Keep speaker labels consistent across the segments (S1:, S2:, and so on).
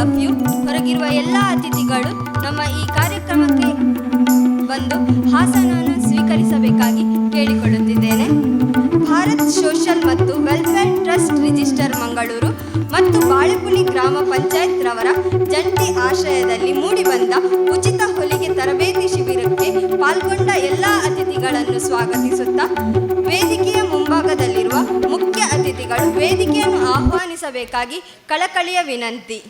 S1: Of you. ಹೊರಗಿರುವ ಎಲ್ಲ ಅತಿಥಿಗಳು ನಮ್ಮ ಈ ಕಾರ್ಯಕ್ರಮಕ್ಕೆ ಬಂದು ಹಾಸನವನ್ನು ಸ್ವೀಕರಿಸಬೇಕಾಗಿ ಕೇಳಿಕೊಳ್ಳುತ್ತಿದ್ದೇನೆ. ಭಾರತ್ ಸೋಷಿಯಲ್ ಮತ್ತು ವೆಲ್ಫೇರ್ ಟ್ರಸ್ಟ್ ರಿಜಿಸ್ಟರ್ ಮಂಗಳೂರು ಮತ್ತು ಬಾಳೆಪುಲಿ ಗ್ರಾಮ ಪಂಚಾಯತ್ ರವರ ಜಂಟಿ ಆಶ್ರಯದಲ್ಲಿ ಮೂಡಿಬಂದ ಉಚಿತ ಹೊಲಿಗೆ ತರಬೇತಿ ಶಿಬಿರಕ್ಕೆ ಪಾಲ್ಗೊಂಡ ಎಲ್ಲ ಅತಿಥಿಗಳನ್ನು ಸ್ವಾಗತಿಸುತ್ತಾ ವೇದಿಕೆಯ ಮುಂಭಾಗದಲ್ಲಿರುವ ಮುಖ್ಯ ಅತಿಥಿಗಳು ವೇದಿಕೆಯನ್ನು ಆಹ್ವಾನಿಸಬೇಕಾಗಿ ಕಳಕಳಿಯ ವಿನಂತಿ.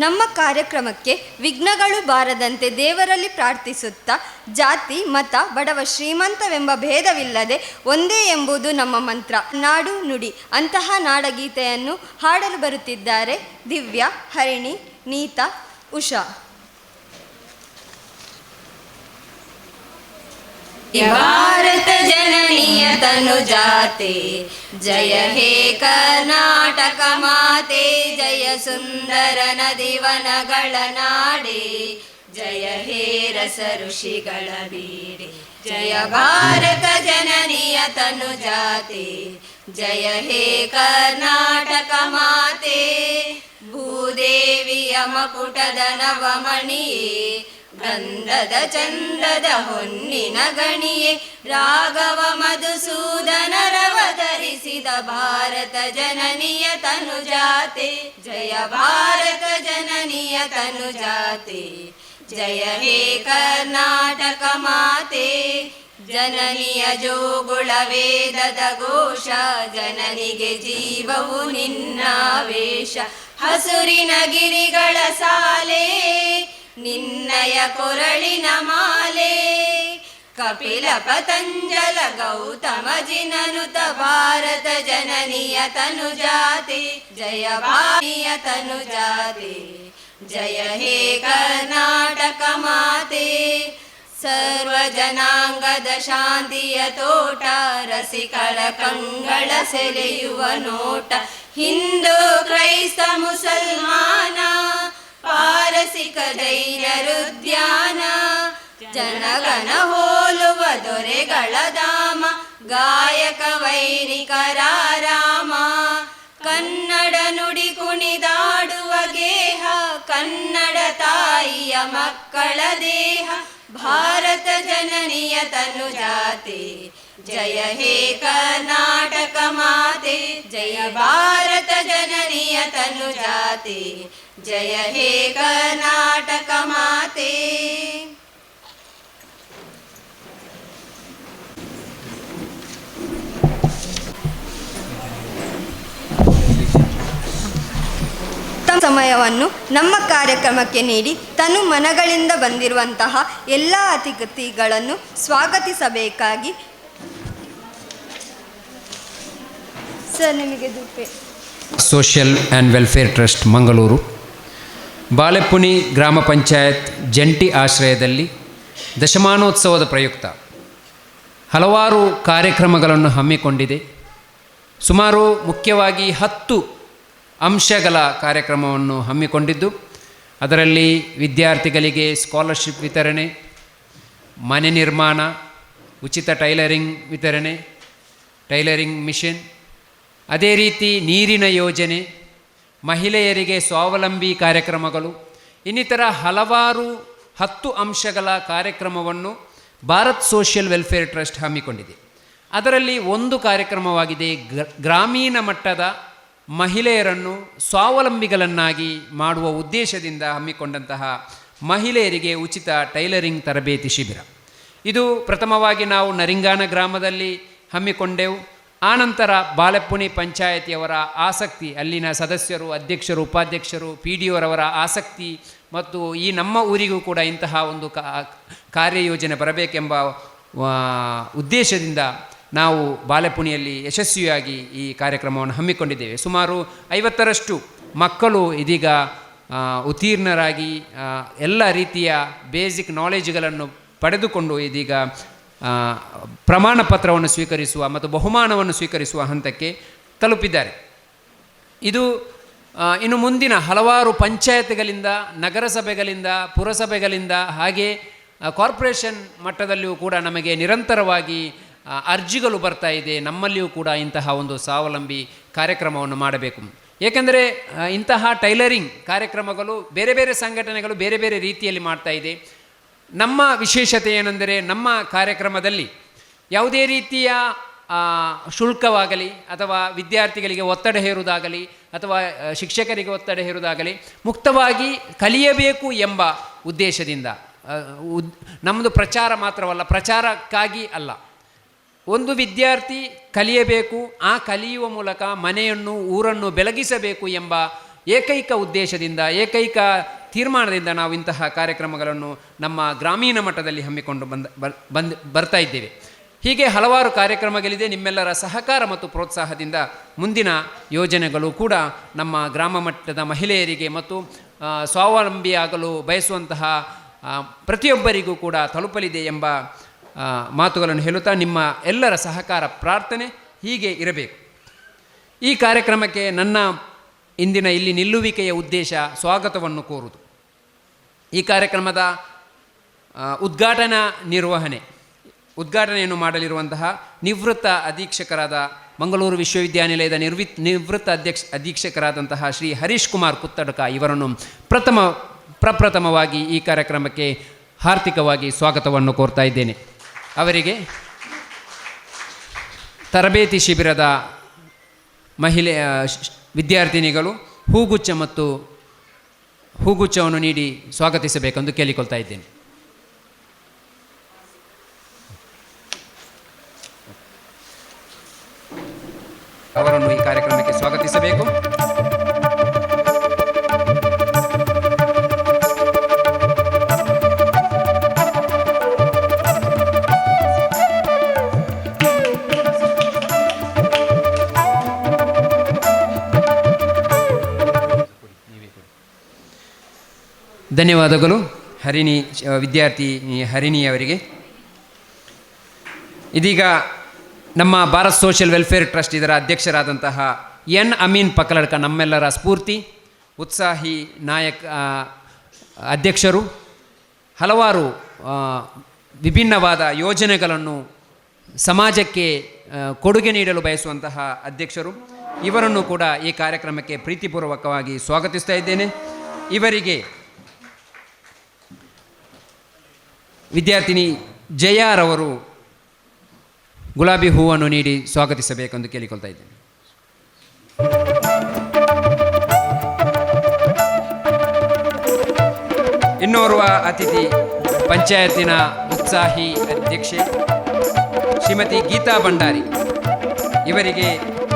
S1: ನಮ್ಮ ಕಾರ್ಯಕ್ರಮಕ್ಕೆ ವಿಘ್ನಗಳು ಬಾರದಂತೆ ದೇವರಲ್ಲಿ ಪ್ರಾರ್ಥಿಸುತ್ತಾ ಜಾತಿ ಮತ ಬಡವ ಶ್ರೀಮಂತವೆಂಬ ಭೇದವಿಲ್ಲದೆ ಒಂದೇ ಎಂಬುದು ನಮ್ಮ ಮಂತ್ರ. ನಾಡು ನುಡಿ ಅಂತಹ ನಾಡಗೀತೆಯನ್ನು ಹಾಡಲು ಬರುತ್ತಿದ್ದಾರೆ ದಿವ್ಯಾ, ಹರಿಣಿ, ನೀತಾ, ಉಷಾ. ಭಾರತ ಜನನಿಯ ತನುಜಾತೆ ಜಯ ಹೇ ಕರ್ನಾಟಕ ಮಾತೆ, ಜಯ ಸುಂದರ ನದಿವನಗಳ ನಾಡೆ, ಜಯ ಹೇ ರಸ ಋಷಿಗಳ ಬೀಡೆ. ಜಯ ಭಾರತ ಜನನಿಯ ತನುಜಾತೆ ಜಯ ಹೇ ಕರ್ನಾಟಕ ಮಾತೆ, ಭೂದೇವಿಯ ಮಕುಟದ ನವಮಣಿಯೇ, ಗಂಧದ ಚಂದದ ಹೊನ್ನಿನ ಗಣಿಯೇ, ರಾಘವ ಮಧುಸೂದನರವತರಿಸಿದ ಭಾರತ ಜನನಿಯ ತನುಜಾತೆ, ಜಯ ಭಾರತ ಜನನಿಯ ತನುಜಾತೆ, ಜಯ ಹೇ ಕರ್ನಾಟಕ ಮಾತೆ. ಜನನಿಯ ಜೋಗುಳ ವೇದದ ಘೋಷ, ಜನನಿಗೆ ಜೀವವು ನಿನ್ನಾವೇಶ, ಹಸುರಿನ ಗಿರಿಗಳ ಸಾಲೆ ನಿನ್ನಯ ಕೊರಳಿನ ಮಾಲೆ, ಕಪಿಲ ಪತಂಜಲ ಗೌತಮ ಜಿನನುತ ಭಾರತ ಜನನಿಯ ತನುಜಾತೆ, ಜಯ ಭಾರತೀಯ ತನುಜಾತೆ, ಜಯ ಹೇ ಕರ್ನಾಟಕ ಮಾತೆ. ಸರ್ವ ಜನಾಂಗದ ಶಾಂತಿಯ ತೋಟ, ರಸಿಕರ ಕಂಗಳ ಸೆಳೆಯುವ ನೋಟ, ಹಿಂದೂ ಕ್ರೈಸ್ತ ಮುಸಲ್ಮಾನ, ಪಾರಸಿಕ ಜೈನರುದ್ಯಾನ, ಜನಗಣ ಹೋಲುವ ದೊರೆಗಳ ಧಾಮ, ಗಾಯಕ ವೈಣಿಕರ ರಾಮ. ಕನ್ನಡ ನುಡಿ ಕುಣಿದಾಡುವ ಗೇಹ, ಕನ್ನಡ ತಾಯಿಯ ಮಕ್ಕಳ ದೇಹ, ಭಾರತ ಜನನಿಯ ತನುಜಾತೆ, ಜಯ ಹೇ ಕರ್ನಾಟಕ ಮಾತೆ, ಜಯ ಭಾರತ ಜನನಿಯ ತನುಜಾತೆ, ಜಯ ಹೇ ಕರ್ನಾಟಕ ಮಾತೆ. ತಮ್ಮ ಸಮಯವನ್ನು ನಮ್ಮ ಕಾರ್ಯಕ್ರಮಕ್ಕೆ ನೀಡಿ ತನು ಮನಗಳಿಂದ ಬಂದಿರುವಂತಹ ಎಲ್ಲ ಅತಿಥಿಗಳನ್ನು ಸ್ವಾಗತಿಸಬೇಕಾಗಿ ಸರ್ ನಿಮಗೆ ದುಪ್ಪೆ.
S2: Social and welfare trust Mangaluru Balepuni ಗ್ರಾಮ ಪಂಚಾಯತ್ ಜಂಟಿ ಆಶ್ರಯದಲ್ಲಿ ದಶಮಾನೋತ್ಸವದ ಪ್ರಯುಕ್ತ ಹಲವಾರು ಕಾರ್ಯಕ್ರಮಗಳನ್ನು ಹಮ್ಮಿಕೊಂಡಿದೆ. ಸುಮಾರು ಮುಖ್ಯವಾಗಿ 10 ಅಂಶಗಳ ಕಾರ್ಯಕ್ರಮವನ್ನು ಹಮ್ಮಿಕೊಂಡಿದ್ದು, ಅದರಲ್ಲಿ ವಿದ್ಯಾರ್ಥಿಗಳಿಗೆ ಸ್ಕಾಲರ್ಶಿಪ್ ವಿತರಣೆ, ಮನೆ ನಿರ್ಮಾಣ, ಉಚಿತ ಟೈಲರಿಂಗ್ ವಿತರಣೆ, ಟೈಲರಿಂಗ್ ಮಿಷನ್, ಅದೇ ರೀತಿ ನೀರಿನ ಯೋಜನೆ, ಮಹಿಳೆಯರಿಗೆ ಸ್ವಾವಲಂಬಿ ಕಾರ್ಯಕ್ರಮಗಳು, ಇನ್ನಿತರ ಹಲವಾರು 10 ಅಂಶಗಳ ಕಾರ್ಯಕ್ರಮವನ್ನು ಭಾರತ್ ಸೋಷಿಯಲ್ ವೆಲ್ಫೇರ್ ಟ್ರಸ್ಟ್ ಹಮ್ಮಿಕೊಂಡಿದೆ. ಅದರಲ್ಲಿ ಒಂದು ಕಾರ್ಯಕ್ರಮವಾಗಿದೆ ಗ್ರಾಮೀಣ ಮಟ್ಟದ ಮಹಿಳೆಯರನ್ನು ಸ್ವಾವಲಂಬಿಗಳನ್ನಾಗಿ ಮಾಡುವ ಉದ್ದೇಶದಿಂದ ಹಮ್ಮಿಕೊಂಡಂತಹ ಮಹಿಳೆಯರಿಗೆ ಉಚಿತ ಟೈಲರಿಂಗ್ ತರಬೇತಿ ಶಿಬಿರ. ಇದು ಪ್ರಥಮವಾಗಿ ನಾವು ನರಿಂಗಾನ ಗ್ರಾಮದಲ್ಲಿ ಹಮ್ಮಿಕೊಂಡೆವು. ಆನಂತರ ಬಾಳೆಪುನಿ ಪಂಚಾಯತಿಯವರ ಆಸಕ್ತಿ, ಅಲ್ಲಿನ ಸದಸ್ಯರು, ಅಧ್ಯಕ್ಷರು, ಉಪಾಧ್ಯಕ್ಷರು, PDOರವರ ಆಸಕ್ತಿ ಮತ್ತು ಈ ನಮ್ಮ ಊರಿಗೂ ಕೂಡ ಇಂತಹ ಒಂದು ಕಾರ್ಯಯೋಜನೆ ಬರಬೇಕೆಂಬ ಉದ್ದೇಶದಿಂದ ನಾವು ಬಾಲೆಪುಣಿಯಲ್ಲಿ ಯಶಸ್ವಿಯಾಗಿ ಈ ಕಾರ್ಯಕ್ರಮವನ್ನು ಹಮ್ಮಿಕೊಂಡಿದ್ದೇವೆ. ಸುಮಾರು 50ರಷ್ಟು ಮಕ್ಕಳು ಇದೀಗ ಉತ್ತೀರ್ಣರಾಗಿ ಎಲ್ಲ ರೀತಿಯ ಬೇಸಿಕ್ ನಾಲೆಜ್ಗಳನ್ನು ಪಡೆದುಕೊಂಡು ಇದೀಗ ಪ್ರಮಾಣ ಪತ್ರವನ್ನು ಸ್ವೀಕರಿಸುವ ಮತ್ತು ಬಹುಮಾನವನ್ನು ಸ್ವೀಕರಿಸುವ ಹಂತಕ್ಕೆ ತಲುಪಿದ್ದಾರೆ. ಇದು ಇನ್ನು ಮುಂದಿನ ಹಲವಾರು ಪಂಚಾಯತ್ಗಳಿಂದ, ನಗರಸಭೆಗಳಿಂದ, ಪುರಸಭೆಗಳಿಂದ ಹಾಗೆ ಕಾರ್ಪೊರೇಷನ್ ಮಟ್ಟದಲ್ಲಿಯೂ ಕೂಡ ನಮಗೆ ನಿರಂತರವಾಗಿ ಅರ್ಜಿಗಳು ಬರ್ತಾ ಇದೆ. ನಮ್ಮಲ್ಲಿಯೂ ಕೂಡ ಇಂತಹ ಒಂದು ಸ್ವಾವಲಂಬಿ ಕಾರ್ಯಕ್ರಮವನ್ನು ಮಾಡಬೇಕು. ಏಕೆಂದರೆ ಇಂತಹ ಟೈಲರಿಂಗ್ ಕಾರ್ಯಕ್ರಮಗಳು ಬೇರೆ ಬೇರೆ ಸಂಘಟನೆಗಳು ಬೇರೆ ಬೇರೆ ರೀತಿಯಲ್ಲಿ ಮಾಡ್ತಾ ಇದೆ. ನಮ್ಮ ವಿಶೇಷತೆ ಏನೆಂದರೆ, ನಮ್ಮ ಕಾರ್ಯಕ್ರಮದಲ್ಲಿ ಯಾವುದೇ ರೀತಿಯ ಶುಲ್ಕವಾಗಲಿ ಅಥವಾ ವಿದ್ಯಾರ್ಥಿಗಳಿಗೆ ಒತ್ತಡ ಹೇರುವುದಾಗಲಿ ಅಥವಾ ಶಿಕ್ಷಕರಿಗೆ ಒತ್ತಡ ಹೇರುವುದಾಗಲಿ ಮುಕ್ತವಾಗಿ ಕಲಿಯಬೇಕು ಎಂಬ ಉದ್ದೇಶದಿಂದ, ನಮ್ಮದು ಪ್ರಚಾರ ಮಾತ್ರವಲ್ಲ, ಪ್ರಚಾರಕ್ಕಾಗಿ ಅಲ್ಲ, ಒಂದು ವಿದ್ಯಾರ್ಥಿ ಕಲಿಯಬೇಕು, ಆ ಕಲಿಯುವ ಮೂಲಕ ಮನೆಯನ್ನು ಊರನ್ನು ಬೆಳಗಿಸಬೇಕು ಎಂಬ ಏಕೈಕ ಉದ್ದೇಶದಿಂದ, ಏಕೈಕ ತೀರ್ಮಾನದಿಂದ ನಾವು ಇಂತಹ ಕಾರ್ಯಕ್ರಮಗಳನ್ನು ನಮ್ಮ ಗ್ರಾಮೀಣ ಮಟ್ಟದಲ್ಲಿ ಹಮ್ಮಿಕೊಂಡು ಬರ್ತಾ ಇದ್ದೇವೆ. ಹೀಗೆ ಹಲವಾರು ಕಾರ್ಯಕ್ರಮಗಳಿದೆ. ನಿಮ್ಮೆಲ್ಲರ ಸಹಕಾರ ಮತ್ತು ಪ್ರೋತ್ಸಾಹದಿಂದ ಮುಂದಿನ ಯೋಜನೆಗಳು ಕೂಡ ನಮ್ಮ ಗ್ರಾಮ ಮಟ್ಟದ ಮಹಿಳೆಯರಿಗೆ ಮತ್ತು ಸ್ವಾವಲಂಬಿಯಾಗಲು ಬಯಸುವಂತಹ ಪ್ರತಿಯೊಬ್ಬರಿಗೂ ಕೂಡ ತಲುಪಲಿದೆ ಎಂಬ ಮಾತುಗಳನ್ನು ಹೇಳುತ್ತಾ, ನಿಮ್ಮ ಎಲ್ಲರ ಸಹಕಾರ ಪ್ರಾರ್ಥನೆ ಹೀಗೆ ಇರಬೇಕು. ಈ ಕಾರ್ಯಕ್ರಮಕ್ಕೆ ನನ್ನ ಇಂದಿನ ಇಲ್ಲಿ ನಿಲ್ಲುವಿಕೆಯ ಉದ್ದೇಶ ಸ್ವಾಗತವನ್ನು ಕೋರುವುದು. ಈ ಕಾರ್ಯಕ್ರಮದ ಉದ್ಘಾಟನೆಯನ್ನು ಮಾಡಲಿರುವಂತಹ ನಿವೃತ್ತ ಅಧೀಕ್ಷಕರಾದ ಮಂಗಳೂರು ವಿಶ್ವವಿದ್ಯಾನಿಲಯದ ನಿವೃತ್ತ ಅಧೀಕ್ಷಕರಾದಂತಹ ಶ್ರೀ ಹರೀಶ್ ಕುಮಾರ್ ಕುತ್ತಡ್ಕ ಇವರನ್ನು ಪ್ರಪ್ರಥಮವಾಗಿ ಈ ಕಾರ್ಯಕ್ರಮಕ್ಕೆ ಹಾರ್ದಿಕವಾಗಿ ಸ್ವಾಗತವನ್ನು ಕೋರ್ತಾ ಇದ್ದೇನೆ. ಅವರಿಗೆ ತರಬೇತಿ ಶಿಬಿರದ ವಿದ್ಯಾರ್ಥಿನಿಗಳು ಹೂಗುಚ್ಛವನ್ನು ನೀಡಿ ಸ್ವಾಗತಿಸಬೇಕೆಂದು ಕೇಳಿಕೊಳ್ತಾ ಇದ್ದೇನೆ. ಅವರನ್ನು ಈ ಕಾರ್ಯಕ್ರಮಕ್ಕೆ ಸ್ವಾಗತಿಸಬೇಕು. ಧನ್ಯವಾದಗಳು ವಿದ್ಯಾರ್ಥಿ ಹರಿಣಿಯವರಿಗೆ. ಇದೀಗ ನಮ್ಮ ಭಾರತ್ ಸೋಷಿಯಲ್ ವೆಲ್ಫೇರ್ ಟ್ರಸ್ಟ್ ಇದರ ಅಧ್ಯಕ್ಷರಾದಂತಹ ಎನ್ ಅಮೀನ್ ಪಕ್ಕಲಡ್ಕ ನಮ್ಮೆಲ್ಲರ ಸ್ಫೂರ್ತಿ, ಉತ್ಸಾಹಿ ಅಧ್ಯಕ್ಷರು, ಹಲವಾರು ವಿಭಿನ್ನವಾದ ಯೋಜನೆಗಳನ್ನು ಸಮಾಜಕ್ಕೆ ಕೊಡುಗೆ ನೀಡಲು ಬಯಸುವಂತಹ ಅಧ್ಯಕ್ಷರು. ಇವರನ್ನು ಕೂಡ ಈ ಕಾರ್ಯಕ್ರಮಕ್ಕೆ ಪ್ರೀತಿಪೂರ್ವಕವಾಗಿ ಸ್ವಾಗತಿಸ್ತಾ ಇದ್ದೇನೆ. ಇವರಿಗೆ ವಿದ್ಯಾರ್ಥಿನಿ ಜಯಾರವರು ಗುಲಾಬಿ ಹೂವನ್ನು ನೀಡಿ ಸ್ವಾಗತಿಸಬೇಕೆಂದು ಕೇಳಿಕೊಳ್ತಾ ಇದ್ದೇನೆ. ಇನ್ನೋರ್ವ ಅತಿಥಿ ಪಂಚಾಯತಿನ ಉತ್ಸಾಹಿ ಅಧ್ಯಕ್ಷೆ ಶ್ರೀಮತಿ ಗೀತಾ ಭಂಡಾರಿ,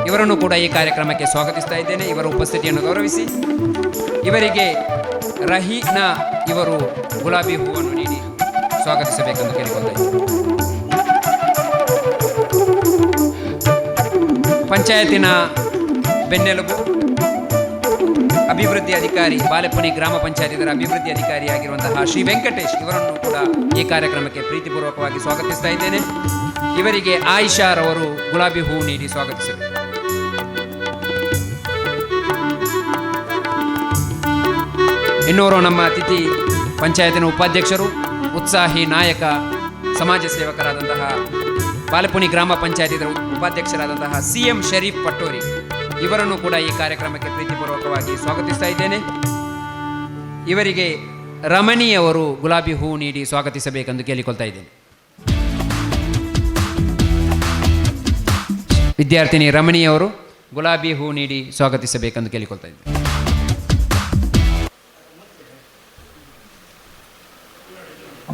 S2: ಇವರನ್ನು ಕೂಡ ಈ ಕಾರ್ಯಕ್ರಮಕ್ಕೆ ಸ್ವಾಗತಿಸ್ತಾ ಇದ್ದೇನೆ. ಇವರ ಉಪಸ್ಥಿತಿಯನ್ನು ಗೌರವಿಸಿ ಇವರಿಗೆ ರಹೀನಾ ಇವರು ಗುಲಾಬಿ ಹೂವನ್ನು ನೀಡಿ ಸ್ವಾಗತಿಸಬೇಕೆಂದು ಕೇಳಿಕೊಳ್ತಾ ಇದ್ದೇನೆ. ಪಂಚಾಯತಿನ ಬೆನ್ನೆಲುಬು ಅಭಿವೃದ್ಧಿ ಅಧಿಕಾರಿ, ಬಾಲೆಪುಣಿ ಗ್ರಾಮ ಪಂಚಾಯತ್ ಇದರ ಅಭಿವೃದ್ಧಿ ಅಧಿಕಾರಿಯಾಗಿರುವಂತಹ ಶ್ರೀ ವೆಂಕಟೇಶ್ ಇವರನ್ನು ಕೂಡ ಈ ಕಾರ್ಯಕ್ರಮಕ್ಕೆ ಪ್ರೀತಿಪೂರ್ವಕವಾಗಿ ಸ್ವಾಗತಿಸ್ತಾ ಇದ್ದೇನೆ. ಇವರಿಗೆ ಆಯಿಷಾರವರು ಗುಲಾಬಿ ಹೂ ನೀಡಿ ಸ್ವಾಗತಿಸಬೇಕು. ಇನ್ನೋರು ನಮ್ಮ ಅತಿಥಿ ಪಂಚಾಯತಿನ ಉಪಾಧ್ಯಕ್ಷರು, ಉತ್ಸಾಹಿ ನಾಯಕ, ಸಮಾಜ ಸೇವಕರಾದಂತಹ ಬಾಲೆಪುಣಿ ಗ್ರಾಮ ಪಂಚಾಯತ್ ಇದರ ಉಪಾಧ್ಯಕ್ಷರಾದಂತಹ CM ಶರೀಫ್ ಪಟ್ಟೋರಿ ಇವರನ್ನು ಕೂಡ ಈ ಕಾರ್ಯಕ್ರಮಕ್ಕೆ ಪ್ರೀತಿಪೂರ್ವಕವಾಗಿ ಸ್ವಾಗತಿಸ್ತಾ ಇದ್ದೇನೆ. ಇವರಿಗೆ ರಮಣಿಯವರು ಗುಲಾಬಿ ಹೂ ನೀಡಿ ಸ್ವಾಗತಿಸಬೇಕೆಂದು ಕೇಳಿಕೊಳ್ತಾ ಇದ್ದೇನೆ. ವಿದ್ಯಾರ್ಥಿನಿ ರಮಣಿಯವರು ಗುಲಾಬಿ ಹೂ ನೀಡಿ ಸ್ವಾಗತಿಸಬೇಕೆಂದು ಕೇಳಿಕೊಳ್ತಾ ಇದ್ದೇನೆ.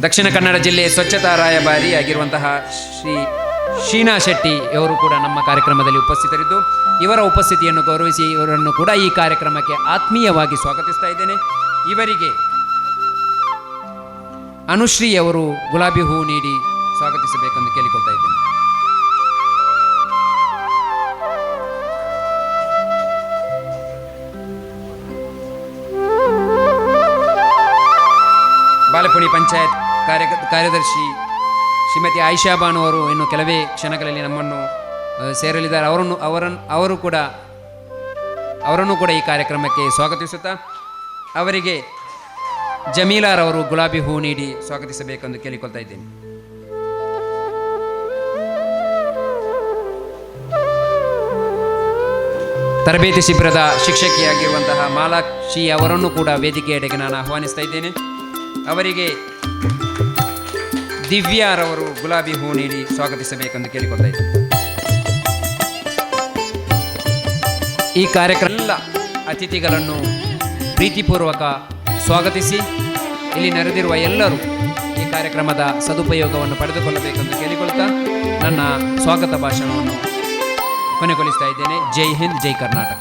S2: ದಕ್ಷಿಣ ಕನ್ನಡ ಜಿಲ್ಲೆ ಸ್ವಚ್ಛತಾ ರಾಯಭಾರಿ ಆಗಿರುವಂತಹ ಶ್ರೀ ಶೀನಾ ಶೆಟ್ಟಿ ಅವರು ಕೂಡ ನಮ್ಮ ಕಾರ್ಯಕ್ರಮದಲ್ಲಿ ಉಪಸ್ಥಿತರಿದ್ದು, ಇವರ ಉಪಸ್ಥಿತಿಯನ್ನು ಗೌರವಿಸಿ ಇವರನ್ನು ಕೂಡ ಈ ಕಾರ್ಯಕ್ರಮಕ್ಕೆ ಆತ್ಮೀಯವಾಗಿ ಸ್ವಾಗತಿಸ್ತಾ ಇದ್ದೇನೆ. ಇವರಿಗೆ ಅನುಶ್ರೀ ಅವರು ಗುಲಾಬಿ ಹೂ ನೀಡಿ ಸ್ವಾಗತಿಸಬೇಕೆಂದು ಕೇಳಿಕೊಳ್ತಾ ಇದ್ದೇನೆ. ಪಂಚಾಯತ್ ಕಾರ್ಯದರ್ಶಿ ಶ್ರೀಮತಿ ಆಯಿಷಾ ಬಾನು ಅವರು ಇನ್ನು ಕೆಲವೇ ಕ್ಷಣಗಳಲ್ಲಿ ನಮ್ಮನ್ನು ಸೇರಲಿದ್ದಾರೆ. ಅವರನ್ನು ಕೂಡ ಈ ಕಾರ್ಯಕ್ರಮಕ್ಕೆ ಸ್ವಾಗತಿಸುತ್ತಾ ಅವರಿಗೆ ಜಮೀಲಾರವರು ಗುಲಾಬಿ ಹೂ ನೀಡಿ ಸ್ವಾಗತಿಸಬೇಕೆಂದು ಕೇಳಿಕೊಳ್ತಾ ಇದ್ದೇನೆ. ತರಬೇತಿ ಶಿಬಿರದ ಶಿಕ್ಷಕಿಯಾಗಿರುವಂತಹ ಮಾಲಾಕ್ಷಿ ಅವರನ್ನು ಕೂಡ ವೇದಿಕೆಯಡೆಗೆ ನಾನು ಆಹ್ವಾನಿಸ್ತಾ ಇದ್ದೇನೆ. ಅವರಿಗೆ ದಿವ್ಯಾರವರು ಗುಲಾಬಿ ಹೂ ನೀಡಿ ಸ್ವಾಗತಿಸಬೇಕೆಂದು ಕೇಳಿಕೊಳ್ತಾ ಇದ್ದೇನೆ. ಈ ಕಾರ್ಯಕ್ರಮ ಎಲ್ಲ ಅತಿಥಿಗಳನ್ನು ಪ್ರೀತಿಪೂರ್ವಕ ಸ್ವಾಗತಿಸಿ ಇಲ್ಲಿ ನೆರೆದಿರುವ ಎಲ್ಲರೂ ಈ ಕಾರ್ಯಕ್ರಮದ ಸದುಪಯೋಗವನ್ನು ಪಡೆದುಕೊಳ್ಳಬೇಕೆಂದು ಕೇಳಿಕೊಳ್ತಾ ನನ್ನ ಸ್ವಾಗತ ಭಾಷಣವನ್ನು ಕೊನೆಗೊಳಿಸ್ತಾ ಇದ್ದೇನೆ. ಜೈ ಹಿಂದ್, ಜೈ ಕರ್ನಾಟಕ.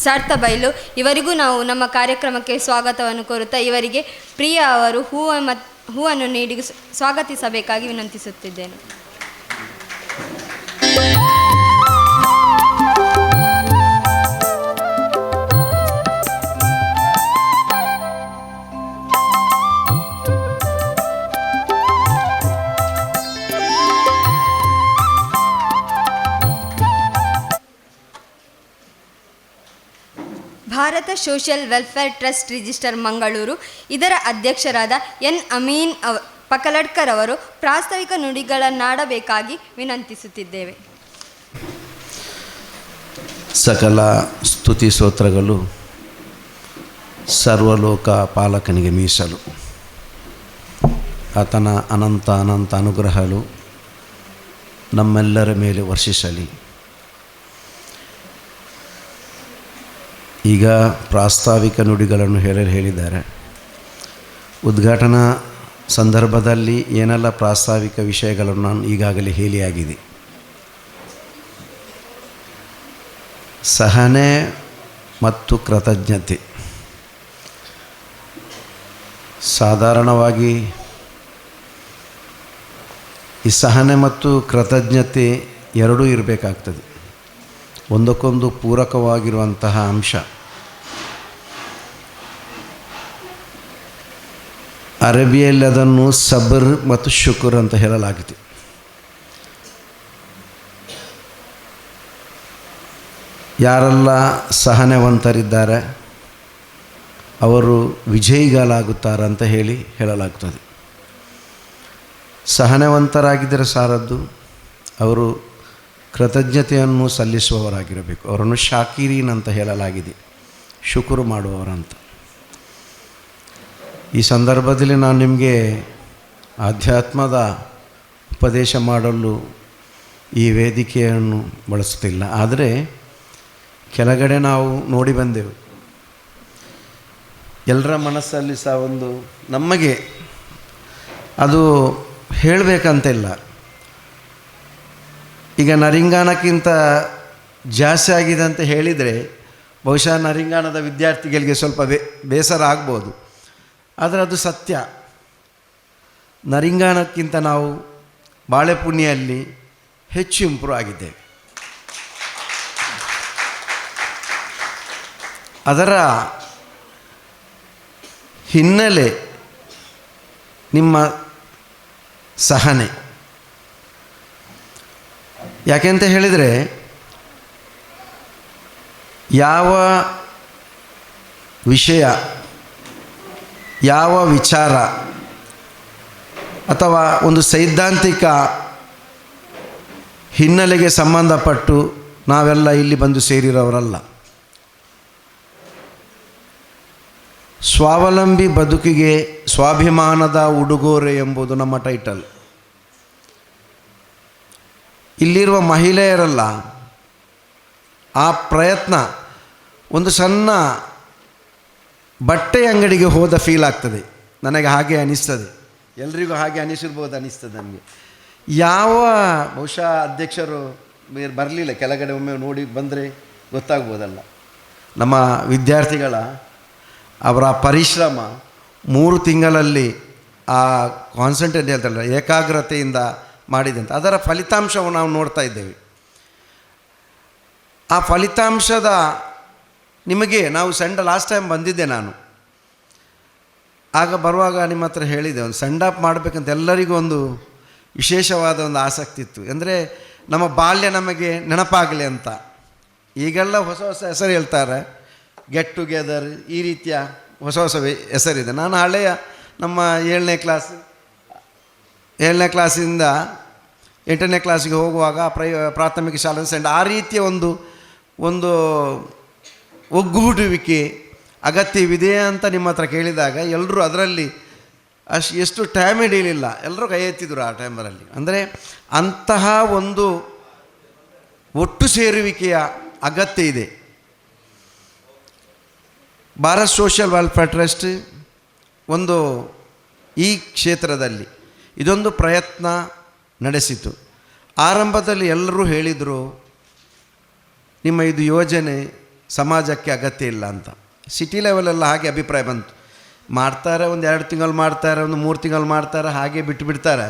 S1: ಸಾರ್ತಬೈಲು ಇವರಿಗೂ ನಾವು ನಮ್ಮ ಕಾರ್ಯಕ್ರಮಕ್ಕೆ ಸ್ವಾಗತವನ್ನು ಕೋರುತ್ತಾ ಇವರಿಗೆ ಪ್ರಿಯಾ ಅವರು ಹೂವನ್ನು ನೀಡಿ ಸ್ವಾಗತಿಸಬೇಕಾಗಿ ವಿನಂತಿಸುತ್ತಿದ್ದೇನೆ. Bharat social welfare trust register Mangaluru ಇದರ ಅಧ್ಯಕ್ಷರಾದ ಎನ್ ಅಮೀನ್ ಪಕಲಡ್ಕರ್ ಅವರು ಪ್ರಾಸ್ತಾವಿಕ ನುಡಿಗಳನ್ನಾಡಬೇಕಾಗಿ ವಿನಂತಿಸುತ್ತಿದ್ದೇವೆ.
S3: ಸಕಲ ಸ್ತುತಿ ಸ್ತೋತ್ರಗಳು ಸರ್ವಲೋಕ ಪಾಲಕನಿಗೆ ಮೀಸಲು. ಆತನ ಅನಂತ ಅನುಗ್ರಹಗಳು ನಮ್ಮೆಲ್ಲರ ಮೇಲೆ ವರ್ಷಿಸಲಿ. ಈಗ ಪ್ರಾಸ್ತಾವಿಕ ನುಡಿಗಳನ್ನು ಹೇಳಿದ್ದಾರೆ. ಉದ್ಘಾಟನಾ ಸಂದರ್ಭದಲ್ಲಿ ಏನೆಲ್ಲ ಪ್ರಾಸ್ತಾವಿಕ ವಿಷಯಗಳನ್ನು ನಾನು ಈಗಾಗಲೇ ಹೇಳಿಯಾಗಿದೆ. ಸಹನೆ ಮತ್ತು ಕೃತಜ್ಞತೆ. ಸಾಧಾರಣವಾಗಿ ಈ ಸಹನೆ ಮತ್ತು ಕೃತಜ್ಞತೆ ಎರಡೂ ಇರಬೇಕಾಗ್ತದೆ. ಒಂದಕ್ಕೊಂದು ಪೂರಕವಾಗಿರುವಂತಹ ಅಂಶ. ಅರಬಿಯಲ್ಲಿ ಅದನ್ನು ಸಬರ್ ಮತ್ತು ಶುಕ್ರ್ ಅಂತ ಹೇಳಲಾಗಿದೆ. ಯಾರೆಲ್ಲ ಸಹನೆವಂತರಿದ್ದಾರೆ ಅವರು ವಿಜಯಿಗಳಾಗುತ್ತಾರೆ ಅಂತ ಹೇಳಲಾಗುತ್ತದೆ. ಸಹನೆವಂತರಾಗಿದ್ದರೆ ಸಾರದ್ದು, ಅವರು ಕೃತಜ್ಞತೆಯನ್ನು ಸಲ್ಲಿಸುವವರಾಗಿರಬೇಕು. ಅವರನ್ನು ಶಾಕಿರೀನ್ ಅಂತ ಹೇಳಲಾಗಿದೆ, ಶುಕ್ರು ಮಾಡುವವರಂತ. ಈ ಸಂದರ್ಭದಲ್ಲಿ ನಾನು ನಿಮಗೆ ಆಧ್ಯಾತ್ಮದ ಉಪದೇಶ ಮಾಡಲು ಈ ವೇದಿಕೆಯನ್ನು ಬಳಸುತ್ತಿಲ್ಲ. ಆದರೆ ಕೆಳಗಡೆ ನಾವು ನೋಡಿ ಬಂದೆವು, ಎಲ್ಲರ ಮನಸ್ಸಲ್ಲಿ ಸಹ ಒಂದು ನಮಗೆ ಅದು ಹೇಳಬೇಕಂತಿಲ್ಲ. ಈಗ ನರಿಂಗಾನಕ್ಕಿಂತ ಜಾಸ್ತಿ ಆಗಿದೆ ಅಂತ ಹೇಳಿದರೆ ಬಹುಶಃ ನರಿಂಗಾನದ ವಿದ್ಯಾರ್ಥಿಗಳಿಗೆ ಸ್ವಲ್ಪ ಬೇಸರ ಆಗ್ಬೋದು. ಆದರೆ ಅದು ಸತ್ಯ. ನರಿಂಗಾನಕ್ಕಿಂತ ನಾವು ಬಾಳೆಪುಣಿಯಲ್ಲಿ ಹೆಚ್ಚು ಇಂಪ್ರೂವ್ ಆಗಿದ್ದೇವೆ. ಅದರ ಹಿನ್ನೆಲೆ ನಿಮ್ಮ ಸಹನೆ. ಯಾಕೆಂತ ಹೇಳಿದರೆ ಯಾವ ವಿಷಯ, ಯಾವ ವಿಚಾರ ಅಥವಾ ಒಂದು ಸೈದ್ಧಾಂತಿಕ ಹಿನ್ನೆಲೆಗೆ ಸಂಬಂಧಪಟ್ಟು ನಾವೆಲ್ಲ ಇಲ್ಲಿ ಬಂದು ಸೇರಿರೋರಲ್ಲ. ಸ್ವಾವಲಂಬಿ ಬದುಕಿಗೆ ಸ್ವಾಭಿಮಾನದ ಉಡುಗೊರೆ ಎಂಬುದು ನಮ್ಮ ಟೈಟಲ್. ಇಲ್ಲಿರುವ ಮಹಿಳೆಯರಲ್ಲ, ಆ ಪ್ರಯತ್ನ ಒಂದು ಸಣ್ಣ ಬಟ್ಟೆ ಅಂಗಡಿಗೆ ಹೋದ ಫೀಲ್ ಆಗ್ತದೆ. ನನಗೆ ಹಾಗೆ ಅನಿಸ್ತದೆ, ಎಲ್ರಿಗೂ ಹಾಗೆ ಅನಿಸ್ತದೆ ನನಗೆ. ಯಾವ ಬಹುಶಃ ಅಧ್ಯಕ್ಷರು ಬರಲಿಲ್ಲ, ಕೆಳಗಡೆ ಒಮ್ಮೆ ನೋಡಿ ಬಂದರೆ ಗೊತ್ತಾಗ್ಬೋದಲ್ಲ. ನಮ್ಮ ವಿದ್ಯಾರ್ಥಿಗಳ ಅವರ ಪರಿಶ್ರಮ 3 ತಿಂಗಳಲ್ಲಿ ಆ ಕಾನ್ಸಂಟ್ರೇಟ್ ಹೇಳ್ತಾರಲ್ಲ, ಏಕಾಗ್ರತೆಯಿಂದ ಮಾಡಿದಂತೆ ಅದರ ಫಲಿತಾಂಶವನ್ನು ನಾವು ನೋಡ್ತಾ ಇದ್ದೇವೆ. ಆ ಫಲಿತಾಂಶದ ನಿಮಗೆ ನಾವು ಲಾಸ್ಟ್ ಟೈಮ್ ಬಂದಿದ್ದೆ ನಾನು. ಆಗ ಬರುವಾಗ ನಿಮ್ಮ ಹತ್ರ ಹೇಳಿದೆ, ಒಂದು ಸೆಂಡ್ ಆಫ್ ಮಾಡಬೇಕಂತ ಎಲ್ಲರಿಗೂ ಒಂದು ವಿಶೇಷವಾದ ಒಂದು ಆಸಕ್ತಿ ಇತ್ತು. ಅಂದರೆ ನಮ್ಮ ಬಾಲ್ಯ ನಮಗೆ ನೆನಪಾಗಲಿ ಅಂತ. ಈಗೆಲ್ಲ ಹೊಸ ಹೊಸ ಹೆಸರು ಹೇಳ್ತಾರೆ, ಗೆಟ್ ಟುಗೆದರ್, ಈ ರೀತಿಯ ಹೊಸ ಹೊಸ ಹೆಸರಿದೆ. ನಾನು ಹಳೆಯ ನಮ್ಮ 7ನೇ ಕ್ಲಾಸಿಂದ 8ನೇ ಕ್ಲಾಸಿಗೆ ಹೋಗುವಾಗ ಪ್ರಾಥಮಿಕ ಶಾಲೆ ಆ ರೀತಿಯ ಒಂದು ಒಗ್ಗೂಡುವಿಕೆ ಅಗತ್ಯವಿದೆ ಅಂತ ನಿಮ್ಮ ಹತ್ರ ಕೇಳಿದಾಗ ಎಲ್ಲರೂ ಅದರಲ್ಲಿ ಎಷ್ಟು ಟೈಮ್ ಹಿಡಿಯಲಿಲ್ಲ, ಎಲ್ಲರೂ ಕೈ ಎತ್ತಿದ್ರು ಆ ಟೈಮರಲ್ಲಿ. ಅಂದರೆ ಅಂತಹ ಒಂದು ಒಟ್ಟು ಸೇರುವಿಕೆಯ ಅಗತ್ಯ ಇದೆ. ಭಾರತ್ ಸೋಷಿಯಲ್ ವೆಲ್ಫೇರ್ ಟ್ರಸ್ಟ್ ಒಂದು ಈ ಕ್ಷೇತ್ರದಲ್ಲಿ ಇದೊಂದು ಪ್ರಯತ್ನ ನಡೆಸಿತು. ಆರಂಭದಲ್ಲಿ ಎಲ್ಲರೂ ಹೇಳಿದರು, ನಿಮ್ಮ ಇದು ಯೋಜನೆ ಸಮಾಜಕ್ಕೆ ಅಗತ್ಯ ಇಲ್ಲ ಅಂತ. ಸಿಟಿ ಲೆವೆಲೆಲ್ಲ ಹಾಗೆ ಅಭಿಪ್ರಾಯ ಬಂತು. ಮಾಡ್ತಾರೆ, ಒಂದು 2 ತಿಂಗಳು ಮಾಡ್ತಾರೆ, ಒಂದು 3 ತಿಂಗಳು ಮಾಡ್ತಾರೆ, ಹಾಗೆ ಬಿಟ್ಟುಬಿಡ್ತಾರೆ.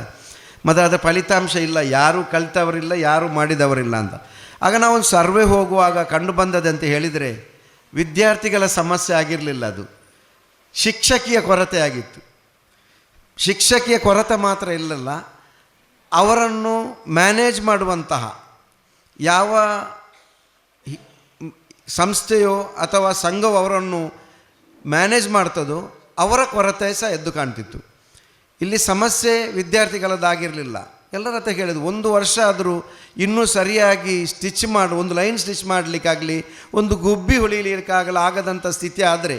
S3: ಮತ್ತು ಅದರ ಫಲಿತಾಂಶ ಇಲ್ಲ, ಯಾರೂ ಕಲಿತವರಿಲ್ಲ, ಯಾರೂ ಮಾಡಿದವರಿಲ್ಲ ಅಂತ. ಆಗ ನಾವೊಂದು ಸರ್ವೆ ಹೋಗುವಾಗ ಕಂಡು ಬಂದದಂತೆ ಹೇಳಿದರೆ, ವಿದ್ಯಾರ್ಥಿಗಳ ಸಮಸ್ಯೆ ಆಗಿರಲಿಲ್ಲ, ಅದು ಶಿಕ್ಷಕಿಯ ಕೊರತೆ ಆಗಿತ್ತು. ಶಿಕ್ಷಕಿಯ ಕೊರತೆ ಮಾತ್ರ ಇಲ್ಲಲ್ಲ, ಅವರನ್ನು ಮ್ಯಾನೇಜ್ ಮಾಡುವಂತಹ ಯಾವ ಸಂಸ್ಥೆಯೋ ಅಥವಾ ಸಂಘವು ಅವರನ್ನು ಮ್ಯಾನೇಜ್ ಮಾಡ್ತದೋ ಅವರ ಕೊರತೆ ಸಹ ಎದ್ದು ಕಾಣ್ತಿತ್ತು. ಇಲ್ಲಿ ಸಮಸ್ಯೆ ವಿದ್ಯಾರ್ಥಿಗಳದ್ದಾಗಿರಲಿಲ್ಲ. ಎಲ್ಲರ ಹತ್ರ ಕೇಳಿದ್ರು, 1 ವರ್ಷ ಆದರೂ ಇನ್ನೂ ಸರಿಯಾಗಿ ಒಂದು ಲೈನ್ ಸ್ಟಿಚ್ ಮಾಡಲಿಕ್ಕಾಗಲಿ, ಒಂದು ಗುಬ್ಬಿ ಹೊಲಿಲಿಕ್ಕಾಗಲಿ ಆಗದಂಥ ಸ್ಥಿತಿ ಆದರೆ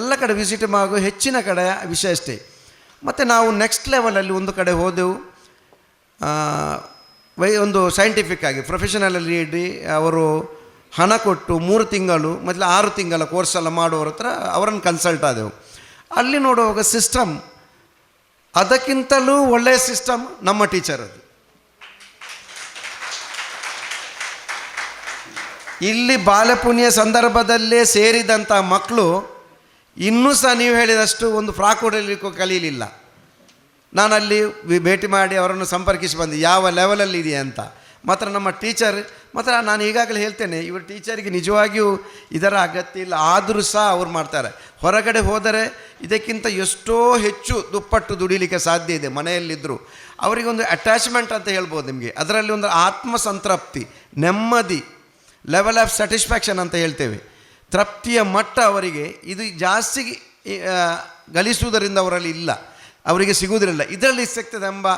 S3: ಎಲ್ಲ ಕಡೆ ವಿಸಿಟ್ ಆಗೋ ಹೆಚ್ಚಿನ ಕಡೆ ವಿಷಯ ಅಷ್ಟೇ. ಮತ್ತು ನಾವು ನೆಕ್ಸ್ಟ್ ಲೆವೆಲಲ್ಲಿ ಒಂದು ಕಡೆ ಹೋದೆವು. ಒಂದು ಸೈಂಟಿಫಿಕ್ ಆಗಿ ಪ್ರೊಫೆಷನಲಲ್ಲಿ ಇಡಿ ಅವರು ಹಣ ಕೊಟ್ಟು 3 ತಿಂಗಳು ಮೊದಲು 6 ತಿಂಗಳ ಕೋರ್ಸೆಲ್ಲ ಮಾಡುವವ್ರ ಹತ್ರ ಅವರನ್ನು ಕನ್ಸಲ್ಟ್ ಆದೆವು. ಅಲ್ಲಿ ನೋಡುವಾಗ ಸಿಸ್ಟಮ್ ಅದಕ್ಕಿಂತಲೂ ಒಳ್ಳೆಯ ಸಿಸ್ಟಮ್ ನಮ್ಮ ಟೀಚರ್ ಅದು. ಇಲ್ಲಿ ಬಾಲಪುಣ್ಯ ಸಂದರ್ಭದಲ್ಲೇ ಸೇರಿದಂಥ ಮಕ್ಕಳು ಇನ್ನೂ ಸಹ ನೀವು ಹೇಳಿದಷ್ಟು ಒಂದು ಫ್ರಾಕ್ ಹೊಡೆಯಲಿಕ್ಕೂ ಕಲೀಲಿಲ್ಲ. ನಾನಲ್ಲಿ ಭೇಟಿ ಮಾಡಿ ಅವರನ್ನು ಸಂಪರ್ಕಿಸಿ ಬಂದೆ, ಯಾವ ಲೆವೆಲಲ್ಲಿ ಇದೆಯಾ ಅಂತ. ಮಾತ್ರ ನಮ್ಮ ಟೀಚರ್ ಮಾತ್ರ ನಾನು ಈಗಾಗಲೇ ಹೇಳ್ತೇನೆ, ಇವರು ಟೀಚರಿಗೆ ನಿಜವಾಗಿಯೂ ಇದರ ಅಗತ್ಯ ಇಲ್ಲ, ಆದರೂ ಸಹ ಅವ್ರು ಮಾಡ್ತಾರೆ. ಹೊರಗಡೆ ಹೋದರೆ ಇದಕ್ಕಿಂತ ಎಷ್ಟೋ ಹೆಚ್ಚು ದುಪ್ಪಟ್ಟು ದುಡಿಲಿಕ್ಕೆ ಸಾಧ್ಯ ಇದೆ. ಮನೆಯಲ್ಲಿದ್ದರು ಅವರಿಗೊಂದು ಅಟ್ಯಾಚ್ಮೆಂಟ್ ಅಂತ ಹೇಳ್ಬೋದು ನಿಮಗೆ. ಅದರಲ್ಲಿ ಒಂದು ಆತ್ಮಸಂತೃಪ್ತಿ, ನೆಮ್ಮದಿ, ಲೆವೆಲ್ ಆಫ್ ಸ್ಯಾಟಿಸ್ಫ್ಯಾಕ್ಷನ್ ಅಂತ ಹೇಳ್ತೇವೆ, ತೃಪ್ತಿಯ ಮಟ್ಟ ಅವರಿಗೆ ಇದು ಜಾಸ್ತಿ ಗಳಿಸುವುದರಿಂದ ಅವರಲ್ಲಿ ಇಲ್ಲ, ಅವರಿಗೆ ಸಿಗುವುದಿಲ್ಲ. ಇದರಲ್ಲಿ ಸಿಗ್ತದೆ ಎಂಬ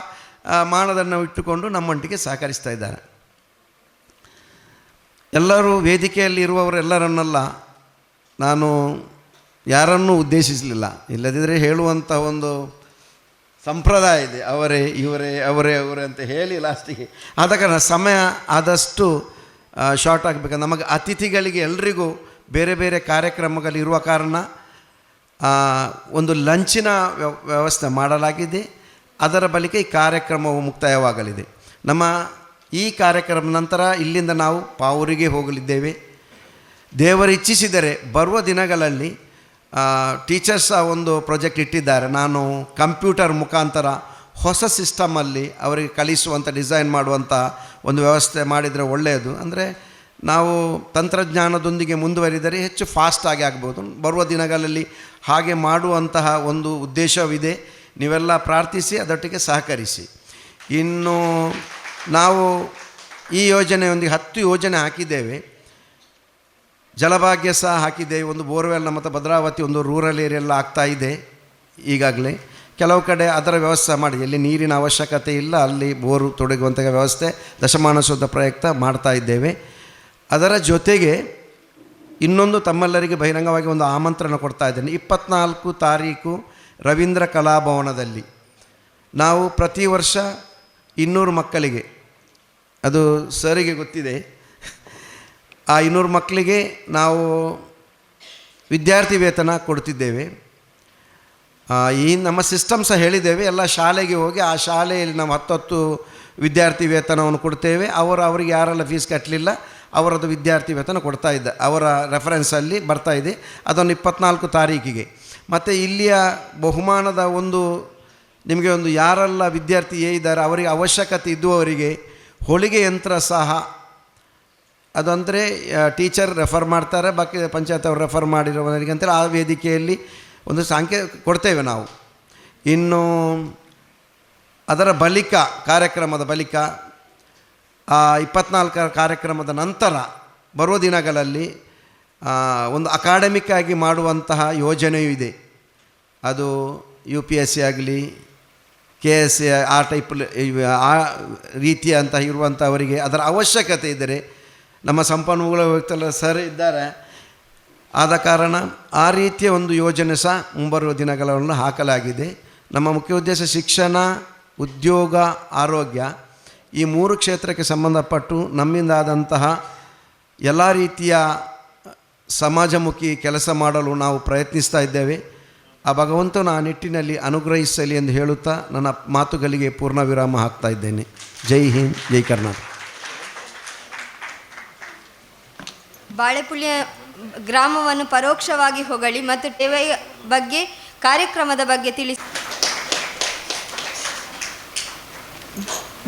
S3: ಮಾನದನ್ನು ಇಟ್ಟುಕೊಂಡು ನಮ್ಮೊಟ್ಟಿಗೆ ಸಹಕರಿಸ್ತಾ ಇದ್ದಾರೆ. ಎಲ್ಲರೂ ವೇದಿಕೆಯಲ್ಲಿ ಇರುವವರೆಲ್ಲರನ್ನೆಲ್ಲ ನಾನು ಯಾರನ್ನೂ ಉದ್ದೇಶಿಸಲಿಲ್ಲ, ಇಲ್ಲದಿದ್ದರೆ ಹೇಳುವಂಥ ಒಂದು ಸಂಪ್ರದಾಯ ಇದೆ, ಅವರೇ ಅವರೇ ಅಂತ ಹೇಳಿ ಲಾಸ್ಟಿಗೆ. ಆದ ಕಾರಣ ಸಮಯ ಆದಷ್ಟು ಶಾರ್ಟ್ ಆಗಬೇಕು. ನಮಗೆ ಅತಿಥಿಗಳಿಗೆ ಎಲ್ರಿಗೂ ಬೇರೆ ಬೇರೆ ಕಾರ್ಯಕ್ರಮಗಳಿರುವ ಕಾರಣ ಒಂದು ಲಂಚಿನ ವ್ಯವಸ್ಥೆ ಮಾಡಲಾಗಿದೆ. ಅದರ ಬಳಿಕ ಈ ಕಾರ್ಯಕ್ರಮವು ಮುಕ್ತಾಯವಾಗಲಿದೆ. ನಮ್ಮ ಈ ಕಾರ್ಯಕ್ರಮ ನಂತರ ಇಲ್ಲಿಂದ ನಾವು ಪಾವೂರಿಗೆ ಹೋಗಲಿದ್ದೇವೆ. ದೇವರು ಇಚ್ಛಿಸಿದರೆ ಬರುವ ದಿನಗಳಲ್ಲಿ ಟೀಚರ್ಸ್ ಒಂದು ಪ್ರಾಜೆಕ್ಟ್ ಇಟ್ಟಿದ್ದಾರೆ. ನಾನು ಕಂಪ್ಯೂಟರ್ ಮುಖಾಂತರ ಹೊಸ ಸಿಸ್ಟಮಲ್ಲಿ ಅವರಿಗೆ ಕಲಿಸುವಂಥ ಡಿಸೈನ್ ಮಾಡುವಂಥ ಒಂದು ವ್ಯವಸ್ಥೆ ಮಾಡಿದರೆ ಒಳ್ಳೆಯದು. ಅಂದರೆ ನಾವು ತಂತ್ರಜ್ಞಾನದೊಂದಿಗೆ ಮುಂದುವರಿದರೆ ಹೆಚ್ಚು ಫಾಸ್ಟಾಗಿ ಆಗ್ಬೋದು. ಬರುವ ದಿನಗಳಲ್ಲಿ ಹಾಗೆ ಮಾಡುವಂತಹ ಒಂದು ಉದ್ದೇಶವಿದೆ. ನೀವೆಲ್ಲ ಪ್ರಾರ್ಥಿಸಿ ಅದರೊಟ್ಟಿಗೆ ಸಹಕರಿಸಿ. ಇನ್ನು ನಾವು ಈ ಯೋಜನೆಯೊಂದಿಗೆ 10 ಯೋಜನೆ ಹಾಕಿದ್ದೇವೆ. ಜಲಭಾಗ್ಯ ಸಹ ಹಾಕಿದ್ದೇವೆ. ಒಂದು ಬೋರ್ವೆಲ್ ಮತ್ತು ಭದ್ರಾವತಿ ಒಂದು ರೂರಲ್ ಏರಿಯೆಲ್ಲ ಆಗ್ತಾಯಿದೆ ಈಗಾಗಲೇ. ಕೆಲವು ಕಡೆ ಅದರ ವ್ಯವಸ್ಥೆ ಮಾಡಿ, ಎಲ್ಲಿ ನೀರಿನ ಅವಶ್ಯಕತೆ ಇಲ್ಲ ಅಲ್ಲಿ ಬೋರು ತೊಡಗುವಂಥ ವ್ಯವಸ್ಥೆ ದಶಮಾನೋತ್ಸವದ ಪ್ರಯುಕ್ತ ಮಾಡ್ತಾ ಇದ್ದೇವೆ. ಅದರ ಜೊತೆಗೆ ಇನ್ನೊಂದು ತಮ್ಮೆಲ್ಲರಿಗೆ ಬಹಿರಂಗವಾಗಿ ಒಂದು ಆಮಂತ್ರಣ ಕೊಡ್ತಾ ಇದ್ದೇನೆ. 24 ತಾರೀಕು ರವೀಂದ್ರ ಕಲಾಭವನದಲ್ಲಿ ನಾವು ಪ್ರತಿ ವರ್ಷ 200 ಮಕ್ಕಳಿಗೆ, ಅದು ಸರಿಗೆ ಗೊತ್ತಿದೆ, ಆ 200 ಮಕ್ಕಳಿಗೆ ನಾವು ವಿದ್ಯಾರ್ಥಿ ವೇತನ ಕೊಡ್ತಿದ್ದೇವೆ. ಈ ನಮ್ಮ ಸಿಸ್ಟಮ್ ಸಹ ಹೇಳಿದ್ದೇವೆ. ಎಲ್ಲ ಶಾಲೆಗೆ ಹೋಗಿ ಆ ಶಾಲೆಯಲ್ಲಿ ನಾವು 10 ವಿದ್ಯಾರ್ಥಿ ವೇತನವನ್ನು ಕೊಡ್ತೇವೆ. ಅವರಿಗೆ ಯಾರೆಲ್ಲ ಫೀಸ್ ಕಟ್ಟಲಿಲ್ಲ ಅವರದ್ದು ವಿದ್ಯಾರ್ಥಿ ವೇತನ ಕೊಡ್ತಾ ಇದ್ದ, ಅವರ ರೆಫರೆನ್ಸಲ್ಲಿ ಬರ್ತಾ ಇದೆ. ಅದನ್ನು 24 ತಾರೀಕಿಗೆ. ಮತ್ತು ಇಲ್ಲಿಯ ಬಹುಮಾನದ ಒಂದು ನಿಮಗೆ ಒಂದು ಯಾರೆಲ್ಲ ವಿದ್ಯಾರ್ಥಿ ಇದ್ದಾರೆ ಅವರಿಗೆ ಅವಶ್ಯಕತೆ ಇದ್ದುವವರಿಗೆ ಹೊಲಿಗೆ ಯಂತ್ರ ಸಹ ಅದು ಅಂದರೆ ಟೀಚರ್ ರೆಫರ್ ಮಾಡ್ತಾರೆ, ಬಾಕಿ ಪಂಚಾಯತ್ ಅವರು ರೆಫರ್ ಮಾಡಿರೋವರಿಗೆ ಅಂತೇಳಿ ಆ ವೇದಿಕೆಯಲ್ಲಿ ಒಂದು ಸಂಖ್ಯೆ ಕೊಡ್ತೇವೆ ನಾವು. ಇನ್ನು ಅದರ ಬಳಿಕ ಕಾರ್ಯಕ್ರಮದ ಬಳಿಕ 24 ಕಾರ್ಯಕ್ರಮದ ನಂತರ ಬರುವ ದಿನಗಳಲ್ಲಿ ಒಂದು ಅಕಾಡೆಮಿಕ್ ಆಗಿ ಮಾಡುವಂತಹ ಯೋಜನೆಯೂ ಇದೆ. ಅದು UPSC ಆಗಲಿ KSC ಆ ಟೈಪ್ ಆ ರೀತಿಯಂತಹ ಇರುವಂಥವರಿಗೆ ಅದರ ಅವಶ್ಯಕತೆ ಇದ್ದರೆ ನಮ್ಮ ಸಂಪನ್ಮೂಲ ವ್ಯಕ್ತಿಗಳ ಸರ್ ಇದ್ದಾರೆ. ಆದ ಕಾರಣ ಆ ರೀತಿಯ ಒಂದು ಯೋಜನೆ ಸಹ ಮುಂಬರುವ ದಿನಗಳನ್ನು ಹಾಕಲಾಗಿದೆ. ನಮ್ಮ ಮುಖ್ಯ ಉದ್ದೇಶ ಶಿಕ್ಷಣ, ಉದ್ಯೋಗ, ಆರೋಗ್ಯ ಈ 3 ಕ್ಷೇತ್ರಕ್ಕೆ ಸಂಬಂಧಪಟ್ಟು ನಮ್ಮಿಂದಾದಂತಹ ಎಲ್ಲ ರೀತಿಯ ಸಮಾಜಮುಖಿ ಕೆಲಸ ಮಾಡಲು ನಾವು ಪ್ರಯತ್ನಿಸ್ತಾ ಇದ್ದೇವೆ. ಆ ಭಗವಂತನು ಆ ನಿಟ್ಟಿನಲ್ಲಿ ಅನುಗ್ರಹಿಸಲಿ ಎಂದು ಹೇಳುತ್ತಾ ನನ್ನ ಮಾತುಗಳಿಗೆ ಪೂರ್ಣ ವಿರಾಮ ಹಾಕ್ತಾ ಇದ್ದೇನೆ. ಜೈ ಹಿಂದ್, ಜೈ ಕರ್ನಾಟಕ.
S1: ಬಾಳೆಪುಳಿಯ ಗ್ರಾಮವನ್ನು ಪರೋಕ್ಷವಾಗಿ ಹೊಗಳಿ ಮತ್ತು ಸೇವೆಯ ಬಗ್ಗೆ, ಕಾರ್ಯಕ್ರಮದ ಬಗ್ಗೆ ತಿಳಿಸಿ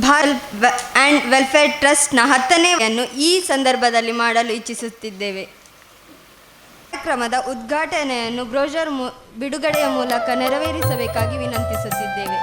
S1: ಭಾರತ್ ಆ್ಯಂಡ್ ವೆಲ್ಫೇರ್ ಟ್ರಸ್ಟ್ನ 10ನೇಯನ್ನು ಈ ಸಂದರ್ಭದಲ್ಲಿ ಮಾಡಲು ಇಚ್ಛಿಸುತ್ತಿದ್ದೇವೆ. ಕಾರ್ಯಕ್ರಮದ ಉದ್ಘಾಟನೆಯನ್ನು ಬ್ರೋಷರ್ ಬಿಡುಗಡೆಯ ಮೂಲಕ ನೆರವೇರಿಸಬೇಕಾಗಿ ವಿನಂತಿಸುತ್ತಿದ್ದೇವೆ.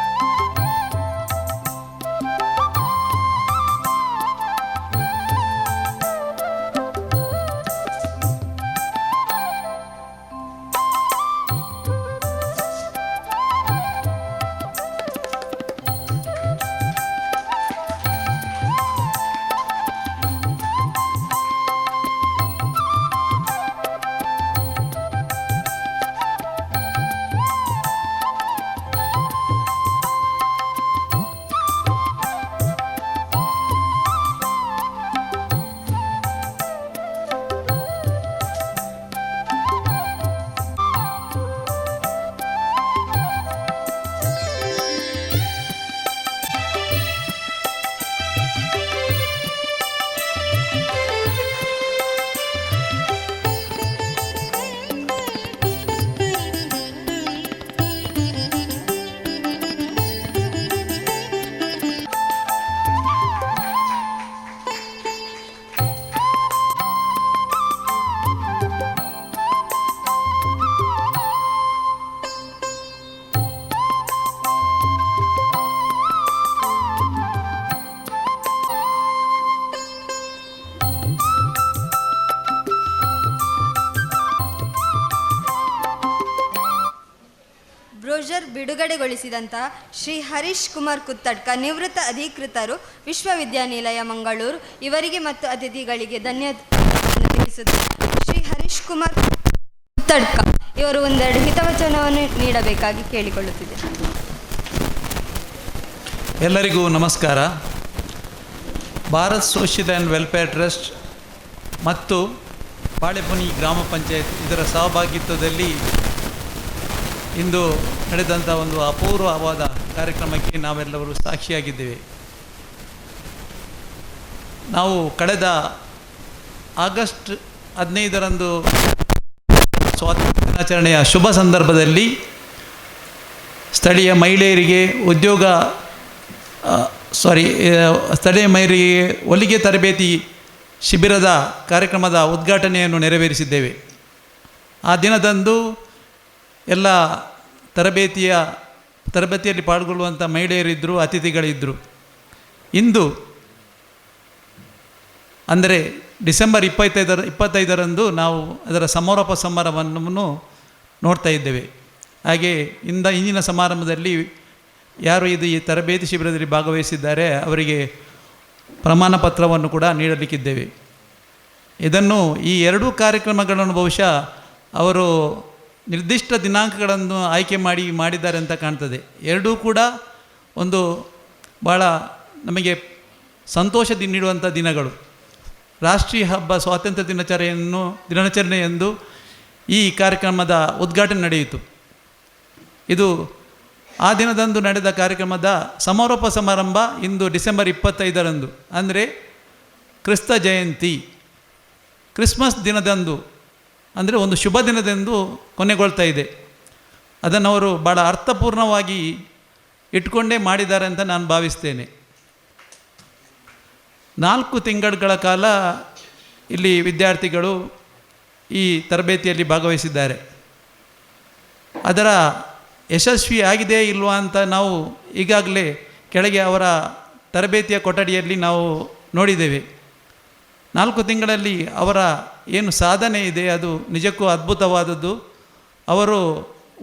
S1: ಬ್ರೋಷರ್ ಬಿಡುಗಡೆಗೊಳಿಸಿದಂತಹ ಶ್ರೀ ಹರೀಶ್ ಕುಮಾರ್ ಕುತ್ತಡ್ಕ, ನಿವೃತ್ತ ಅಧಿಕೃತರು, ವಿಶ್ವವಿದ್ಯಾನಿಲಯ ಮಂಗಳೂರು, ಇವರಿಗೆ ಮತ್ತು ಅತಿಥಿಗಳಿಗೆ ಧನ್ಯವಾದವನ್ನು ತಿಳಿಸುತ್ತಾರೆ. ಶ್ರೀ ಹರೀಶ್ ಕುಮಾರ್ ಕುತ್ತಡ್ಕ ಇವರು ಒಂದೆರಡು ಹಿತವಚನವನ್ನು ನೀಡಬೇಕಾಗಿ ಕೇಳಿಕೊಳ್ಳುತ್ತಿದೆ.
S4: ಎಲ್ಲರಿಗೂ ನಮಸ್ಕಾರ. Bharat social and welfare trust ಮತ್ತು ಬಾಳೆಪುನಿ ಗ್ರಾಮ ಪಂಚಾಯತ್ ಇದರ ಸಹಭಾಗಿತ್ವದಲ್ಲಿ ಇಂದು ನಡೆದಂಥ ಒಂದು ಅಪೂರ್ವವಾದ ಕಾರ್ಯಕ್ರಮಕ್ಕೆ ನಾವೆಲ್ಲರೂ ಸಾಕ್ಷಿಯಾಗಿದ್ದೇವೆ. ನಾವು ಕಳೆದ ಆಗಸ್ಟ್ 15ರಂದು ಸ್ವಾತಂತ್ರ್ಯ ದಿನಾಚರಣೆಯ ಶುಭ ಸಂದರ್ಭದಲ್ಲಿ ಸ್ಥಳೀಯ ಮಹಿಳೆಯರಿಗೆ ಸ್ಥಳೀಯ ಮಹಿಳೆಯರಿಗೆ ಹೊಲಿಗೆ ತರಬೇತಿ ಶಿಬಿರದ ಕಾರ್ಯಕ್ರಮದ ಉದ್ಘಾಟನೆಯನ್ನು ನೆರವೇರಿಸಿದ್ದೇವೆ. ಆ ದಿನದಂದು ಎಲ್ಲ ತರಬೇತಿಯಲ್ಲಿ ಪಾಲ್ಗೊಳ್ಳುವಂಥ ಮಹಿಳೆಯರಿದ್ದರು, ಅತಿಥಿಗಳಿದ್ದರು. ಇಂದು ಅಂದರೆ ಡಿಸೆಂಬರ್ 25ರಂದು ನಾವು ಅದರ ಸಮಾರೋಪ ಸಮಾರಂಭವನ್ನು ನೋಡ್ತಾ ಇದ್ದೇವೆ. ಹಾಗೆ ಇಂದಿನ ಸಮಾರಂಭದಲ್ಲಿ ಯಾರು ಈ ತರಬೇತಿ ಶಿಬಿರದಲ್ಲಿ ಭಾಗವಹಿಸಿದ್ದಾರೆ ಅವರಿಗೆ ಪ್ರಮಾಣ ಪತ್ರವನ್ನು ಕೂಡ ನೀಡಲಿಕ್ಕಿದ್ದೇವೆ. ಇದನ್ನು ಈ ಎರಡೂ ಕಾರ್ಯಕ್ರಮಗಳನ್ನು ಬಹುಶಃ ಅವರು ನಿರ್ದಿಷ್ಟ ದಿನಾಂಕಗಳನ್ನು ಆಯ್ಕೆ ಮಾಡಿದ್ದಾರೆ ಅಂತ ಕಾಣ್ತದೆ. ಎರಡೂ ಕೂಡ ಒಂದು ಭಾಳ ನಮಗೆ ಸಂತೋಷ ನೀಡುವಂಥ ದಿನಗಳು. ರಾಷ್ಟ್ರೀಯ ಹಬ್ಬ ಸ್ವಾತಂತ್ರ್ಯ ದಿನಾಚರಣೆಯಂದು ಈ ಕಾರ್ಯಕ್ರಮದ ಉದ್ಘಾಟನೆ ನಡೆಯಿತು. ಇದು ಆ ದಿನದಂದು ನಡೆದ ಕಾರ್ಯಕ್ರಮದ ಸಮಾರೋಪ ಸಮಾರಂಭ ಇಂದು ಡಿಸೆಂಬರ್ 25ರಂದು, ಅಂದರೆ ಕ್ರಿಸ್ತ ಜಯಂತಿ, ಕ್ರಿಸ್ಮಸ್ ದಿನದಂದು, ಅಂದರೆ ಒಂದು ಶುಭ ದಿನದಂದು ಕೊನೆಗೊಳ್ತಾ ಇದೆ. ಅದನ್ನು ಅವರು ಭಾಳ ಅರ್ಥಪೂರ್ಣವಾಗಿ ಇಟ್ಕೊಂಡೇ ಮಾಡಿದ್ದಾರೆ ಅಂತ ನಾನು ಭಾವಿಸ್ತೇನೆ. 4 ತಿಂಗಳ ಕಾಲ ಇಲ್ಲಿ ವಿದ್ಯಾರ್ಥಿಗಳು ಈ ತರಬೇತಿಯಲ್ಲಿ ಭಾಗವಹಿಸಿದ್ದಾರೆ. ಅದರ ಯಶಸ್ವಿ ಆಗಿದೆ ಇಲ್ವಾ ಅಂತ ನಾವು ಈಗಾಗಲೇ ಕೆಳಗೆ ಅವರ ತರಬೇತಿಯ ಕೊಠಡಿಯಲ್ಲಿ ನಾವು ನೋಡಿದ್ದೇವೆ. 4 ತಿಂಗಳಲ್ಲಿ ಅವರ ಏನು ಸಾಧನೆ ಇದೆ ಅದು ನಿಜಕ್ಕೂ ಅದ್ಭುತವಾದದ್ದು. ಅವರು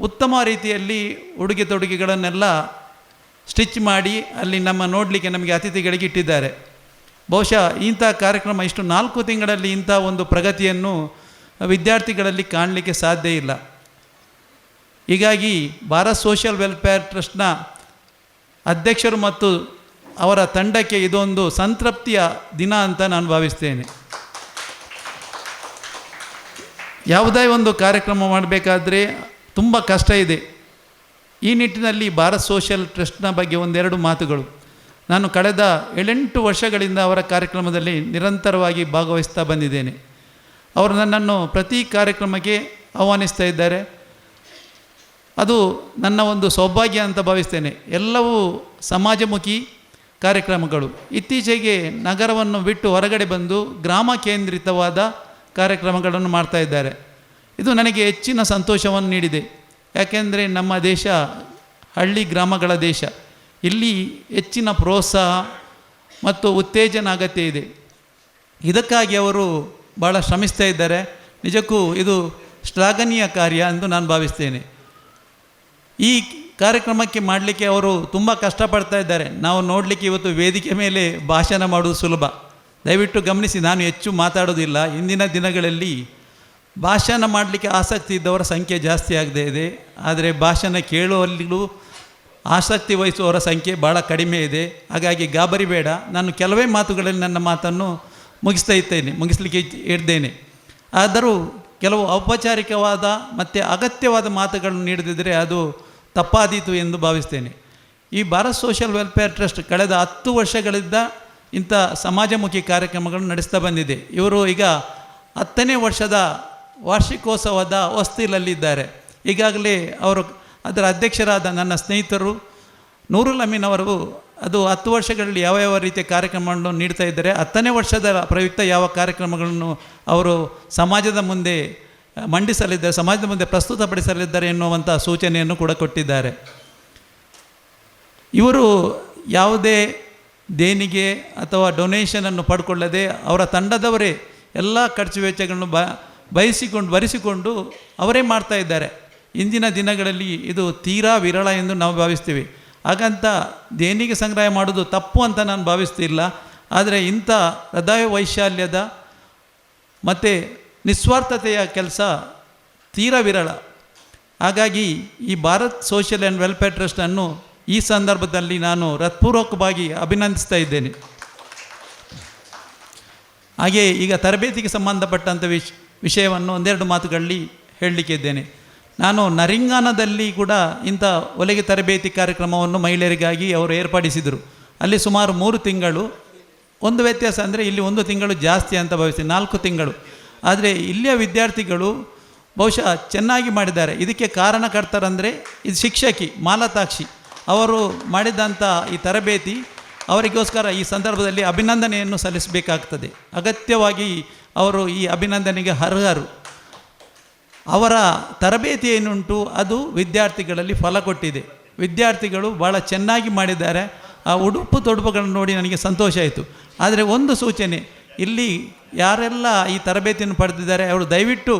S4: ಉತ್ತಮ ರೀತಿಯಲ್ಲಿ ಉಡುಗೆ ತೊಡುಗೆಗಳನ್ನೆಲ್ಲ ಸ್ಟಿಚ್ ಮಾಡಿ ಅಲ್ಲಿ ನೋಡಲಿಕ್ಕೆ ನಮಗೆ ಅತಿಥಿಗಳಿಗೆ ಇಟ್ಟಿದ್ದಾರೆ. ಬಹುಶಃ ಇಂಥ ಕಾರ್ಯಕ್ರಮ ಇಷ್ಟು 4 ತಿಂಗಳಲ್ಲಿ ಇಂಥ ಒಂದು ಪ್ರಗತಿಯನ್ನು ವಿದ್ಯಾರ್ಥಿಗಳಲ್ಲಿ ಕಾಣಲಿಕ್ಕೆ ಸಾಧ್ಯ ಇಲ್ಲ. ಹೀಗಾಗಿ ಭಾರತ್ ಸೋಷಿಯಲ್ ವೆಲ್ಫೇರ್ ಟ್ರಸ್ಟ್ನ ಅಧ್ಯಕ್ಷರು ಮತ್ತು ಅವರ ತಂಡಕ್ಕೆ ಇದೊಂದು ಸಂತೃಪ್ತಿಯ ದಿನ ಅಂತ ನಾನು ಭಾವಿಸ್ತೇನೆ. ಯಾವುದೇ ಒಂದು ಕಾರ್ಯಕ್ರಮ ಮಾಡಬೇಕಾದ್ರೆ ತುಂಬ ಕಷ್ಟ ಇದೆ. ಈ ನಿಟ್ಟಿನಲ್ಲಿ ಭಾರತ್ ಸೋಷಿಯಲ್ ಟ್ರಸ್ಟ್ನ ಬಗ್ಗೆ ಒಂದೆರಡು ಮಾತುಗಳು. ನಾನು ಕಳೆದ 7-8 ವರ್ಷಗಳಿಂದ ಅವರ ಕಾರ್ಯಕ್ರಮದಲ್ಲಿ ನಿರಂತರವಾಗಿ ಭಾಗವಹಿಸ್ತಾ ಬಂದಿದ್ದೇನೆ. ಅವರು ನನ್ನನ್ನು ಪ್ರತಿ ಕಾರ್ಯಕ್ರಮಕ್ಕೆ ಆಹ್ವಾನಿಸ್ತಾ ಇದ್ದಾರೆ. ಅದು ನನ್ನ ಒಂದು ಸೌಭಾಗ್ಯ ಅಂತ ಭಾವಿಸ್ತೇನೆ. ಎಲ್ಲವೂ ಸಮಾಜಮುಖಿ ಕಾರ್ಯಕ್ರಮಗಳು. ಇತ್ತೀಚೆಗೆ ನಗರವನ್ನು ಬಿಟ್ಟು ಹೊರಗಡೆ ಬಂದು ಗ್ರಾಮ ಕೇಂದ್ರಿತವಾದ ಕಾರ್ಯಕ್ರಮಗಳನ್ನು ಮಾಡ್ತಾ ಇದ್ದಾರೆ. ಇದು ನನಗೆ ಹೆಚ್ಚಿನ ಸಂತೋಷವನ್ನು ನೀಡಿದೆ. ಯಾಕೆಂದರೆ ನಮ್ಮ ದೇಶ ಹಳ್ಳಿ ಗ್ರಾಮಗಳ ದೇಶ. ಇಲ್ಲಿ ಹೆಚ್ಚಿನ ಪ್ರೋತ್ಸಾಹ ಮತ್ತು ಉತ್ತೇಜನ ಅಗತ್ಯ ಇದೆ. ಇದಕ್ಕಾಗಿ ಅವರು ಭಾಳ ಶ್ರಮಿಸ್ತಾ ಇದ್ದಾರೆ. ನಿಜಕ್ಕೂ ಇದು ಶ್ಲಾಘನೀಯ ಕಾರ್ಯ ಎಂದು ನಾನು ಭಾವಿಸ್ತೇನೆ. ಈ ಕಾರ್ಯಕ್ರಮಕ್ಕೆ ಮಾಡಲಿಕ್ಕೆ ಅವರು ತುಂಬ ಕಷ್ಟಪಡ್ತಾ ಇದ್ದಾರೆ. ನಾವು ನೋಡಲಿಕ್ಕೆ ಇವತ್ತು ವೇದಿಕೆ ಮೇಲೆ ಭಾಷಣ ಮಾಡೋದು ಸುಲಭ. ದಯವಿಟ್ಟು ಗಮನಿಸಿ, ನಾನು ಹೆಚ್ಚು ಮಾತಾಡೋದಿಲ್ಲ. ಇಂದಿನ ದಿನಗಳಲ್ಲಿ ಭಾಷಣ ಮಾಡಲಿಕ್ಕೆ ಆಸಕ್ತಿ ಇದ್ದವರ ಸಂಖ್ಯೆ ಜಾಸ್ತಿ ಆಗದೇ ಇದೆ. ಆದರೆ ಭಾಷಣ ಕೇಳುವಲ್ಲಿಗೂ ಆಸಕ್ತಿ ವಹಿಸುವವರ ಸಂಖ್ಯೆ ಭಾಳ ಕಡಿಮೆ ಇದೆ. ಹಾಗಾಗಿ ಗಾಬರಿ ಬೇಡ. ನಾನು ಕೆಲವೇ ಮಾತುಗಳಲ್ಲಿ ನನ್ನ ಮಾತನ್ನು ಮುಗಿಸಲಿಕ್ಕೆ ಇದ್ದೇನೆ. ಆದರೂ ಕೆಲವು ಔಪಚಾರಿಕವಾದ ಮತ್ತು ಅಗತ್ಯವಾದ ಮಾತುಗಳನ್ನು ನೀಡದಿದ್ದರೆ ಅದು ತಪ್ಪಾದೀತು ಎಂದು ಭಾವಿಸ್ತೇನೆ. ಈ ಭಾರತ್ ಸೋಷಿಯಲ್ ವೆಲ್ಫೇರ್ ಟ್ರಸ್ಟ್ ಕಳೆದ 10 ವರ್ಷಗಳಿಂದ ಇಂಥ ಸಮಾಜಮುಖಿ ಕಾರ್ಯಕ್ರಮಗಳನ್ನು ನಡೆಸ್ತಾ ಬಂದಿದೆ. ಇವರು ಈಗ 10ನೇ ವರ್ಷದ ವಾರ್ಷಿಕೋತ್ಸವದ ಹೊಸ್ತಿಲಲ್ಲಿದ್ದಾರೆ. ಈಗಾಗಲೇ ಅವರು ಅದರ ಅಧ್ಯಕ್ಷರಾದ ನನ್ನ ಸ್ನೇಹಿತರು ನೂರುಲ್ ಅಮೀನ್ ಅವರು ಅದು 10 ವರ್ಷಗಳಲ್ಲಿ ಯಾವ ರೀತಿಯ ಕಾರ್ಯಕ್ರಮಗಳನ್ನು ನೀಡ್ತಾ ಇದ್ದಾರೆ, 10ನೇ ವರ್ಷದ ಪ್ರಯುಕ್ತ ಯಾವ ಕಾರ್ಯಕ್ರಮಗಳನ್ನು ಅವರು ಸಮಾಜದ ಮುಂದೆ ಮಂಡಿಸಲಿದ್ದಾರೆ, ಸಮಾಜದ ಮುಂದೆ ಪ್ರಸ್ತುತಪಡಿಸಲಿದ್ದಾರೆ ಎನ್ನುವಂಥ ಸೂಚನೆಯನ್ನು ಕೂಡ ಕೊಟ್ಟಿದ್ದಾರೆ. ಇವರು ಯಾವುದೇ ದೇಣಿಗೆ ಅಥವಾ ಡೊನೇಷನನ್ನು ಪಡ್ಕೊಳ್ಳದೆ ಅವರ ತಂಡದವರೇ ಎಲ್ಲ ಖರ್ಚು ವೆಚ್ಚಗಳನ್ನು ಭರಿಸಿಕೊಂಡು ಅವರೇ ಮಾಡ್ತಾ ಇದ್ದಾರೆ. ಇಂದಿನ ದಿನಗಳಲ್ಲಿ ಇದು ತೀರಾ ವಿರಳ ಎಂದು ನಾವು ಭಾವಿಸ್ತೀವಿ. ಹಾಗಂತ ದೇಣಿಗೆ ಸಂಗ್ರಹ ಮಾಡೋದು ತಪ್ಪು ಅಂತ ನಾನು ಭಾವಿಸ್ತಿಲ್ಲ. ಆದರೆ ಇಂಥ ಹೃದಯ ವೈಶಾಲ್ಯದ ಮತ್ತು ನಿಸ್ವಾರ್ಥತೆಯ ಕೆಲಸ ತೀರಾ ವಿರಳ. ಹಾಗಾಗಿ ಈ ಭಾರತ್ ಸೋಷಿಯಲ್ ಆ್ಯಂಡ್ ವೆಲ್ಫೇರ್ ಟ್ರಸ್ಟನ್ನು ಈ ಸಂದರ್ಭದಲ್ಲಿ ನಾನು ಹೃತ್ಪೂರ್ವಕವಾಗಿ ಅಭಿನಂದಿಸ್ತಾ ಇದ್ದೇನೆ. ಹಾಗೆ ಈಗ ತರಬೇತಿಗೆ ಸಂಬಂಧಪಟ್ಟಂಥ ವಿಷಯವನ್ನು ಒಂದೆರಡು ಮಾತುಗಳಲ್ಲಿ ಹೇಳಲಿಕ್ಕೆ ಇದ್ದೇನೆ. ನಾನು ನರಿಂಗಾನದಲ್ಲಿ ಕೂಡ ಇಂಥ ಹೊಲಿಗೆ ತರಬೇತಿ ಕಾರ್ಯಕ್ರಮವನ್ನು ಮಹಿಳೆಯರಿಗಾಗಿ ಅವರು ಏರ್ಪಡಿಸಿದರು. ಅಲ್ಲಿ ಸುಮಾರು 3 ತಿಂಗಳು. ಒಂದು ವ್ಯತ್ಯಾಸ ಅಂದರೆ ಇಲ್ಲಿ 1 ತಿಂಗಳು ಜಾಸ್ತಿ ಅಂತ ಭಾವಿಸ್ತೀನಿ, 4 ತಿಂಗಳು. ಆದರೆ ಇಲ್ಲಿಯ ವಿದ್ಯಾರ್ಥಿಗಳು ಬಹುಶಃ ಚೆನ್ನಾಗಿ ಮಾಡಿದ್ದಾರೆ. ಇದಕ್ಕೆ ಕಾರಣಕರ್ತರಂದರೆ ಇದು ಶಿಕ್ಷಕಿ ಮಾಲತಾಕ್ಷಿ ಅವರು ಮಾಡಿದಂಥ ಈ ತರಬೇತಿ, ಅವರಿಗೋಸ್ಕರ ಈ ಸಂದರ್ಭದಲ್ಲಿ ಅಭಿನಂದನೆಯನ್ನು ಸಲ್ಲಿಸಬೇಕಾಗ್ತದೆ. ಅಗತ್ಯವಾಗಿ ಅವರು ಈ ಅಭಿನಂದನೆಗೆ ಅರ್ಹರು. ಅವರ ತರಬೇತಿ ಏನುಂಟು ಅದು ವಿದ್ಯಾರ್ಥಿಗಳಲ್ಲಿ ಫಲ ಕೊಟ್ಟಿದೆ. ವಿದ್ಯಾರ್ಥಿಗಳು ಭಾಳ ಚೆನ್ನಾಗಿ ಮಾಡಿದ್ದಾರೆ. ಆ ಉಡುಪು ತೊಡುಪುಗಳನ್ನು ನೋಡಿ ನನಗೆ ಸಂತೋಷ ಆಯಿತು. ಆದರೆ ಒಂದು ಸೂಚನೆ, ಇಲ್ಲಿ ಯಾರೆಲ್ಲ ಈ ತರಬೇತಿಯನ್ನು ಪಡೆದಿದ್ದಾರೆ ಅವರು ದಯವಿಟ್ಟು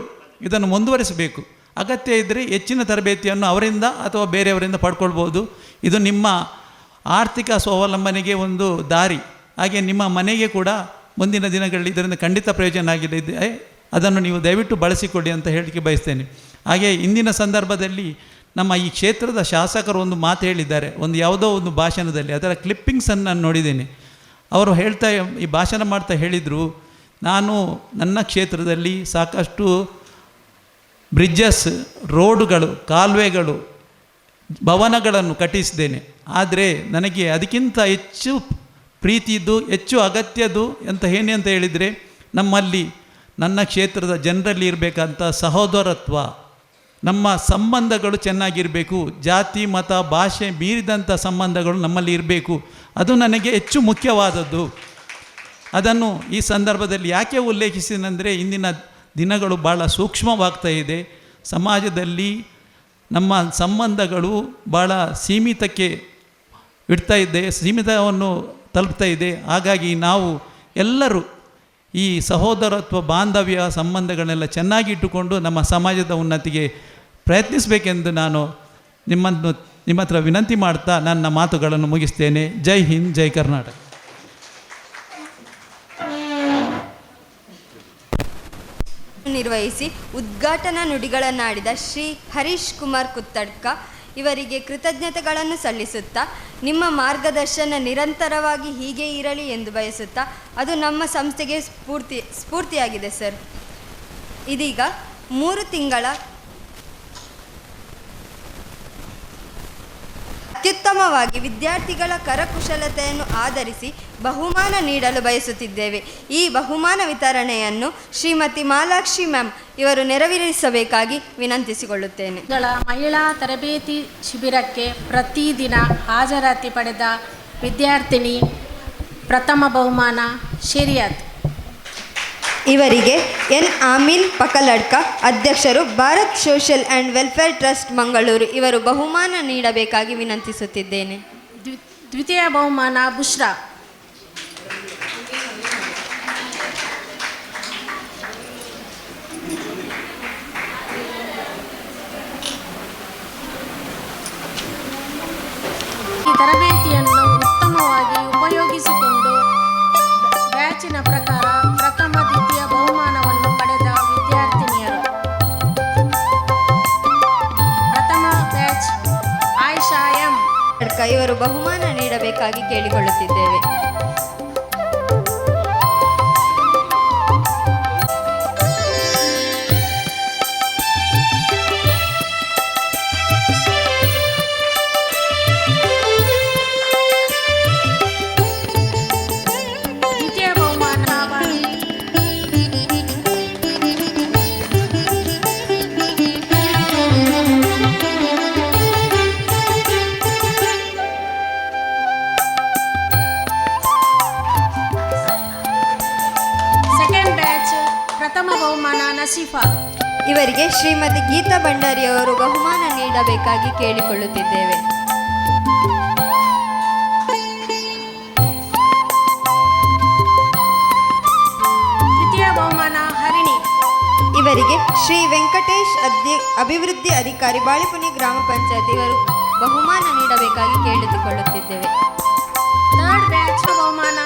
S4: ಇದನ್ನು ಮುಂದುವರಿಸಬೇಕು. ಅಗತ್ಯ ಇದ್ದರೆ ಹೆಚ್ಚಿನ ತರಬೇತಿಯನ್ನು ಅವರಿಂದ ಅಥವಾ ಬೇರೆಯವರಿಂದ ಪಡ್ಕೊಳ್ಬೋದು. ಇದು ನಿಮ್ಮ ಆರ್ಥಿಕ ಸ್ವಾವಲಂಬನೆಗೆ ಒಂದು ದಾರಿ. ಹಾಗೆ ನಿಮ್ಮ ಮನೆಗೆ ಕೂಡ ಮುಂದಿನ ದಿನಗಳಲ್ಲಿ ಇದರಿಂದ ಖಂಡಿತ ಪ್ರಯೋಜನ ಆಗಿದೆ. ಅದನ್ನು ನೀವು ದಯವಿಟ್ಟು ಬಳಸಿಕೊಳ್ಳಿ ಅಂತ ಹೇಳಲಿಕ್ಕೆ ಬಯಸ್ತೇನೆ. ಹಾಗೆ ಇಂದಿನ ಸಂದರ್ಭದಲ್ಲಿ ನಮ್ಮ ಈ ಕ್ಷೇತ್ರದ ಶಾಸಕರು ಒಂದು ಮಾತು ಹೇಳಿದ್ದಾರೆ, ಯಾವುದೋ ಒಂದು ಭಾಷಣದಲ್ಲಿ. ಅದರ ಕ್ಲಿಪ್ಪಿಂಗ್ಸನ್ನು ನಾನು ನೋಡಿದ್ದೇನೆ. ಅವರು ಈ ಭಾಷಣ ಮಾಡ್ತಾ ಹೇಳಿದರು, ನಾನು ನನ್ನ ಕ್ಷೇತ್ರದಲ್ಲಿ ಸಾಕಷ್ಟು ಬ್ರಿಡ್ಜಸ್, ರೋಡುಗಳು, ಕಾಲುವೆಗಳು, ಭವನಗಳನ್ನು ಕಟ್ಟಿಸಿದ್ದೇನೆ. ಆದರೆ ನನಗೆ ಅದಕ್ಕಿಂತ ಹೆಚ್ಚು ಪ್ರೀತಿಯಿದ್ದು ಹೆಚ್ಚು ಅಗತ್ಯದ್ದು ಅಂತ ಹೇಳಿದರೆ ನಮ್ಮಲ್ಲಿ ನನ್ನ ಕ್ಷೇತ್ರದ ಜನರಲ್ಲಿ ಇರಬೇಕಂತ ಸಹೋದರತ್ವ, ನಮ್ಮ ಸಂಬಂಧಗಳು ಚೆನ್ನಾಗಿರಬೇಕು. ಜಾತಿ ಮತ ಭಾಷೆ ಮೀರಿದಂಥ ಸಂಬಂಧಗಳು ನಮ್ಮಲ್ಲಿ ಇರಬೇಕು. ಅದು ನನಗೆ ಹೆಚ್ಚು ಮುಖ್ಯವಾದದ್ದು. ಅದನ್ನು ಈ ಸಂದರ್ಭದಲ್ಲಿ ಯಾಕೆ ಉಲ್ಲೇಖಿಸಿದಂದರೆ ಇಂದಿನ ದಿನಗಳು ಭಾಳ ಸೂಕ್ಷ್ಮವಾಗ್ತಾ ಇದೆ. ಸಮಾಜದಲ್ಲಿ ನಮ್ಮ ಸಂಬಂಧಗಳು ಭಾಳ ಸೀಮಿತಕ್ಕೆ ಸೀಮಿತವನ್ನು ತಲುಪ್ತಾ ಇದೆ. ಹಾಗಾಗಿ ನಾವು ಎಲ್ಲರೂ ಈ ಸಹೋದರತ್ವ ಬಾಂಧವ್ಯ ಸಂಬಂಧಗಳನ್ನೆಲ್ಲ ಚೆನ್ನಾಗಿ ಇಟ್ಟುಕೊಂಡು ನಮ್ಮ ಸಮಾಜದ ಉನ್ನತಿಗೆ ಪ್ರಯತ್ನಿಸಬೇಕೆಂದು ನಾನು ನಿಮ್ಮ ಹತ್ರ ವಿನಂತಿ ಮಾಡ್ತಾ ನನ್ನ ಮಾತುಗಳನ್ನು ಮುಗಿಸ್ತೇನೆ. ಜೈ ಹಿಂದ್, ಜೈ ಕರ್ನಾಟಕ.
S1: ನಿರ್ವಹಿಸಿ ಉದ್ಘಾಟನಾ ನುಡಿಗಳನ್ನಾಡಿದ ಶ್ರೀ ಹರೀಶ್ ಕುಮಾರ್ ಕುತ್ತಡ್ಕ ಇವರಿಗೆ ಕೃತಜ್ಞತೆಗಳನ್ನು ಸಲ್ಲಿಸುತ್ತಾ, ನಿಮ್ಮ ಮಾರ್ಗದರ್ಶನ ನಿರಂತರವಾಗಿ ಹೀಗೆ ಇರಲಿ ಎಂದು ಬಯಸುತ್ತಾ, ಅದು ನಮ್ಮ ಸಂಸ್ಥೆಗೆ ಸ್ಫೂರ್ತಿಯಾಗಿದೆ ಸರ್. ಇದೀಗ 3 ತಿಂಗಳ ಅತ್ಯುತ್ತಮವಾಗಿ ವಿದ್ಯಾರ್ಥಿಗಳ ಕರಕುಶಲತೆಯನ್ನು ಆಧರಿಸಿ ಬಹುಮಾನ ನೀಡಲು ಬಯಸುತ್ತಿದ್ದೇವೆ. ಈ ಬಹುಮಾನ ವಿತರಣೆಯನ್ನು ಶ್ರೀಮತಿ ಮಾಲಾಕ್ಷಿ ಮ್ಯಾಮ್ ಇವರು ನೆರವೇರಿಸಬೇಕಾಗಿ ವಿನಂತಿಸಿಕೊಳ್ಳುತ್ತೇನೆ.
S5: ಮಹಿಳಾ ತರಬೇತಿ ಶಿಬಿರಕ್ಕೆ ಪ್ರತಿದಿನ ಹಾಜರಾತಿ ಪಡೆದ ವಿದ್ಯಾರ್ಥಿನಿ ಪ್ರಥಮ ಬಹುಮಾನ ಶರಿಯತ್
S1: ಇವರಿಗೆ ಎನ್ ಆಮಿಲ್ ಪಕಲಡ್ಕ ಅಧ್ಯಕ್ಷರು, Bharat social and welfare trust Mangaluru ಇವರು ಬಹುಮಾನ ನೀಡಬೇಕಾಗಿ ವಿನಂತಿಸುತ್ತಿದ್ದೇನೆ.
S5: ದ್ವಿತೀಯ ಬಹುಮಾನ ಬುಷ್ರಾ. ಈ ತರಬೇತಿಯನ್ನು ಉತ್ತಮವಾಗಿ ಉಪಯೋಗಿಸಿಕೊಂಡು ಬ್ಯಾಚಿನ ಪ್ರಕಾರ ಪ್ರಥಮ ದ್ವಿತೀಯ ಬಹುಮಾನವನ್ನು ಪಡೆದ ವಿದ್ಯಾರ್ಥಿನಿಯರು: ಪ್ರಥಮ ಬ್ಯಾಚ್ ಆಯಿಷಾ ಎಂ.
S1: ಇವರು ಬಹುಮಾನ ನೀಡಬೇಕಾಗಿ ಕೇಳಿಕೊಳ್ಳುತ್ತಿದ್ದೇವೆ.
S5: ಪ್ರಥಮ ಬಹುಮಾನ ನಸೀಫಾ.
S1: ಇವರಿಗೆ ಶ್ರೀಮತಿ ಗೀತಾ ಭಂಡಾರಿಯವರು ಬಹುಮಾನ ನೀಡಬೇಕಾಗಿ ಕೇಳಿಕೊಳ್ಳುತ್ತಿದ್ದೇವೆ.
S5: ದ್ವಿತೀಯ ಬಹುಮಾನ ಹರಿಣಿ.
S1: ಇವರಿಗೆ ಶ್ರೀ ವೆಂಕಟೇಶ್ ಅಭಿವೃದ್ಧಿ ಅಧಿಕಾರಿ, ಬಾಳಿಪುನಿ ಗ್ರಾಮ ಪಂಚಾಯತ್ ಇವರು ಬಹುಮಾನ ನೀಡಬೇಕಾಗಿ ಕೇಳಿಕೊಳ್ಳುತ್ತಿದ್ದೇವೆ.
S5: ಥರ್ಡ್ ಬ್ಯಾಚ್ ಬಹುಮಾನ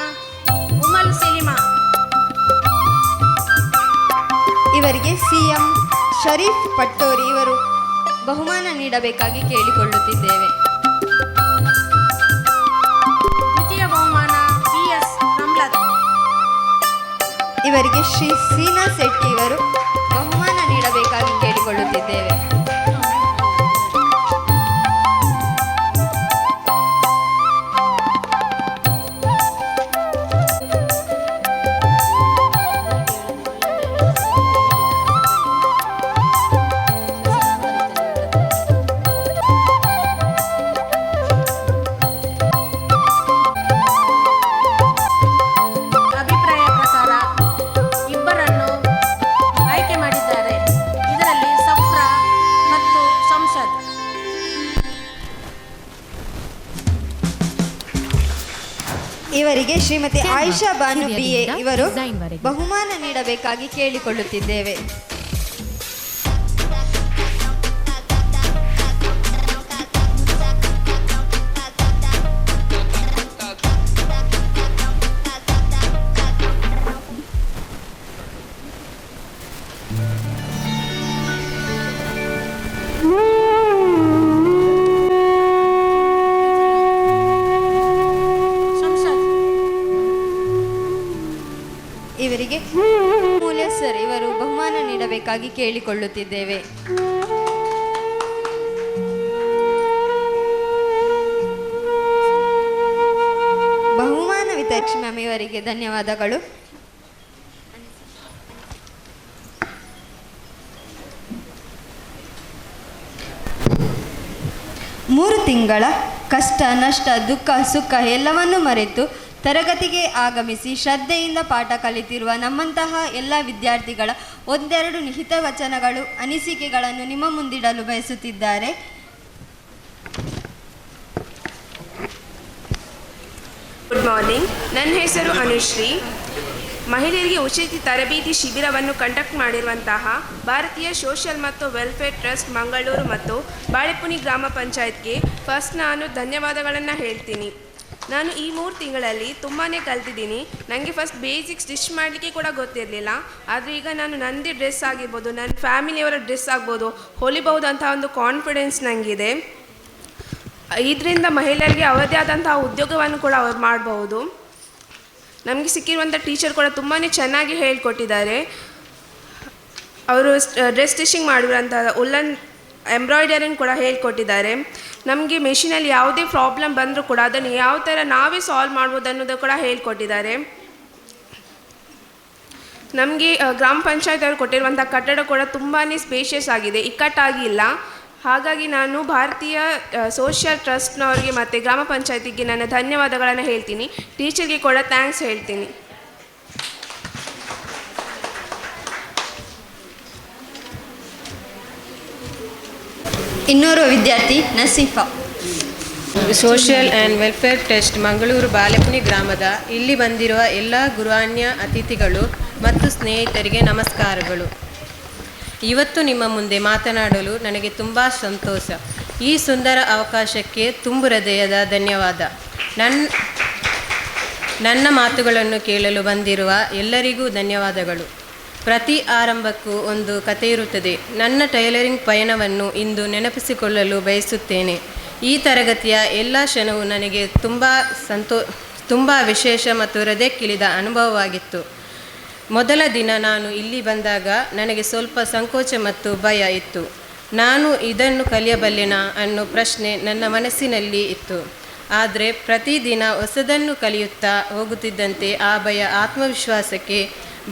S5: ಉಮಲ್ ಸೆಲಿಮಾ.
S1: ಇವರಿಗೆ ಸಿಎಂ ಶರೀಫ್ ಪಟ್ಟೋರಿ ಇವರು ಬಹುಮಾನ ನೀಡಬೇಕಾಗಿ ಕೇಳಿಕೊಳ್ಳುತ್ತಿದ್ದೇವೆ.
S5: ದ್ವಿತೀಯ ಬಹುಮಾನ ಬಿಎಸ್ ರಮ್ಲತ್.
S1: ಇವರಿಗೆ ಶ್ರೀ ಸೀನಾ ಶೆಟ್ಟಿ ಇವರು ಬಹುಮಾನ ನೀಡಬೇಕಾಗಿ ಕೇಳಿಕೊಳ್ಳುತ್ತಿದ್ದೇವೆ. ಇವರಿಗೆ ಶ್ರೀಮತಿ ಆಯಿಷಾ ಬಾನು BA ಇವರು ಬಹುಮಾನ ನೀಡಬೇಕಾಗಿ ಕೇಳಿಕೊಳ್ಳುತ್ತಿದ್ದೇವೆ. ಇವರಿಗೆ ಮೂಲ್ಯ ಸರ್ ಇವರು ಬಹುಮಾನ ನೀಡಬೇಕಾಗಿ ಕೇಳಿಕೊಳ್ಳುತ್ತಿದ್ದೇವೆ. ಬಹುಮಾನ ವಿತರಿಸಿ ಮ್ಯಾಮ್ ಇವರಿಗೆ ಧನ್ಯವಾದಗಳು. ಮೂರು ತಿಂಗಳ ಕಷ್ಟ ನಷ್ಟ ದುಃಖ ಸುಖ ಎಲ್ಲವನ್ನೂ ಮರೆತು ತರಗತಿಗೆ ಆಗಮಿಸಿ ಶ್ರದ್ಧೆಯಿಂದ ಪಾಠ ಕಲಿತಿರುವ ನಮ್ಮಂತಹ ಎಲ್ಲ ವಿದ್ಯಾರ್ಥಿಗಳ ಒಂದೆರಡು ನಿಹಿತ ವಚನಗಳು, ಅನಿಸಿಕೆಗಳನ್ನು ನಿಮ್ಮ ಮುಂದಿಡಲು ಬಯಸುತ್ತಿದ್ದಾರೆ.
S6: Good morning. ನನ್ನ ಹೆಸರು ಅನುಶ್ರೀ. ಮಹಿಳೆಯರಿಗೆ ಉಚಿತ ತರಬೇತಿ ಶಿಬಿರವನ್ನು ಕಂಡಕ್ಟ್ ಮಾಡಿರುವಂತಹ ಭಾರತೀಯ ಸೋಷಿಯಲ್ ಮತ್ತು ವೆಲ್ಫೇರ್ ಟ್ರಸ್ಟ್ ಮಂಗಳೂರು ಮತ್ತು ಬಾಳೆಪುನಿ ಗ್ರಾಮ ಪಂಚಾಯತ್ಗೆ ಫಸ್ಟ್ ನಾನು ಧನ್ಯವಾದಗಳನ್ನು ಹೇಳ್ತೀನಿ. ನಾನು ಈ 3 ತಿಂಗಳಲ್ಲಿ ತುಂಬಾ ಕಲ್ತಿದ್ದೀನಿ. ನನಗೆ ಫಸ್ಟ್ ಬೇಸಿಕ್ಸ್ ಡಿಶ್ ಮಾಡಲಿಕ್ಕೆ ಕೂಡ ಗೊತ್ತಿರಲಿಲ್ಲ. ಆದರೆ ಈಗ ನಾನು ನನ್ನದೇ ಡ್ರೆಸ್ ಆಗಿರ್ಬೋದು, ನನ್ನ ಫ್ಯಾಮಿಲಿಯವರ ಡ್ರೆಸ್ ಆಗ್ಬೋದು, ಹೊಲಿಬಹುದು ಅಂತ ಒಂದು ಕಾನ್ಫಿಡೆನ್ಸ್ ನನಗಿದೆ. ಇದರಿಂದ ಮಹಿಳೆಯರಿಗೆ ಅವರದೇ ಆದಂತಹ ಉದ್ಯೋಗವನ್ನು ಕೂಡ ಅವರು ಮಾಡಬಹುದು. ನಮಗೆ ಸಿಕ್ಕಿರುವಂಥ ಟೀಚರ್ ಕೂಡ ತುಂಬಾ ಚೆನ್ನಾಗಿ ಹೇಳಿಕೊಟ್ಟಿದ್ದಾರೆ. ಅವರು ಡ್ರೆಸ್ ಸ್ಟಿಚಿಂಗ್ ಮಾಡಿರುವಂಥ ಉಲ್ಲನ್ ಎಂಬ್ರಾಯ್ಡರಿನ ಕೂಡ ಹೇಳಿಕೊಟ್ಟಿದ್ದಾರೆ. ನಮಗೆ ಮೆಷಿನಲ್ಲಿ ಯಾವುದೇ ಪ್ರಾಬ್ಲಮ್ ಬಂದರೂ ಕೂಡ ಅದನ್ನು ಯಾವ ಥರ ನಾವೇ ಸಾಲ್ವ್ ಮಾಡ್ಬೋದು ಅನ್ನೋದು ಕೂಡ ಹೇಳಿಕೊಟ್ಟಿದ್ದಾರೆ. ನಮಗೆ ಗ್ರಾಮ ಪಂಚಾಯತ್ ಅವರು ಕೊಟ್ಟಿರುವಂಥ ಕಟ್ಟಡ ಕೂಡ ತುಂಬಾ ಸ್ಪೇಷಿಯಸ್ ಆಗಿದೆ, ಇಕ್ಕಟ್ಟಾಗಿಲ್ಲ. ಹಾಗಾಗಿ ನಾನು ಭಾರತೀಯ ಸೋಷಿಯಲ್ ಟ್ರಸ್ಟ್ನವರಿಗೆ ಮತ್ತು ಗ್ರಾಮ ಪಂಚಾಯತಿಗೆ ನನ್ನ ಧನ್ಯವಾದಗಳನ್ನು ಹೇಳ್ತೀನಿ. ಟೀಚರ್ಗೆ ಕೂಡ ಥ್ಯಾಂಕ್ಸ್ ಹೇಳ್ತೀನಿ.
S1: ಇನ್ನೋರ್ವ ವಿದ್ಯಾರ್ಥಿ Naseefa.
S7: Social and welfare trust Mangaluru Balepuni ಗ್ರಾಮದ ಇಲ್ಲಿ ಬಂದಿರುವ ಎಲ್ಲ ಗುರುವಾನ್ಯ ಅತಿಥಿಗಳು ಮತ್ತು ಸ್ನೇಹಿತರಿಗೆ ನಮಸ್ಕಾರಗಳು. ಇವತ್ತು ನಿಮ್ಮ ಮುಂದೆ ಮಾತನಾಡಲು ನನಗೆ ತುಂಬ ಸಂತೋಷ. ಈ ಸುಂದರ ಅವಕಾಶಕ್ಕೆ ತುಂಬು ಹೃದಯದ ಧನ್ಯವಾದ. ನನ್ನ ಮಾತುಗಳನ್ನು ಕೇಳಲು ಬಂದಿರುವ ಎಲ್ಲರಿಗೂ ಧನ್ಯವಾದಗಳು. ಪ್ರತಿ ಆರಂಭಕ್ಕೂ ಒಂದು ಕಥೆ ಇರುತ್ತದೆ. ನನ್ನ ಟೈಲರಿಂಗ್ ಪಯಣವನ್ನು ಇಂದು ನೆನಪಿಸಿಕೊಳ್ಳಲು ಬಯಸುತ್ತೇನೆ. ಈ ತರಗತಿಯ ಎಲ್ಲ ಕ್ಷಣವೂ ನನಗೆ ತುಂಬ ವಿಶೇಷ ಮತ್ತು ಹೃದಯಕ್ಕಿಳಿದ ಅನುಭವವಾಗಿತ್ತು. ಮೊದಲ ದಿನ ನಾನು ಇಲ್ಲಿ ಬಂದಾಗ ನನಗೆ ಸ್ವಲ್ಪ ಸಂಕೋಚ ಮತ್ತು ಭಯ ಇತ್ತು. ನಾನು ಇದನ್ನು ಕಲಿಯಬಲ್ಲೆನಾ ಅನ್ನೋ ಪ್ರಶ್ನೆ ನನ್ನ ಮನಸ್ಸಿನಲ್ಲಿ ಇತ್ತು. ಆದರೆ ಪ್ರತಿದಿನ ಹೊಸದನ್ನು ಕಲಿಯುತ್ತಾ ಹೋಗುತ್ತಿದ್ದಂತೆ ಆ ಭಯ ಆತ್ಮವಿಶ್ವಾಸಕ್ಕೆ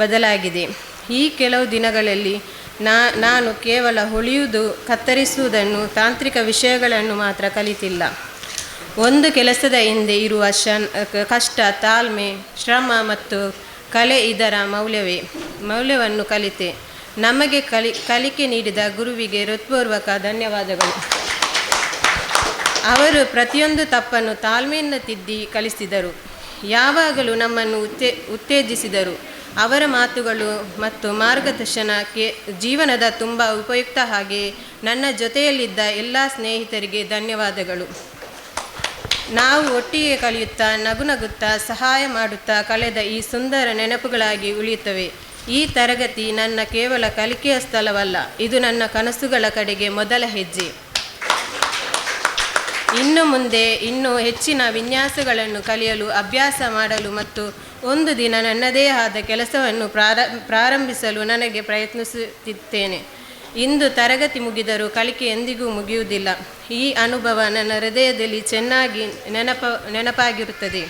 S7: ಬದಲಾಗಿದೆ. ಈ ಕೆಲವು ದಿನಗಳಲ್ಲಿ ನಾನು ಕೇವಲ ಹೊಲಿಯುವುದು, ಕತ್ತರಿಸುವುದನ್ನು, ತಾಂತ್ರಿಕ ವಿಷಯಗಳನ್ನು ಮಾತ್ರ ಕಲಿತಿಲ್ಲ. ಒಂದು ಕೆಲಸದ ಹಿಂದೆ ಇರುವ ಕಷ್ಟ, ತಾಳ್ಮೆ, ಶ್ರಮ ಮತ್ತು ಕಲೆ, ಇದರ ಮೌಲ್ಯವನ್ನು ಕಲಿತೆ. ನಮಗೆ ಕಲಿಕೆ ನೀಡಿದ ಗುರುವಿಗೆ ಹೃತ್ಪೂರ್ವಕ ಧನ್ಯವಾದಗಳು. ಅವರು ಪ್ರತಿಯೊಂದು ತಪ್ಪನ್ನು ತಾಳ್ಮೆಯಿಂದ ತಿದ್ದಿ ಕಲಿಸಿದರು, ಯಾವಾಗಲೂ ನಮ್ಮನ್ನು ಉತ್ತೇಜಿಸಿದರು. ಅವರ ಮಾತುಗಳು ಮತ್ತು ಮಾರ್ಗದರ್ಶನಕ್ಕೆ ಜೀವನದ ತುಂಬ ಉಪಯುಕ್ತ. ಹಾಗೆ ನನ್ನ ಜೊತೆಯಲ್ಲಿದ್ದ ಎಲ್ಲ ಸ್ನೇಹಿತರಿಗೆ ಧನ್ಯವಾದಗಳು. ನಾವು ಒಟ್ಟಿಗೆ ಕಲಿಯುತ್ತಾ, ನಗುನಗುತ್ತಾ, ಸಹಾಯ ಮಾಡುತ್ತಾ ಕಳೆದ ಈ ಸುಂದರ ನೆನಪುಗಳಾಗಿ ಉಳಿಯುತ್ತವೆ. ಈ ತರಗತಿ ನನ್ನ ಕೇವಲ ಕಲಿಕೆಯ ಸ್ಥಳವಲ್ಲ, ಇದು ನನ್ನ ಕನಸುಗಳ ಕಡೆಗೆ ಮೊದಲ ಹೆಜ್ಜೆ. ಇನ್ನು ಮುಂದೆ ಇನ್ನೂ ಹೆಚ್ಚಿನ ವಿನ್ಯಾಸಗಳನ್ನು ಕಲಿಯಲು, ಅಭ್ಯಾಸ ಮಾಡಲು ಮತ್ತು ಒಂದು ದಿನ ನನ್ನದೇ ಆದ ಕೆಲಸವನ್ನು ಪ್ರಾರಂಭಿಸಲು ನನಗೆ ಪ್ರಯತ್ನಿಸುತ್ತಿದ್ದೇನೆ. ಇಂದು ತರಗತಿ ಮುಗಿದರೂ ಕಲಿಕೆ ಎಂದಿಗೂ ಮುಗಿಯುವುದಿಲ್ಲ. ಈ ಅನುಭವ ನನ್ನ ಹೃದಯದಲ್ಲಿ ಚೆನ್ನಾಗಿ ನೆನಪಾಗಿರುತ್ತದೆ.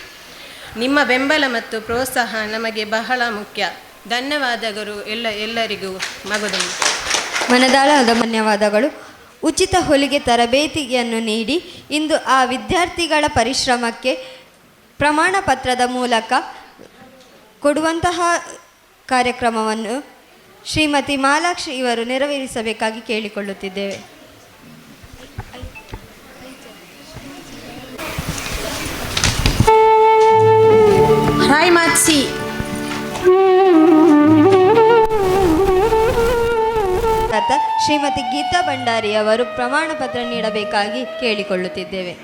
S7: ನಿಮ್ಮ ಬೆಂಬಲ ಮತ್ತು ಪ್ರೋತ್ಸಾಹ ನಮಗೆ ಬಹಳ ಮುಖ್ಯ. ಧನ್ಯವಾದಗಳು ಎಲ್ಲರಿಗೂ.
S1: ಮನದಾಳದ ಧನ್ಯವಾದಗಳು. ಉಚಿತ ಹೊಲಿಗೆ ತರಬೇತಿಯನ್ನು ನೀಡಿ ಇಂದು ಆ ವಿದ್ಯಾರ್ಥಿಗಳ ಪರಿಶ್ರಮಕ್ಕೆ ಪ್ರಮಾಣ ಪತ್ರದ ಮೂಲಕ ಕೊಡುವಂತಹ ಕಾರ್ಯಕ್ರಮವನ್ನು ಶ್ರೀಮತಿ ಮಾಲಾಕ್ಷಿ ಇವರು ನೆರವೇರಿಸಬೇಕಾಗಿ ಕೇಳಿಕೊಳ್ಳುತ್ತಿದ್ದೇವೆ.
S5: ಹಾಯ್ ಮಾತ್ಸಿ.
S1: ಶ್ರೀಮತಿ ಗೀತಾ ಭಂಡಾರಿ ಅವರು ಪ್ರಮಾಣ ಪತ್ರ ನೀಡಬೇಕಾಗಿ ಕೇಳಿಕೊಳ್ಳುತ್ತಿದ್ದೇವೆ.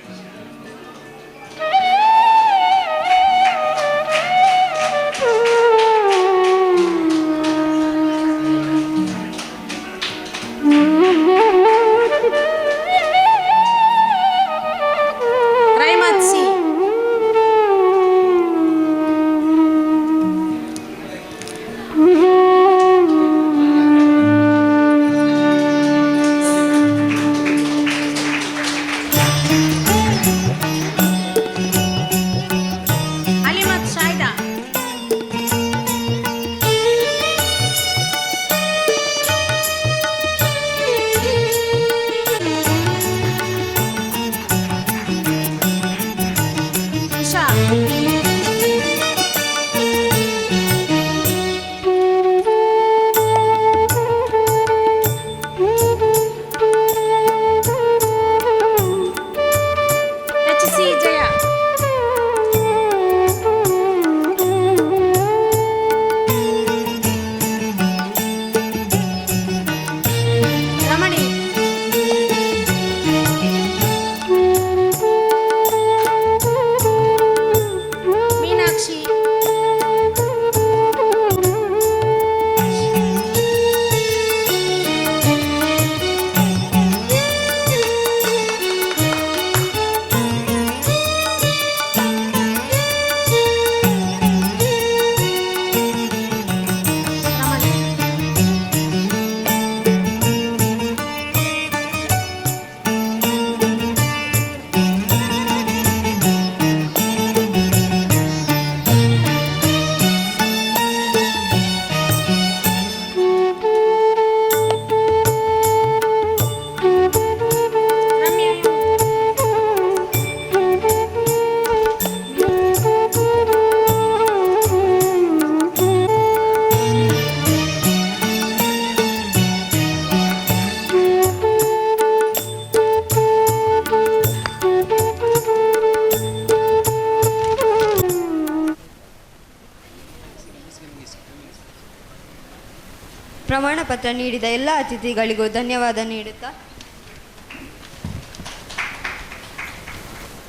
S1: ಪ್ರಮಾಣ ಪತ್ರ ನೀಡಿದ ಎಲ್ಲ ಅತಿಥಿಗಳಿಗೂ ಧನ್ಯವಾದ ನೀಡುತ್ತಾ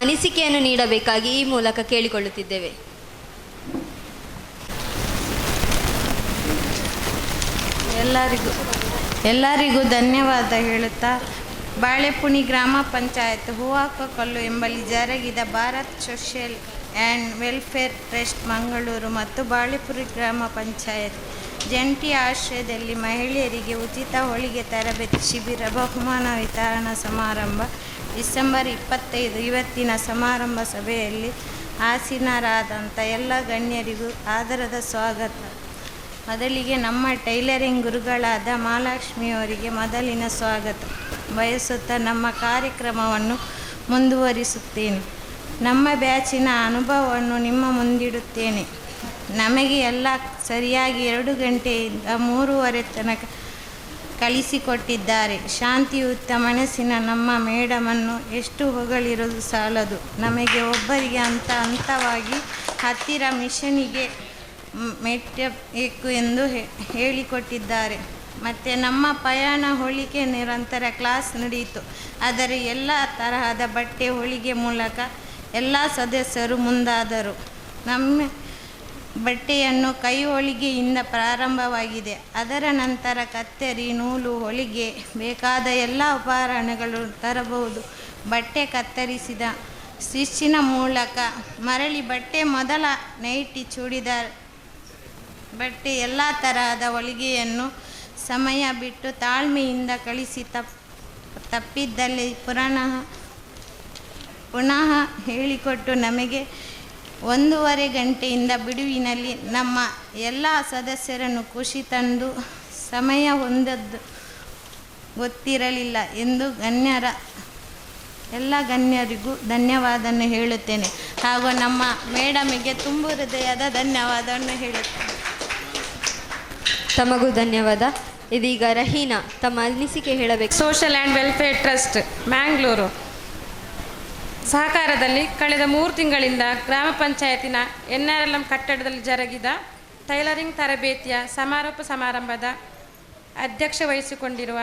S1: ಅನಿಸಿಕೆಯನ್ನು ನೀಡಬೇಕಾಗಿ ಈ ಮೂಲಕ ಕೇಳಿಕೊಳ್ಳುತ್ತಿದ್ದೇವೆ.
S5: ಎಲ್ಲರಿಗೂ ಧನ್ಯವಾದ ಹೇಳುತ್ತಾ ಬಾಳೆಪುಣಿ ಗ್ರಾಮ ಪಂಚಾಯತ್ ಹೂವಾಕಕಲ್ಲು ಎಂಬಲ್ಲಿ ಜರುಗಿದ Bharat social and welfare trust Mangaluru ಮತ್ತು ಬಾಳೆಪುರಿ ಗ್ರಾಮ ಪಂಚಾಯತ್ ಜಂಟಿ ಆಶ್ರಯದಲ್ಲಿ ಮಹಿಳೆಯರಿಗೆ ಉಚಿತ ಹೋಳಿಗೆ ತರಬೇತಿ ಶಿಬಿರ ಬಹುಮಾನ ವಿತರಣಾ ಸಮಾರಂಭ ಡಿಸೆಂಬರ್ 25 ಇವತ್ತಿನ ಸಮಾರಂಭ ಸಭೆಯಲ್ಲಿ ಆಸೀನರಾದಂಥ ಎಲ್ಲ ಗಣ್ಯರಿಗೂ ಆದರದ ಸ್ವಾಗತ. ಮೊದಲಿಗೆ ನಮ್ಮ ಟೈಲರಿಂಗ್ ಗುರುಗಳಾದ ಮಹಾಲಕ್ಷ್ಮಿಯವರಿಗೆ ಮೊದಲಿನ ಸ್ವಾಗತ ಬಯಸುತ್ತಾ ನಮ್ಮ ಕಾರ್ಯಕ್ರಮವನ್ನು ಮುಂದುವರಿಸುತ್ತೇನೆ. ನಮ್ಮ ಬ್ಯಾಚಿನ ಅನುಭವವನ್ನು ನಿಮ್ಮ ಮುಂದಿಡುತ್ತೇನೆ. ನಮಗೆ ಎಲ್ಲ ಸರಿಯಾಗಿ 2 ಗಂಟೆಯಿಂದ 3:30 ತನಕ ಕಲಿಸಿಕೊಟ್ಟಿದ್ದಾರೆ. ಶಾಂತಿಯುತ ಮನಸ್ಸಿನ ನಮ್ಮ ಮೇಡಮನ್ನು ಎಷ್ಟು ಹೊಗಳಿರೋದು ಸಾಲದು. ನಮಗೆ ಒಬ್ಬರಿಗೆ ಹಂತವಾಗಿ ಹತ್ತಿರ ಮಿಷನಿಗೆ ಮೆಟ್ಟಬೇಕು ಎಂದು ಹೇಳಿಕೊಟ್ಟಿದ್ದಾರೆ. ಮತ್ತು ನಮ್ಮ ಪಯಣ ಹೊಲಿಗೆ ನಿರಂತರ ಕ್ಲಾಸ್ ನಡೆಯಿತು. ಆದರೆ ಎಲ್ಲ ತರಹದ ಬಟ್ಟೆ ಹೊಲಿಗೆ ಮೂಲಕ ಎಲ್ಲ ಸದಸ್ಯರು ಮುಂದಾದರು. ನಮ್ಮ ಬಟ್ಟೆಯನ್ನು ಕೈ ಹೊಲಿಗೆಯಿಂದ ಪ್ರಾರಂಭವಾಗಿದೆ. ಅದರ ನಂತರ ಕತ್ತರಿ, ನೂಲು, ಹೊಲಿಗೆ ಬೇಕಾದ ಎಲ್ಲ ಉಪಕರಣಗಳು ತರಬಹುದು. ಬಟ್ಟೆ ಕತ್ತರಿಸಿದ ಸ್ಟಿಚ್ಚಿನ ಮೂಲಕ ಮರಳಿ ಬಟ್ಟೆ ಮೊದಲ ನೈಟಿ, ಚೂಡಿದಾರ್ ಬಟ್ಟೆ ಎಲ್ಲ ತರಹದ ಹೊಲಿಗೆಯನ್ನು ಸಮಯ ಬಿಟ್ಟು ತಾಳ್ಮೆಯಿಂದ ಕಳಿಸಿ ತಪ್ಪಿದ್ದಲ್ಲಿ ಪುನಃ ಹೇಳಿಕೊಟ್ಟು ನಮಗೆ 1:30 ಗಂಟೆಯಿಂದ ಬಿಡುವಿನಲ್ಲಿ ನಮ್ಮ ಎಲ್ಲ ಸದಸ್ಯರನ್ನು ಖುಷಿ ತಂದು ಸಮಯ ಹೊಂದದ್ದು ಗೊತ್ತಿರಲಿಲ್ಲ ಎಂದು ಎಲ್ಲ ಗಣ್ಯರಿಗೂ ಧನ್ಯವಾದವನ್ನು ಹೇಳುತ್ತೇನೆ. ಹಾಗೂ ನಮ್ಮ ಮೇಡಮಿಗೆ ತುಂಬು ಹೃದಯದ ಧನ್ಯವಾದವನ್ನು ಹೇಳುತ್ತೇನೆ.
S1: ತಮಗೂ ಧನ್ಯವಾದ. ಇದೀಗ ರಹೀನಾ ತಮ್ಮ ಅನಿಸಿಕೆ ಹೇಳಬೇಕು.
S8: Social and welfare trust Mangalore ಸಹಕಾರದಲ್ಲಿ ಕಳೆದ 3 ತಿಂಗಳಿಂದ ಗ್ರಾಮ ಪಂಚಾಯತಿನ NRLM ಕಟ್ಟಡದಲ್ಲಿ ಜರುಗಿದ ಟೈಲರಿಂಗ್ ತರಬೇತಿಯ ಸಮಾರೋಪ ಸಮಾರಂಭದ ಅಧ್ಯಕ್ಷ ವಹಿಸಿಕೊಂಡಿರುವ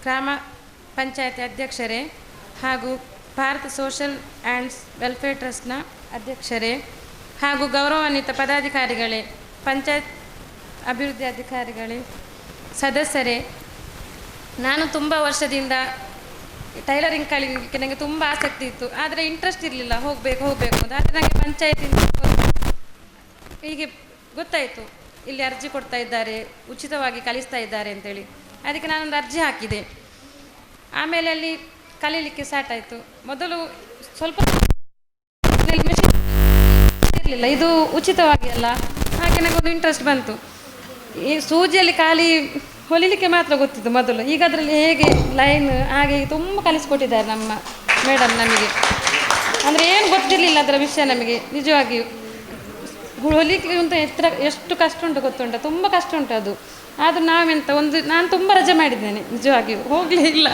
S8: ಗ್ರಾಮ ಪಂಚಾಯತಿ ಅಧ್ಯಕ್ಷರೇ ಹಾಗೂ ಭಾರತ ಸೋಷಲ್ ಆ್ಯಂಡ್ ವೆಲ್ಫೇರ್ ಟ್ರಸ್ಟ್ನ ಅಧ್ಯಕ್ಷರೇ ಹಾಗೂ ಗೌರವಾನ್ವಿತ ಪದಾಧಿಕಾರಿಗಳೇ, ಪಂಚಾಯತ್ ಅಭಿವೃದ್ಧಿ ಅಧಿಕಾರಿಗಳೇ, ಸದಸ್ಯರೇ, ನಾನು ತುಂಬ ವರ್ಷದಿಂದ ಟೈಲರಿಂಗ್ ಕಲಿಯಲಿಕ್ಕೆ ನನಗೆ ತುಂಬ ಆಸಕ್ತಿ ಇತ್ತು. ಆದರೆ ಇಂಟ್ರೆಸ್ಟ್ ಇರಲಿಲ್ಲ, ಹೋಗಬೇಕು ಅಂತ. ಆದರೆ ನನಗೆ ಪಂಚಾಯತಿಂದ ಹೀಗೆ ಗೊತ್ತಾಯಿತು, ಇಲ್ಲಿ ಅರ್ಜಿ ಕೊಡ್ತಾ ಇದ್ದಾರೆ, ಉಚಿತವಾಗಿ ಕಲಿಸ್ತಾ ಇದ್ದಾರೆ ಅಂತೇಳಿ. ಅದಕ್ಕೆ ನಾನೊಂದು ಅರ್ಜಿ ಹಾಕಿದೆ. ಆಮೇಲೆ ಅಲ್ಲಿ ಕಲೀಲಿಕ್ಕೆ ಸ್ಟಾರ್ಟ್ ಆಯಿತು. ಮೊದಲು ಸ್ವಲ್ಪ ಮೆಷಿನ್ ಇರಲಿಲ್ಲ, ಇದು ಉಚಿತವಾಗಿ ಅಲ್ಲ, ಹಾಗೆ ನನಗೊಂದು ಇಂಟ್ರೆಸ್ಟ್ ಬಂತು. ಈ ಸೂಜಿಯಲ್ಲಿ ಖಾಲಿ ಹೊಲಿಲಿಕ್ಕೆ ಮಾತ್ರ ಗೊತ್ತಿತ್ತು ಮೊದಲು. ಈಗ ಅದರಲ್ಲಿ ಹೇಗೆ ಲೈನ್ ಹಾಗೆ ತುಂಬ ಕಲಿಸ್ಕೊಟ್ಟಿದ್ದಾರೆ ನಮ್ಮ ಮೇಡಮ್ ನಮಗೆ. ಅಂದರೆ ಏನು ಗೊತ್ತಿರಲಿಲ್ಲ ಅದರ ವಿಷಯ ನಮಗೆ. ನಿಜವಾಗಿಯೂ ಹೊಲಿಲಿಕ್ಕೆ ಅಂತ ಎಷ್ಟು ಕಷ್ಟ ಉಂಟು ಗೊತ್ತುಂಟ, ತುಂಬ ಕಷ್ಟ ಉಂಟು ಅದು. ಆದರೂ ನಾನು ತುಂಬ ರಜೆ ಮಾಡಿದ್ದೇನೆ, ನಿಜವಾಗಿಯೂ ಹೋಗಲೇ ಇಲ್ಲ.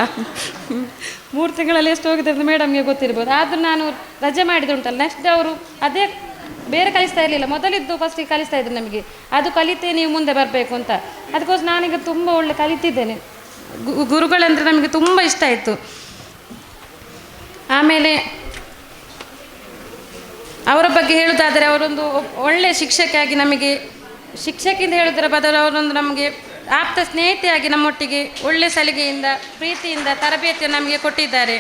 S8: 3 ತಿಂಗಳಲ್ಲಿ ಎಷ್ಟು ಹೋಗಿದೆ ಅಂತ ಮೇಡಮ್ಗೆ ಗೊತ್ತಿರ್ಬೋದು. ಆದರೂ ನಾನು ರಜೆ ಮಾಡಿದುಂಟಲ್ಲ, ನೆಕ್ಸ್ಟ್ ಅವರು ಅದೇ ಬೇರೆ ಕಲಿಸ್ತಾ ಇರಲಿಲ್ಲ, ಮೊದಲಿದ್ದು ಫಸ್ಟಿಗೆ ಕಲಿಸ್ತಾ ಇದ್ರು ನಮಗೆ. ಅದು ಕಲಿತೇ ನೀವು ಮುಂದೆ ಬರಬೇಕು ಅಂತ. ಅದಕ್ಕೋಸ್ಕರ ನಾನೀಗ ತುಂಬ ಒಳ್ಳೆ ಕಲಿತಿದ್ದೇನೆ. ಗುರುಗಳಂದರೆ ನಮಗೆ ತುಂಬ ಇಷ್ಟ ಆಯಿತು. ಆಮೇಲೆ ಅವರ ಬಗ್ಗೆ ಹೇಳುವುದಾದರೆ, ಅವರೊಂದು ಒಳ್ಳೆಯ ಶಿಕ್ಷಕಿಯಾಗಿ ನಮಗೆ, ಶಿಕ್ಷಕಿಯಿಂದ ಹೇಳುವುದರ ಬದಲು ಅವರೊಂದು ನಮಗೆ ಆಪ್ತ ಸ್ನೇಹಿತೆಯಾಗಿ ನಮ್ಮೊಟ್ಟಿಗೆ ಒಳ್ಳೆಯ ಸಲಿಗೆಯಿಂದ ಪ್ರೀತಿಯಿಂದ ತರಬೇತಿಯನ್ನು ನಮಗೆ ಕೊಟ್ಟಿದ್ದಾರೆ.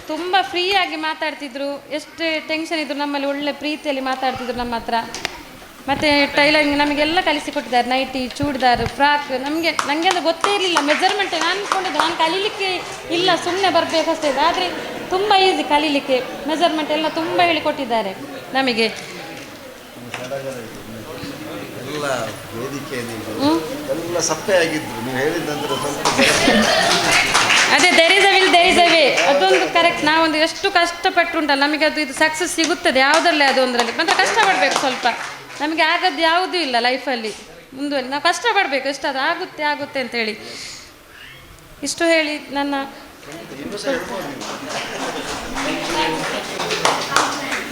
S8: ತುಂಬ ಫ್ರೀಯಾಗಿ ಮಾತಾಡ್ತಿದ್ರು, ಎಷ್ಟು ಟೆನ್ಷನ್ ಇದ್ದರು ನಮ್ಮಲ್ಲಿ ಒಳ್ಳೆ ಪ್ರೀತಿಯಲ್ಲಿ ಮಾತಾಡ್ತಿದ್ರು ನಮ್ಮ ಹತ್ರ. ಮತ್ತು ಟೈಲರಿಂಗ್ ನಮಗೆಲ್ಲ ಕಲಿಸಿಕೊಟ್ಟಿದ್ದಾರೆ. Nighty, churidar, frock. ನನಗೆ ಅದು ಗೊತ್ತೇ ಇರಲಿಲ್ಲ ಮೆಜರ್ಮೆಂಟ್. ನಾನು ಅಂದ್ಕೊಂಡಿದ್ದೆ ನಾನು ಕಲೀಲಿಕ್ಕೆ ಇಲ್ಲ, ಸುಮ್ಮನೆ ಬರಬೇಕಷ್ಟೇ. ಆದರೆ ತುಂಬ ಈಸಿ ಕಲೀಲಿಕ್ಕೆ, ಮೆಜರ್ಮೆಂಟ್ ಎಲ್ಲ ತುಂಬ ಹೇಳಿಕೊಟ್ಟಿದ್ದಾರೆ ನಮಗೆ. ಅದೇ there is a will there is a way, ಅದೊಂದು ಕರೆಕ್ಟ್. ನಾವೊಂದು ಎಷ್ಟು ಕಷ್ಟಪಟ್ಟುಂಟಲ್ಲ, ನಮಗೆ ಇದು ಸಕ್ಸಸ್ ಸಿಗುತ್ತದೆ ಯಾವುದರಲ್ಲೇ ಅದು ಒಂದರಲ್ಲಿ. ಮಾತ್ರ ಕಷ್ಟಪಡಬೇಕು ಸ್ವಲ್ಪ. ನಮಗೆ ಆಗೋದು ಯಾವುದೂ ಇಲ್ಲ ಲೈಫಲ್ಲಿ ಮುಂದುವರಿ, ನಾವು ಕಷ್ಟಪಡಬೇಕು. ಎಷ್ಟಾದ್ರು ಆಗುತ್ತೆ ಅಂತೇಳಿ ಇಷ್ಟು ಹೇಳಿ ನನ್ನ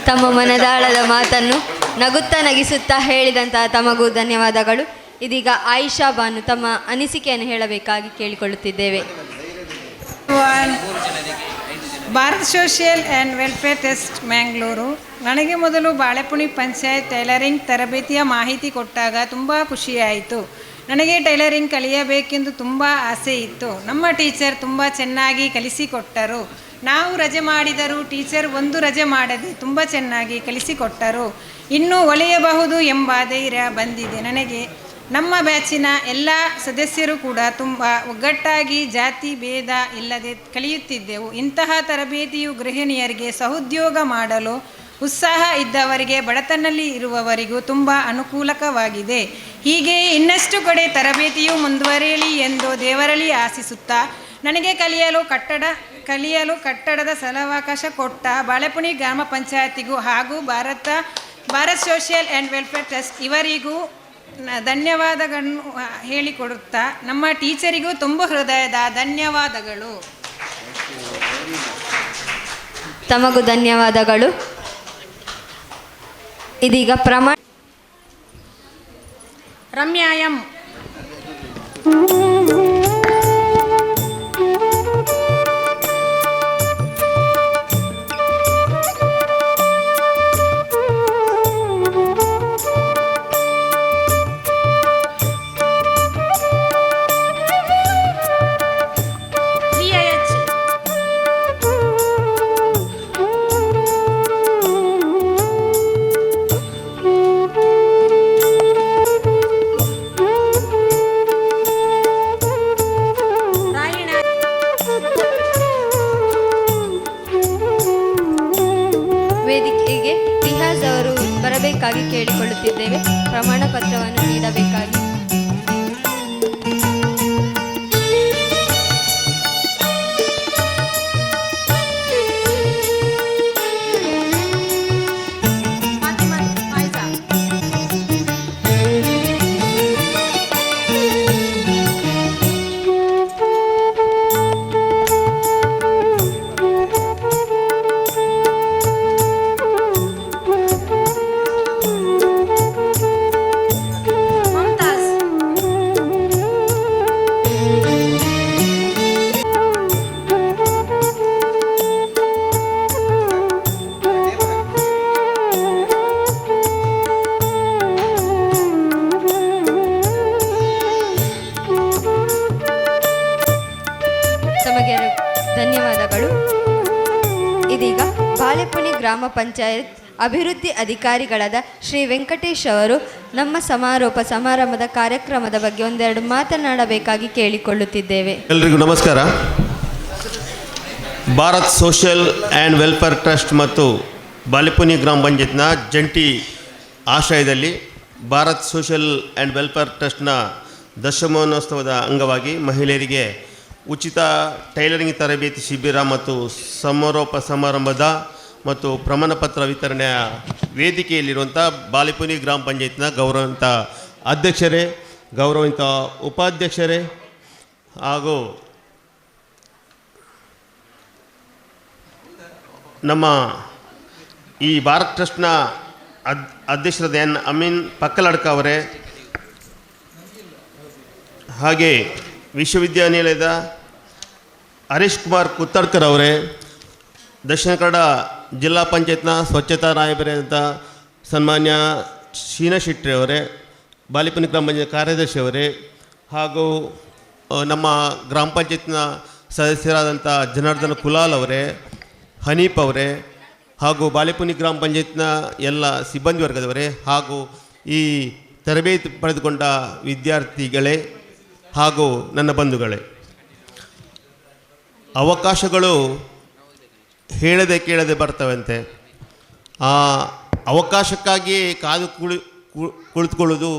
S1: ತಮ್ಮ ಮನದಾಳದ ಮಾತನ್ನು ನಗುತ್ತಾ ನಗಿಸುತ್ತಾ ಹೇಳಿದಂತಹ ತಮಗೂ ಧನ್ಯವಾದಗಳು. ಇದೀಗ ಆಯಿಷಾ ಬಾನು ತಮ್ಮ ಅನಿಸಿಕೆಯನ್ನು ಹೇಳಬೇಕಾಗಿ ಕೇಳಿಕೊಳ್ಳುತ್ತಿದ್ದೇವೆ.
S9: Bharat social and welfare trust Mangalore. ನನಗೆ ಮೊದಲು ಬಾಳೆಪುಣಿ ಪಂಚಾಯತ್ ಟೈಲರಿಂಗ್ ತರಬೇತಿಯ ಮಾಹಿತಿ ಕೊಟ್ಟಾಗ ತುಂಬ ಖುಷಿಯಾಯಿತು. ನನಗೆ ಟೈಲರಿಂಗ್ ಕಲಿಯಬೇಕೆಂದು ತುಂಬ ಆಸೆ ಇತ್ತು. ನಮ್ಮ ಟೀಚರ್ ತುಂಬ ಚೆನ್ನಾಗಿ ಕಲಿಸಿಕೊಟ್ಟರು. ನಾವು ರಜೆ ಮಾಡಿದರೂ ಟೀಚರ್ ಒಂದು ರಜೆ ಮಾಡದೆ ತುಂಬ ಚೆನ್ನಾಗಿ ಕಲಿಸಿಕೊಟ್ಟರು. ಇನ್ನೂ ಒಲಿಯಬಹುದು ಎಂಬ ಧೈರ್ಯ ಬಂದಿದೆ ನನಗೆ. ನಮ್ಮ ಬ್ಯಾಚಿನ ಎಲ್ಲ ಸದಸ್ಯರು ಕೂಡ ತುಂಬ ಒಗ್ಗಟ್ಟಾಗಿ ಜಾತಿ ಭೇದ ಇಲ್ಲದೆ ಕಲಿಯುತ್ತಿದ್ದೆವು. ಇಂತಹ ತರಬೇತಿಯು ಗೃಹಿಣಿಯರಿಗೆ ಸಹೋದ್ಯೋಗ ಮಾಡಲು ಉತ್ಸಾಹ ಇದ್ದವರಿಗೆ, ಬಡತನದಲ್ಲಿ ಇರುವವರಿಗೂ ತುಂಬ ಅನುಕೂಲಕವಾಗಿದೆ. ಹೀಗೆ ಇನ್ನಷ್ಟು ಕಡೆ ತರಬೇತಿಯು ಮುಂದುವರಿಯಲಿ ಎಂದು ದೇವರಲ್ಲಿ ಆಶಿಸುತ್ತಾ, ನನಗೆ ಕಲಿಯಲು ಕಟ್ಟಡದ ಸ್ಥಳಾವಕಾಶ ಕೊಟ್ಟ ಬಾಳೆಪುಣಿ ಗ್ರಾಮ ಪಂಚಾಯತಿಗೂ ಹಾಗೂ Bharat social and welfare trust ಇವರಿಗೂ ಧನ್ಯವಾದಗಳನ್ನು ಹೇಳಿಕೊಡುತ್ತಾ, ನಮ್ಮ ಟೀಚರಿಗೂ ತುಂಬ ಹೃದಯದ ಧನ್ಯವಾದಗಳು.
S1: ತಮಗೂ ಧನ್ಯವಾದಗಳು. ಇದೀಗ
S9: ರಮ್ಯಾ ಎಂ.
S1: ವೇದಿಕೆಗೆ ರಿಹಾಜ್ ಅವರು ಬರಬೇಕಾಗಿ ಕೇಳಿಕೊಳ್ಳುತ್ತಿದ್ದೇವೆ. ಪ್ರಮಾಣ ಪತ್ರವನ್ನು ನೀಡಬೇಕಾಗಿ. ಧನ್ಯವಾದಗಳು. ಇದೀಗ ಬಾಳೆಪುಣಿ ಗ್ರಾಮ ಪಂಚಾಯತ್ ಅಭಿವೃದ್ಧಿ ಅಧಿಕಾರಿಗಳಾದ ಶ್ರೀ ವೆಂಕಟೇಶ್ ಅವರು ನಮ್ಮ ಸಮಾರೋಪ ಸಮಾರಂಭದ ಕಾರ್ಯಕ್ರಮದ ಬಗ್ಗೆ ಒಂದೆರಡು ಮಾತನಾಡಬೇಕಾಗಿ ಕೇಳಿಕೊಳ್ಳುತ್ತಿದ್ದೇವೆ.
S10: ಎಲ್ರಿಗೂ ನಮಸ್ಕಾರ. Bharat social and welfare trust ಮತ್ತು ಬಾಳೆಪುಣಿ ಗ್ರಾಮ ಪಂಚಾಯತ್ನ ಜಂಟಿ ಆಶ್ರಯದಲ್ಲಿ ಭಾರತ್ ಸೋಷಿಯಲ್ ಆ್ಯಂಡ್ ವೆಲ್ಫೇರ್ ಟ್ರಸ್ಟ್ನ ದಶಮಾನೋತ್ಸವದ ಅಂಗವಾಗಿ ಮಹಿಳೆಯರಿಗೆ ಉಚಿತ ಟೈಲರಿಂಗ್ ತರಬೇತಿ ಶಿಬಿರ ಮತ್ತು ಸಮಾರೋಪ ಸಮಾರಂಭದ ಮತ್ತು ಪ್ರಮಾಣಪತ್ರ ವಿತರಣೆಯ ವೇದಿಕೆಯಲ್ಲಿರುವಂಥ ಬಾಳೆಪುಣಿ ಗ್ರಾಮ ಪಂಚಾಯತ್ನ ಗೌರವಿತ ಅಧ್ಯಕ್ಷರೇ, ಗೌರವಿತ ಉಪಾಧ್ಯಕ್ಷರೇ ಹಾಗೂ ನಮ್ಮ ಈ ಭಾರತ್ ಟ್ರಸ್ಟ್ನ ಅಧ್ಯಕ್ಷರಾದ ಎನ್ ಅಮೀನ್ ಪಕ್ಕಲಡ್ಕ ಅವರೇ, ಹಾಗೆ ವಿಶ್ವವಿದ್ಯಾನಿಲಯದ ಹರೀಶ್ ಕುಮಾರ್ ಕುತ್ತಡ್ಕರ್ ಅವರೇ, ದಕ್ಷಿಣ ಕನ್ನಡ ಜಿಲ್ಲಾ ಪಂಚಾಯತ್ನ ಸ್ವಚ್ಛತಾ ನಾಯಕರಾದಂಥ ಸನ್ಮಾನ್ಯ ಶೀನಾ ಶೆಟ್ಟಿ ಅವರೇ, ಬಾಳೆಪುಣಿ ಗ್ರಾಮ ಪಂಚಾಯತ್ ಕಾರ್ಯದರ್ಶಿ ಅವರೇ, ಹಾಗೂ ನಮ್ಮ ಗ್ರಾಮ ಪಂಚಾಯತ್ನ ಸದಸ್ಯರಾದಂಥ ಜನಾರ್ದನ ಕುಲಾಲ್ ಅವರೇ, ಹನೀಫ್ ಅವರೇ, ಹಾಗೂ ಬಾಳೆಪುಣಿ ಗ್ರಾಮ ಪಂಚಾಯತ್ನ ಎಲ್ಲ ಸಿಬ್ಬಂದಿ ವರ್ಗದವರೇ, ಹಾಗೂ ಈ ತರಬೇತಿ ಪಡೆದುಕೊಂಡ ವಿದ್ಯಾರ್ಥಿಗಳೇ ಹಾಗೂ ನನ್ನ ಬಂಧುಗಳೇ, ಅವಕಾಶಗಳು ಹೇಳದೆ ಕೇಳದೆ ಬರ್ತವಂತೆ. ಆ ಅವಕಾಶಕ್ಕಾಗಿಯೇ ಕಾದು ಕುಳಿತುಕೊಳ್ಳೋದು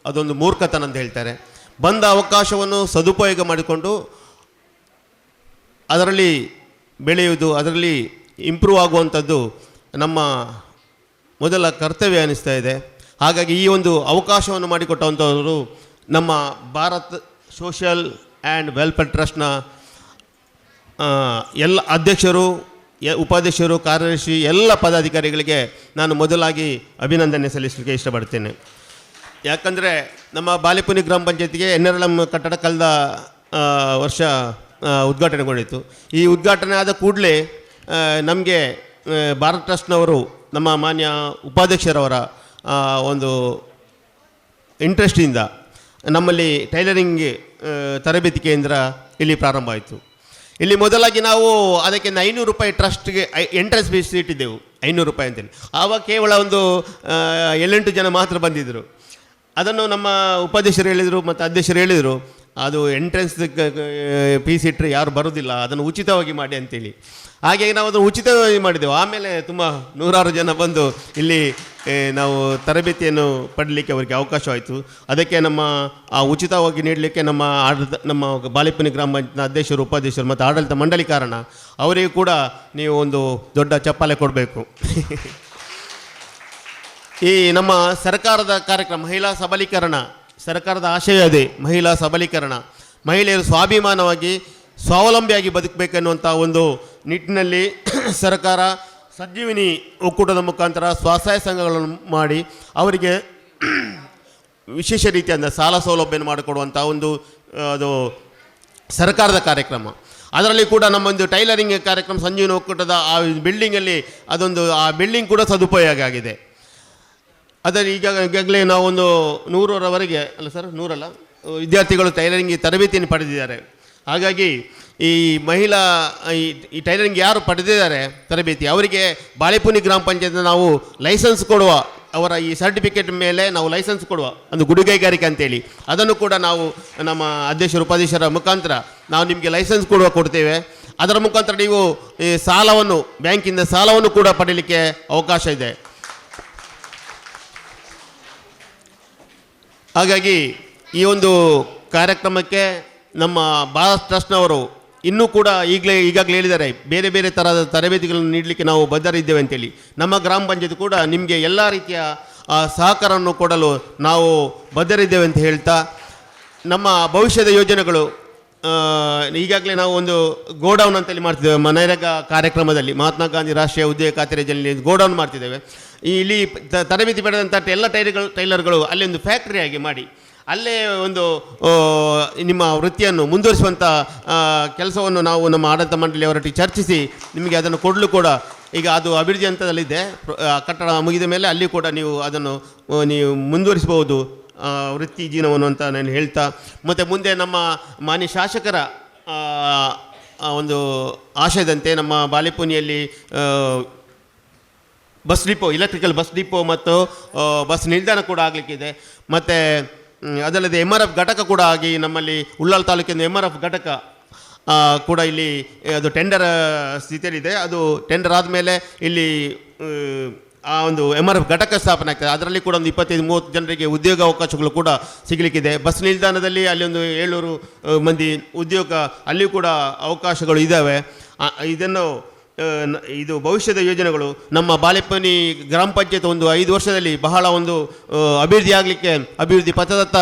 S10: ಅದೊಂದು ಮೂರ್ಖತನ ಅಂತ ಹೇಳ್ತಾರೆ. ಬಂದ ಅವಕಾಶವನ್ನು ಸದುಪಯೋಗ ಮಾಡಿಕೊಂಡು ಅದರಲ್ಲಿ ಬೆಳೆಯುವುದು, ಅದರಲ್ಲಿ ಇಂಪ್ರೂವ್ ಆಗುವಂಥದ್ದು ನಮ್ಮ ಮೊದಲ ಕರ್ತವ್ಯ ಅನ್ನಿಸ್ತಾ ಇದೆ. ಹಾಗಾಗಿ ಈ ಒಂದು ಅವಕಾಶವನ್ನು ಮಾಡಿಕೊಟ್ಟಂಥವರು ನಮ್ಮ ಭಾರತ್ ಸೋಷಿಯಲ್ ಆ್ಯಂಡ್ ವೆಲ್ಫೇರ್ ಟ್ರಸ್ಟ್ನ ಎಲ್ಲ ಅಧ್ಯಕ್ಷರು, ಉಪಾಧ್ಯಕ್ಷರು, ಕಾರ್ಯದರ್ಶಿ, ಎಲ್ಲ ಪದಾಧಿಕಾರಿಗಳಿಗೆ ನಾನು ಮೊದಲಾಗಿ ಅಭಿನಂದನೆ ಸಲ್ಲಿಸಲಿಕ್ಕೆ ಇಷ್ಟಪಡ್ತೇನೆ. ಯಾಕಂದರೆ ನಮ್ಮ ಬಾಲೆಪುನಿ ಗ್ರಾಮ ಪಂಚಾಯತಿಗೆ NRLM ಕಟ್ಟಡ ಕಳೆದ ವರ್ಷ ಉದ್ಘಾಟನೆಗೊಂಡಿತ್ತು. ಈ ಉದ್ಘಾಟನೆ ಆದ ಕೂಡಲೇ ನಮಗೆ ಭಾರತ್ ಟ್ರಸ್ಟ್ನವರು ನಮ್ಮ ಮಾನ್ಯ ಉಪಾಧ್ಯಕ್ಷರವರ ಒಂದು ಇಂಟ್ರೆಸ್ಟಿಂದ ನಮ್ಮಲ್ಲಿ ಟೈಲರಿಂಗ್ ತರಬೇತಿ ಕೇಂದ್ರ ಇಲ್ಲಿ ಪ್ರಾರಂಭ ಆಯಿತು. ಇಲ್ಲಿ ಮೊದಲಾಗಿ ನಾವು ಅದಕ್ಕೆ 500 ರೂಪಾಯಿ ಟ್ರಸ್ಟ್ಗೆ ಎಂಟ್ರೆನ್ಸ್ ಫೀಸ್ ಇಟ್ಟಿದ್ದೆವು, 500 ರೂಪಾಯಿ ಅಂತೇಳಿ. ಆವಾಗ ಕೇವಲ ಒಂದು 7-8 ಜನ ಮಾತ್ರ ಬಂದಿದ್ದರು. ಅದನ್ನು ನಮ್ಮ ಉಪಾಧ್ಯಕ್ಷರು ಹೇಳಿದರು ಮತ್ತು ಅಧ್ಯಕ್ಷರು ಹೇಳಿದರು, ಅದು ಎಂಟ್ರೆನ್ಸ್ ಫೀಸ್ ಇಟ್ಟರೆ ಯಾರು ಬರೋದಿಲ್ಲ, ಅದನ್ನು ಉಚಿತವಾಗಿ ಮಾಡಿ ಅಂತೇಳಿ. ಹಾಗೆ ನಾವು ಅದನ್ನು ಉಚಿತವಾಗಿ ಮಾಡಿದೆವು. ಆಮೇಲೆ ತುಂಬ 100 ಜನ ಬಂದು ಇಲ್ಲಿ ನಾವು ತರಬೇತಿಯನ್ನು ಪಡಲಿಕ್ಕೆ ಅವರಿಗೆ ಅವಕಾಶವಾಯಿತು. ಅದಕ್ಕೆ ನಮ್ಮ ಆ ಉಚಿತವಾಗಿ ನೀಡಲಿಕ್ಕೆ ನಮ್ಮ ಬಾಲೆಪುನಿ ಗ್ರಾಮ ಪಂಚಾಯತ್ನ ಅಧ್ಯಕ್ಷರು, ಉಪಾಧ್ಯಕ್ಷರು ಮತ್ತು ಆಡಳಿತ ಮಂಡಳಿ ಕಾರಣ. ಅವರಿಗೂ ಕೂಡ ನೀವು ಒಂದು ದೊಡ್ಡ ಚಪ್ಪಾಳೆ ಕೊಡಬೇಕು. ಈ ನಮ್ಮ ಸರ್ಕಾರದ ಕಾರ್ಯಕ್ರಮ ಮಹಿಳಾ ಸಬಲೀಕರಣ, ಸರ್ಕಾರದ ಆಶಯ ಅದೇ ಮಹಿಳಾ ಸಬಲೀಕರಣ. ಮಹಿಳೆಯರು ಸ್ವಾಭಿಮಾನವಾಗಿ ಸ್ವಾವಲಂಬಿಯಾಗಿ ಬದುಕಬೇಕೆನ್ನುವಂಥ ಒಂದು ನಿಟ್ಟಿನಲ್ಲಿ ಸರ್ಕಾರ ಸಂಜೀವಿನಿ ಒಕ್ಕೂಟದ ಮುಖಾಂತರ ಸ್ವಸಹಾಯ ಸಂಘಗಳನ್ನು ಮಾಡಿ ಅವರಿಗೆ ವಿಶೇಷ ರೀತಿಯಿಂದ ಸಾಲ ಸೌಲಭ್ಯವನ್ನು ಮಾಡಿಕೊಡುವಂಥ ಒಂದು ಅದು ಸರ್ಕಾರದ ಕಾರ್ಯಕ್ರಮ. ಅದರಲ್ಲಿ ಕೂಡ ನಮ್ಮೊಂದು ಟೈಲರಿಂಗ್ ಕಾರ್ಯಕ್ರಮ ಸಂಜೀವಿನಿ ಒಕ್ಕೂಟದ ಆ ಬಿಲ್ಡಿಂಗಲ್ಲಿ ಆ ಬಿಲ್ಡಿಂಗ್ ಕೂಡ ಸದುಪಯೋಗ ಆಗಿದೆ. ಅದರಲ್ಲಿ ಈಗಾಗಲೇ ನಾವೊಂದು 100ರವರೆಗೆ ಅಲ್ಲ ಸರ್ 100 ವಿದ್ಯಾರ್ಥಿಗಳು ಟೈಲರಿಂಗ್ ತರಬೇತಿಯನ್ನು ಪಡೆದಿದ್ದಾರೆ. ಹಾಗಾಗಿ ಈ ಮಹಿಳಾ ಈ ಟೈಲರಿಂಗ್ ಯಾರು ಪಡೆದಿದ್ದಾರೆ ತರಬೇತಿ, ಅವರಿಗೆ ಬಾಲೆಪುನಿ ಗ್ರಾಮ ಪಂಚಾಯತ್ನ ನಾವು ಲೈಸೆನ್ಸ್ ಕೊಡುವ, ಅವರ ಈ ಸರ್ಟಿಫಿಕೇಟ್ ಮೇಲೆ ನಾವು ಲೈಸೆನ್ಸ್ ಕೊಡುವ ಒಂದು ಗುಡಿಗೈಗಾರಿಕೆ ಅಂತೇಳಿ, ಅದನ್ನು ಕೂಡ ನಾವು ನಮ್ಮ ಅಧ್ಯಕ್ಷರು ಉಪಾಧ್ಯಕ್ಷರ ಮುಖಾಂತರ ನಾವು ನಿಮಗೆ ಲೈಸೆನ್ಸ್ ಕೊಡ್ತೇವೆ. ಅದರ ಮುಖಾಂತರ ನೀವು ಈ ಸಾಲವನ್ನು ಬ್ಯಾಂಕಿಂದ ಸಾಲವನ್ನು ಕೂಡ ಪಡೀಲಿಕ್ಕೆ ಅವಕಾಶ ಇದೆ. ಹಾಗಾಗಿ ಈ ಒಂದು ಕಾರ್ಯಕ್ರಮಕ್ಕೆ ನಮ್ಮ ಭಾರತ್ ಟ್ರಸ್ಟ್ನವರು ಇನ್ನೂ ಕೂಡ ಈಗಾಗಲೇ ಹೇಳಿದ್ದಾರೆ, ಬೇರೆ ಬೇರೆ ಥರದ ತರಬೇತಿಗಳನ್ನು ನೀಡಲಿಕ್ಕೆ ನಾವು ಬದ್ಧರಿದ್ದೇವೆ ಅಂತೇಳಿ. ನಮ್ಮ ಗ್ರಾಮ ಪಂಚಾಯತ್ ಕೂಡ ನಿಮಗೆ ಎಲ್ಲ ರೀತಿಯ ಸಹಕಾರವನ್ನು ಕೊಡಲು ನಾವು ಬದ್ಧರಿದ್ದೇವೆ ಅಂತ ಹೇಳ್ತಾ, ನಮ್ಮ ಭವಿಷ್ಯದ ಯೋಜನೆಗಳು ಈಗಾಗಲೇ ನಾವು ಒಂದು ಗೋಡೌನ್ ಅಂತೇಳಿ ಮಾಡ್ತಿದ್ದೇವೆ. ಮನರೇಗಾ ಕಾರ್ಯಕ್ರಮದಲ್ಲಿ ಮಹಾತ್ಮ ಗಾಂಧಿ ರಾಷ್ಟ್ರೀಯ ಉದ್ಯೋಗ ಖಾತ್ರಿ ಯೋಜನೆಯಲ್ಲಿ ಗೋಡೌನ್ ಮಾಡ್ತಿದ್ದೇವೆ. ಇಲ್ಲಿ ತರಬೇತಿ ಪಡೆದಂಥ ಎಲ್ಲ ಟೈಲರ್ಗಳು ಅಲ್ಲಿ ಒಂದು ಫ್ಯಾಕ್ಟ್ರಿಯಾಗಿ ಮಾಡಿ ಅಲ್ಲೇ ಒಂದು ನಿಮ್ಮ ವೃತ್ತಿಯನ್ನು ಮುಂದುವರಿಸುವಂಥ ಕೆಲಸವನ್ನು ನಾವು ನಮ್ಮ ಆಡಳಿತ ಮಂಡಳಿಯವರೊಟ್ಟಿಗೆ ಚರ್ಚಿಸಿ ನಿಮಗೆ ಅದನ್ನು ಕೊಡಲು ಕೂಡ ಈಗ ಅದು ಅಭಿವೃದ್ಧಿ ಹಂತದಲ್ಲಿದೆ. ಕಟ್ಟಡ ಮುಗಿದ ಮೇಲೆ ಅಲ್ಲಿ ಕೂಡ ನೀವು ಅದನ್ನು ನೀವು ಮುಂದುವರಿಸಬಹುದು ವೃತ್ತಿ ಜೀವನವನ್ನು ಅಂತ ನಾನು ಹೇಳ್ತಾ, ಮತ್ತು ಮುಂದೆ ನಮ್ಮ ಮಾನ್ಯ ಶಾಸಕರ ಒಂದು ಆಶಯದಂತೆ ನಮ್ಮ ಬಾಲೆಪುನಿಯಲ್ಲಿ bus depot, electrical bus depot ಮತ್ತು ಬಸ್ ನಿಲ್ದಾಣ ಕೂಡ ಆಗಲಿಕ್ಕಿದೆ. ಮತ್ತು ಅದಲ್ಲದೆ MRF ಘಟಕ ಕೂಡ ಆಗಿ ನಮ್ಮಲ್ಲಿ ಉಳ್ಳಾಲ ತಾಲೂಕಿನ MRF ಘಟಕ ಕೂಡ ಇಲ್ಲಿ ಅದು ಟೆಂಡರ್ ಸ್ಥಿತಿಯಲ್ಲಿದೆ. ಅದು ಟೆಂಡರ್ ಆದಮೇಲೆ ಇಲ್ಲಿ ಆ ಒಂದು MRF ಘಟಕ ಸ್ಥಾಪನೆ ಆಗ್ತದೆ. ಅದರಲ್ಲಿ ಕೂಡ ಒಂದು 25-30 ಜನರಿಗೆ ಉದ್ಯೋಗ ಅವಕಾಶಗಳು ಕೂಡ ಸಿಗಲಿಕ್ಕಿದೆ. ಬಸ್ ನಿಲ್ದಾಣದಲ್ಲಿ ಅಲ್ಲಿ ಒಂದು 700 ಮಂದಿ ಉದ್ಯೋಗ ಅಲ್ಲಿ ಕೂಡ ಅವಕಾಶಗಳು ಇದ್ದಾವೆ. ಇದು ಭವಿಷ್ಯದ ಯೋಜನೆಗಳು. ನಮ್ಮ ಬಾಲೆಪುನಿ ಗ್ರಾಮ ಪಂಚಾಯತ್ ಒಂದು 5 ವರ್ಷದಲ್ಲಿ ಬಹಳ ಒಂದು ಅಭಿವೃದ್ಧಿ ಪಥದತ್ತ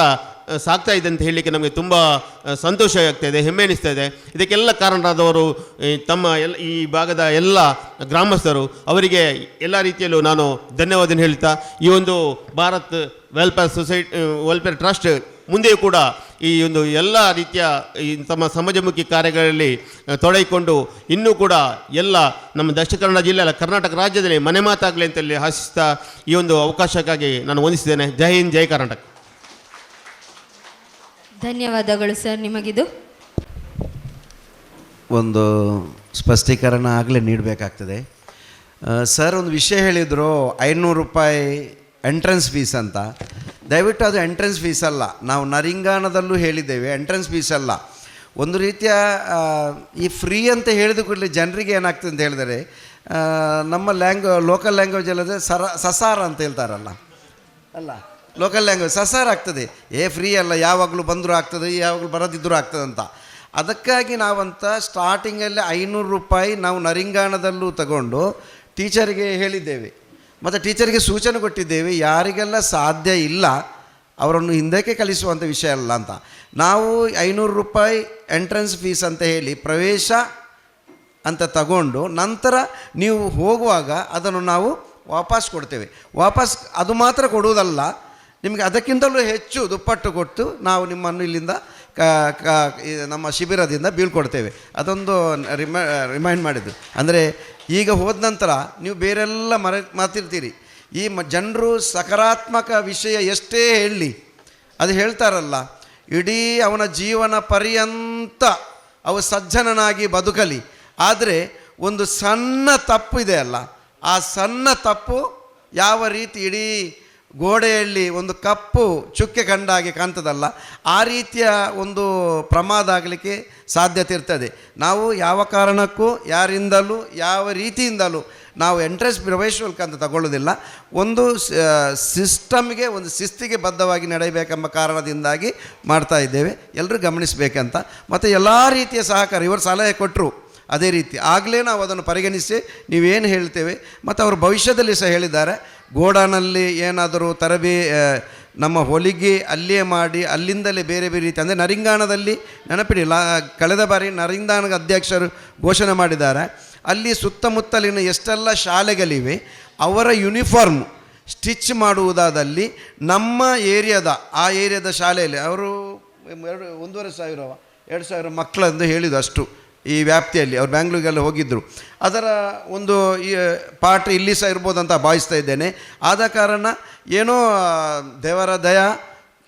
S10: ಸಾಗ್ತಾ ಇದೆ ಅಂತ ಹೇಳಲಿಕ್ಕೆ ನಮಗೆ ತುಂಬ ಸಂತೋಷ ಆಗ್ತಾಯಿದೆ, ಹೆಮ್ಮೆ ಅನಿಸ್ತಾ ಇದೆ. ಇದಕ್ಕೆಲ್ಲ ಕಾರಣರಾದವರು ಈ ಭಾಗದ ಎಲ್ಲ ಗ್ರಾಮಸ್ಥರು, ಅವರಿಗೆ ಎಲ್ಲ ರೀತಿಯಲ್ಲೂ ನಾನು ಧನ್ಯವಾದ ಹೇಳ್ತಾ, ಈ ಒಂದು ಭಾರತ್ ವೆಲ್ಫೇರ್ ಟ್ರಸ್ಟ್ ಮುಂದೆಯೂ ಕೂಡ ಈ ಒಂದು ಎಲ್ಲ ರೀತಿಯ ಈ ತಮ್ಮ ಸಮಾಜಮುಖಿ ಕಾರ್ಯಗಳಲ್ಲಿ ತೊಡಗಿಕೊಂಡು ಇನ್ನೂ ಕೂಡ ಎಲ್ಲ ನಮ್ಮ ದಕ್ಷಿಣ ಕನ್ನಡ ಜಿಲ್ಲೆ ಕರ್ನಾಟಕ ರಾಜ್ಯದಲ್ಲಿ ಮನೆ ಮಾತಾಗಲಿ ಅಂತೇಳಿ ಆಶಿಸ್ತಾ ಈ ಒಂದು ಅವಕಾಶಕ್ಕಾಗಿ ನಾನು ವಂದಿಸಿದ್ದೇನೆ. ಜೈ ಹಿಂದ್, ಜೈ ಕರ್ನಾಟಕ.
S1: ಧನ್ಯವಾದಗಳು ಸರ್. ನಿಮಗಿದು
S3: ಒಂದು ಸ್ಪಷ್ಟೀಕರಣ ಆಗಲೇ ನೀಡಬೇಕಾಗ್ತದೆ. ಸರ್ ಒಂದು ವಿಷಯ ಹೇಳಿದರು, 500 ರೂಪಾಯಿ ಎಂಟ್ರೆನ್ಸ್ ಫೀಸ್ ಅಂತ. ದಯವಿಟ್ಟು ಅದು ಎಂಟ್ರೆನ್ಸ್ ಫೀಸ್ ಅಲ್ಲ. ನಾವು ನರಿಂಗಾಣದಲ್ಲೂ ಹೇಳಿದ್ದೇವೆ, ಎಂಟ್ರೆನ್ಸ್ ಫೀಸ್ ಅಲ್ಲ. ಒಂದು ರೀತಿಯ ಈ ಫ್ರೀ ಅಂತ ಹೇಳಿದ ಕೂಡಲೇ ಜನರಿಗೆ ಏನಾಗ್ತದೆ ಅಂತ ಹೇಳಿದರೆ, ನಮ್ಮ ಲೋಕಲ್ ಲ್ಯಾಂಗ್ವೇಜ್ ಅಲ್ಲದೆ ಸಸಾರ ಅಂತ ಹೇಳ್ತಾರಲ್ಲ, ಅಲ್ಲ ಲೋಕಲ್ ಲ್ಯಾಂಗ್ವೇಜ್ ಸಸಾರ ಆಗ್ತದೆ. ಫ್ರೀ ಅಲ್ಲ, ಯಾವಾಗಲೂ ಬಂದರೂ ಆಗ್ತದೆ, ಯಾವಾಗಲೂ ಬರೋದಿದ್ದರೂ ಆಗ್ತದೆ ಅಂತ. ಅದಕ್ಕಾಗಿ ನಾವಂತ ಸ್ಟಾರ್ಟಿಂಗಲ್ಲಿ 500 ರೂಪಾಯಿ ನಾವು ನರಿಂಗಾಣದಲ್ಲೂ ತಗೊಂಡು ಟೀಚರಿಗೆ ಹೇಳಿದ್ದೇವೆ ಮತ್ತು ಟೀಚರಿಗೆ ಸೂಚನೆ ಕೊಟ್ಟಿದ್ದೇವೆ, ಯಾರಿಗೆಲ್ಲ ಸಾಧ್ಯ ಇಲ್ಲ ಅವರನ್ನು ಹಿಂದಕ್ಕೆ ಕಳಿಸುವಂಥ ವಿಷಯ ಅಲ್ಲ ಅಂತ. ನಾವು 500 ರೂಪಾಯಿ ಎಂಟ್ರೆನ್ಸ್ ಫೀಸ್ ಅಂತ ಹೇಳಿ ಪ್ರವೇಶ ಅಂತ ತಗೊಂಡು ನಂತರ ನೀವು ಹೋಗುವಾಗ ಅದನ್ನು ನಾವು ವಾಪಸ್ ಕೊಡ್ತೇವೆ. ವಾಪಸ್ ಅದು ಮಾತ್ರ ಕೊಡುವುದಲ್ಲ, ನಿಮಗೆ ಅದಕ್ಕಿಂತಲೂ ಹೆಚ್ಚು ದುಪ್ಪಟ್ಟು ಕೊಟ್ಟು ನಾವು ನಿಮ್ಮನ್ನು ಇಲ್ಲಿಂದ ನಮ್ಮ ಶಿಬಿರದಿಂದ ಬೀಳ್ಕೊಡ್ತೇವೆ. ಅದೊಂದು ರಿಮೈಂಡ್ ಮಾಡಿದ್ದು. ಅಂದರೆ ಈಗ ಹೋದ ನಂತರ ನೀವು ಬೇರೆಲ್ಲ ಮಾತಿರ್ತೀರಿ. ಈ ಜನರು ಸಕಾರಾತ್ಮಕ ವಿಷಯ ಎಷ್ಟೇ ಹೇಳಲಿ, ಅದು ಹೇಳ್ತಾರಲ್ಲ, ಇಡೀ ಅವನ ಜೀವನ ಪರ್ಯಂತ ಅವ ಸಜ್ಜನನಾಗಿ ಬದುಕಲಿ. ಆದರೆ ಒಂದು ಸಣ್ಣ ತಪ್ಪು ಇದೆ ಅಲ್ಲ, ಆ ಸಣ್ಣ ತಪ್ಪು ಯಾವ ರೀತಿ ಇಡೀ ಗೋಡೆಯಲ್ಲಿ ಒಂದು ಕಪ್ಪು ಚುಕ್ಕೆ ಕಂಡಾಗೆ ಕಾಣ್ತದಲ್ಲ, ಆ ರೀತಿಯ ಒಂದು ಪ್ರಮಾದ ಆಗಲಿಕ್ಕೆ ಸಾಧ್ಯತೆ ಇರ್ತದೆ. ನಾವು ಯಾವ ಕಾರಣಕ್ಕೂ ಯಾರಿಂದಲೂ ಯಾವ ರೀತಿಯಿಂದಲೂ ನಾವು ಎಂಟ್ರೆನ್ಸ್ ಪ್ರವೇಶ ಶುಲ್ಕ ಅಂತ ತಗೊಳ್ಳೋದಿಲ್ಲ. ಒಂದು ಸಿಸ್ಟಮ್ಗೆ, ಒಂದು ಶಿಸ್ತಿಗೆ ಬದ್ಧವಾಗಿ ನಡೆಯಬೇಕೆಂಬ ಕಾರಣದಿಂದಾಗಿ ಮಾಡ್ತಾ ಇದ್ದೇವೆ. ಎಲ್ಲರೂ ಗಮನಿಸಬೇಕಂತ. ಮತ್ತು ಎಲ್ಲ ರೀತಿಯ ಸಹಕಾರ ಇವರು ಸಲಹೆ ಕೊಟ್ಟರು, ಅದೇ ರೀತಿ ಆಗಲೇ ನಾವು ಅದನ್ನು ಪರಿಗಣಿಸಿ ನೀವೇನು ಹೇಳ್ತೇವೆ. ಮತ್ತು ಅವರು ಭವಿಷ್ಯದಲ್ಲಿ ಸಹ ಹೇಳಿದ್ದಾರೆ, ಗೋಡಾನಲ್ಲಿ ಏನಾದರೂ ನಮ್ಮ ಹೊಲಿಗೆ ಅಲ್ಲಿಯೇ ಮಾಡಿ ಅಲ್ಲಿಂದಲೇ ಬೇರೆ ಬೇರೆ ರೀತಿ, ಅಂದರೆ ನರಿಂಗಾಣದಲ್ಲಿ ನೆನಪಿಡಿ, ಕಳೆದ ಬಾರಿ ನರಿಂಗಾಣದ ಅಧ್ಯಕ್ಷರು ಘೋಷಣೆ ಮಾಡಿದ್ದಾರೆ, ಅಲ್ಲಿ ಸುತ್ತಮುತ್ತಲಿನ ಎಷ್ಟೆಲ್ಲ ಶಾಲೆಗಳಿವೆ ಅವರ ಯೂನಿಫಾರ್ಮ್ ಸ್ಟಿಚ್ ಮಾಡುವುದಾದಲ್ಲಿ ನಮ್ಮ ಆ ಏರಿಯಾದ ಶಾಲೆಯಲ್ಲಿ ಅವರು 1,500-2,000 ಮಕ್ಕಳೆಂದು ಹೇಳಿದ್ದು. ಅಷ್ಟು ಈ ವ್ಯಾಪ್ತಿಯಲ್ಲಿ ಅವರು ಬ್ಯಾಂಗ್ಳೂರಿಗೆಲ್ಲ ಹೋಗಿದ್ದರು. ಅದರ ಒಂದು ಈ ಪಾಠ ಇಲ್ಲಿ ಸಹ ಇರ್ಬೋದಂತ ಭಾವಿಸ್ತಾ ಇದ್ದೇನೆ. ಆದ ಕಾರಣ ಏನೋ ದೇವರ ದಯ,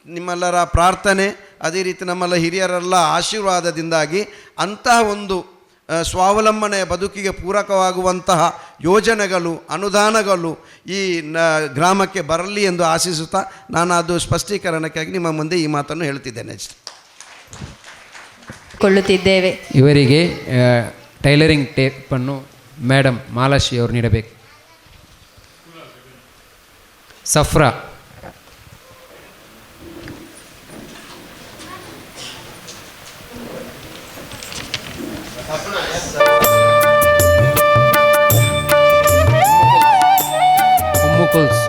S3: ನಿಮ್ಮೆಲ್ಲರ ಪ್ರಾರ್ಥನೆ, ಅದೇ ರೀತಿ ನಮ್ಮೆಲ್ಲ ಹಿರಿಯರೆಲ್ಲ ಆಶೀರ್ವಾದದಿಂದಾಗಿ ಅಂತಹ ಒಂದು ಸ್ವಾವಲಂಬನೆಯ ಬದುಕಿಗೆ ಪೂರಕವಾಗುವಂತಹ ಯೋಜನೆಗಳು, ಅನುದಾನಗಳು ಈ ಗ್ರಾಮಕ್ಕೆ ಬರಲಿ ಎಂದು ಆಶಿಸುತ್ತಾ ನಾನು ಅದು ಸ್ಪಷ್ಟೀಕರಣಕ್ಕಾಗಿ ನಿಮ್ಮ ಮುಂದೆ ಈ ಮಾತನ್ನು ಹೇಳ್ತಿದ್ದೇನೆ.
S7: ಕೊಳ್ಳುತ್ತಿದ್ದೇವೆ.
S2: ಇವರಿಗೆ ಟೈಲರಿಂಗ್ ಟೇಪನ್ನು ಮೇಡಮ್ ಮಾಲಾಶ್ರೀ ಅವರು ನೀಡಬೇಕು. ಸಫ್ರಾ, ಉಮ್ಮುಕುಲ್ಸ್,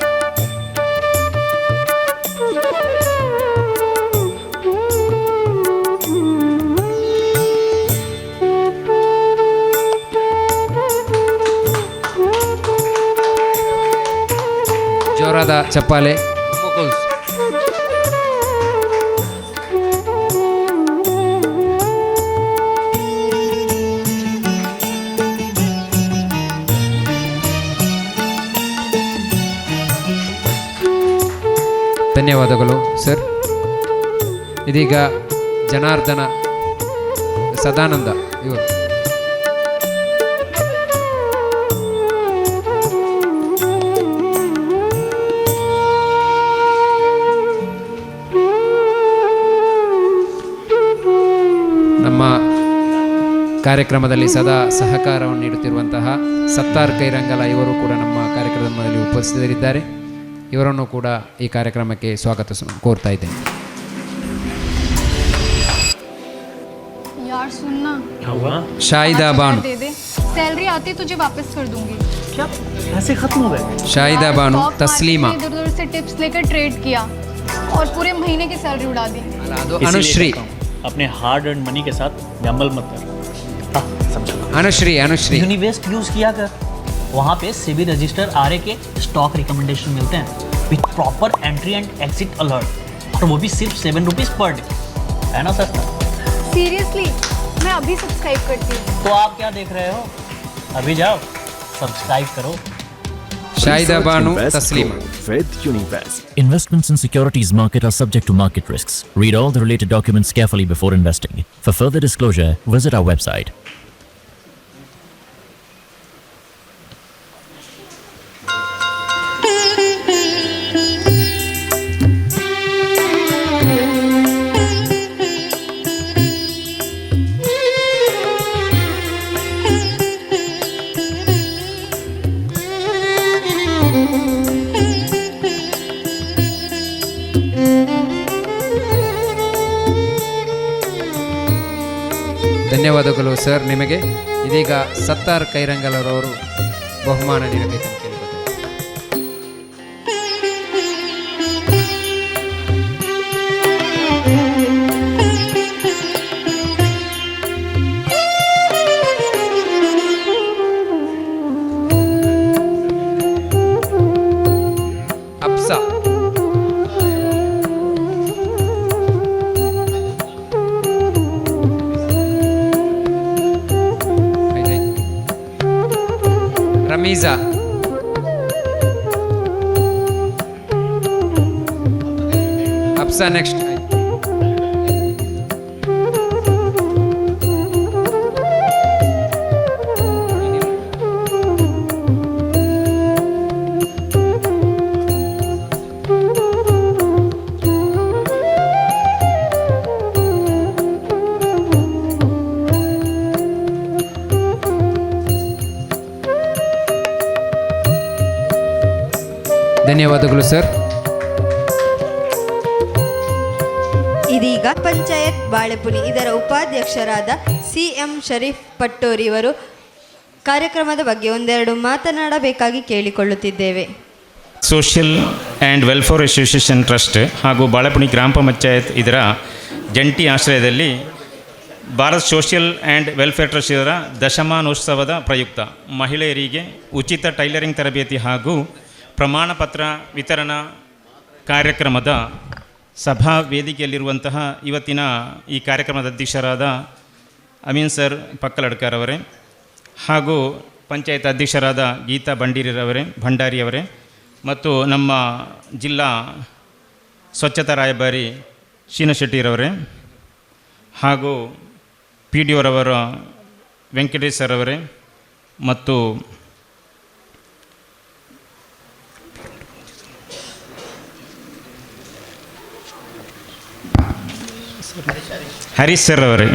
S2: ಜೋರಾದ ಚಪ್ಪಾಳೆ. ಉಮ್ಮುಕುಲ್ಸ್, ಧನ್ಯವಾದಗಳು ಸರ್. ಇದೀಗ ಜನಾರ್ದನ ಸದಾನಂದ ಇವರು. ನಮ್ಮ ಕಾರ್ಯಕ್ರಮದಲ್ಲಿ ಸದಾ ಸಹಕಾರವನ್ನು ನೀಡುತ್ತಿರುವಂತಹ ಸತ್ತಾರ್ ಕೈರಂಗಲ ಇವರು ಕೂಡ ನಮ್ಮ ಕಾರ್ಯಕ್ರಮದಲ್ಲಿ ಉಪಸ್ಥಿತರಿದ್ದಾರೆ. ಇವರನ್ನು ಕೂಡ ಈ ಕಾರ್ಯಕ್ರಮಕ್ಕೆ ಸ್ವಾಗತ ಕೋರ್ತಾ ಇದ್ದೇನೆ.
S11: यार सुनना,
S2: शाहिदा बानु,
S11: सैलरी आती तुझे वापस कर दूंगी.
S12: क्या पैसे खत्म हो गए?
S2: शाहिदा बानु, तस्लीमा,
S11: इधर उधर से टिप्स लेकर ट्रेड किया और पूरे महीने की सैलरी उड़ा दी.
S2: अनुश्री,
S12: अपने हार्ड अर्न मनी के साथ गैम्बल मत कर.
S2: अनुश्री,
S12: यूनिवेस्ट यूज किया कर. वहाँ पे सेबी रजिस्टर आरए के स्टॉक रिकमेंडेशन मिलते हैं with proper entry and exit alert, और वो भी सिर्फ 7 रुपीज़ पर डे. है ना सस्ता?
S11: सीरियसली मैं अभी सब्सक्राइब करती हूँ.
S12: तो आप क्या देख रहे हो? अभी जाओ सब्सक्राइब करो.
S2: शाहिदा बानु, Taslima.
S13: With Univest. Investments in securities market are subject to market risks. Read all the related documents carefully before investing. For further disclosure, visit our website.
S2: ಧನ್ಯವಾದಗಳು ಸರ್ ನಿಮಗೆ. ಇದೀಗ ಸತ್ತಾರ್ ಕೈರಂಗಲರವರು ಬಹುಮಾನ ನೀಡಬೇಕಂತ ಕೇಳ್ಕೊತೇನೆ. ಅಪ್ಸಾ, ರಮೀಜಾ. ಅಪ್ಸಾ ನೆಕ್ಸ್ಟ್. ಧನ್ಯವಾದಗಳು ಸರ್.
S1: ಇದೀಗ ಪಂಚಾಯತ್ ಬಾಳೆಪುನಿ ಇದರ ಉಪಾಧ್ಯಕ್ಷರಾದ CM ಶರೀಫ್ ಪಟ್ಟೋರಿ ಇವರು ಕಾರ್ಯಕ್ರಮದ ಬಗ್ಗೆ ಒಂದೆರಡು ಮಾತನಾಡಬೇಕಾಗಿ ಕೇಳಿಕೊಳ್ಳುತ್ತಿದ್ದೇವೆ.
S14: Social and welfare association trust ಹಾಗೂ ಬಾಳೆಪುನಿ ಗ್ರಾಮ ಪಂಚಾಯತ್ ಇದರ ಜಂಟಿ ಆಶ್ರಯದಲ್ಲಿ Bharat social and welfare trust ಇದರ ದಶಮಾನೋತ್ಸವದ ಪ್ರಯುಕ್ತ ಮಹಿಳೆಯರಿಗೆ ಉಚಿತ ಟೈಲರಿಂಗ್ ತರಬೇತಿ ಹಾಗೂ ಪ್ರಮಾಣ ಪತ್ರ ವಿತರಣಾ ಕಾರ್ಯಕ್ರಮದ ಸಭಾ ವೇದಿಕೆಯಲ್ಲಿರುವಂತಹ ಇವತ್ತಿನ ಈ ಕಾರ್ಯಕ್ರಮದ ಅಧ್ಯಕ್ಷರಾದ ಅಮೀನ್ ಸರ್ ಪಕ್ಕಲಡ್ಕರ್ ಅವರೇ ಹಾಗೂ ಪಂಚಾಯತ್ ಅಧ್ಯಕ್ಷರಾದ ಗೀತಾ ಭಂಡಾರಿಯವರೇ ಮತ್ತು ನಮ್ಮ ಜಿಲ್ಲಾ ಸ್ವಚ್ಛತಾ ರಾಯಭಾರಿ ಶೀನಶೆಟ್ಟಿರವರೇ ಹಾಗೂ PDO ರವರ ವೆಂಕಟೇಶ್ ಸರ್ ಅವರೇ ಮತ್ತು ಹರೀಶ್ ಸರ್ ಅವರೇ,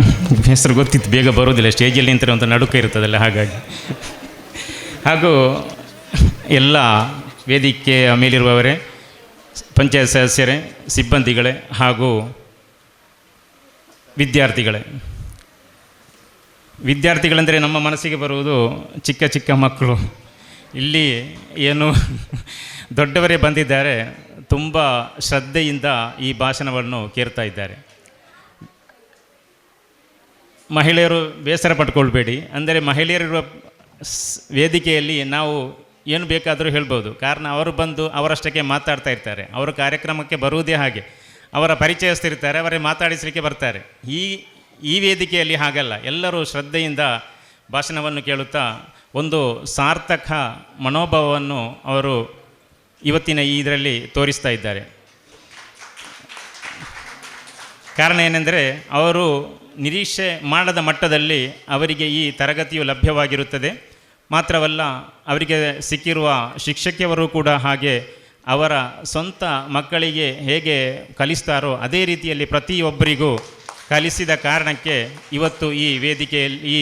S14: ಹೆಸರು ಗೊತ್ತಿತ್ತು, ಬೇಗ ಬರೋದಿಲ್ಲ, ಸ್ಟೇಜಲ್ಲಿ ನಿಂತರೆ ಒಂದು ನಡುಕ ಇರ್ತದಲ್ಲ, ಹಾಗಾಗಿ. ಹಾಗೂ ಎಲ್ಲ ವೇದಿಕೆಯ ಮೇಲಿರುವವರೇ, ಪಂಚಾಯತ್ ಸದಸ್ಯರೇ, ಸಿಬ್ಬಂದಿಗಳೇ ಹಾಗೂ ವಿದ್ಯಾರ್ಥಿಗಳೆಂದರೆ ನಮ್ಮ ಮನಸ್ಸಿಗೆ ಬರುವುದು ಚಿಕ್ಕ ಚಿಕ್ಕ ಮಕ್ಕಳು. ಇಲ್ಲಿ ಏನು ದೊಡ್ಡವರೇ ಬಂದಿದ್ದಾರೆ, ತುಂಬ ಶ್ರದ್ಧೆಯಿಂದ ಈ ಭಾಷಣವನ್ನು ಕೇಳ್ತಾ ಇದ್ದಾರೆ. ಮಹಿಳೆಯರು ಬೇಸರ ಪಟ್ಕೊಳ್ಬೇಡಿ, ಅಂದರೆ ಮಹಿಳೆಯರಿರುವ ವೇದಿಕೆಯಲ್ಲಿ ನಾವು ಏನು ಬೇಕಾದರೂ ಹೇಳ್ಬೋದು. ಕಾರಣ ಅವರು ಬಂದು ಅವರಷ್ಟಕ್ಕೆ ಮಾತಾಡ್ತಾ ಇರ್ತಾರೆ, ಅವರ ಕಾರ್ಯಕ್ರಮಕ್ಕೆ ಬರುವುದೇ ಹಾಗೆ, ಅವರ ಪರಿಚಯಸ್ಥರಿರ್ತಾರೆ, ಅವರೇ ಮಾತಾಡಿಸಲಿಕ್ಕೆ ಬರ್ತಾರೆ. ಈ ವೇದಿಕೆಯಲ್ಲಿ ಹಾಗಲ್ಲ, ಎಲ್ಲರೂ ಶ್ರದ್ಧೆಯಿಂದ ಭಾಷಣವನ್ನು ಕೇಳುತ್ತಾ ಒಂದು ಸಾರ್ಥಕ ಮನೋಭಾವವನ್ನು ಅವರು ಇವತ್ತಿನ ಇದರಲ್ಲಿ ತೋರಿಸ್ತಾ ಇದ್ದಾರೆ. ಕಾರಣ ಏನೆಂದರೆ ಅವರು ನಿರೀಕ್ಷೆ ಮಾಡದ ಮಟ್ಟದಲ್ಲಿ ಅವರಿಗೆ ಈ ತರಗತಿಯು ಲಭ್ಯವಾಗಿರುತ್ತದೆ. ಮಾತ್ರವಲ್ಲ, ಅವರಿಗೆ ಸಿಕ್ಕಿರುವ ಶಿಕ್ಷಕಿಯವರು ಕೂಡ ಹಾಗೆ ಅವರ ಸ್ವಂತ ಮಕ್ಕಳಿಗೆ ಹೇಗೆ ಕಲಿಸ್ತಾರೋ ಅದೇ ರೀತಿಯಲ್ಲಿ ಪ್ರತಿಯೊಬ್ಬರಿಗೂ ಕಲಿಸಿದ ಕಾರಣಕ್ಕೆ ಇವತ್ತು ಈ ವೇದಿಕೆಯಲ್ಲಿ, ಈ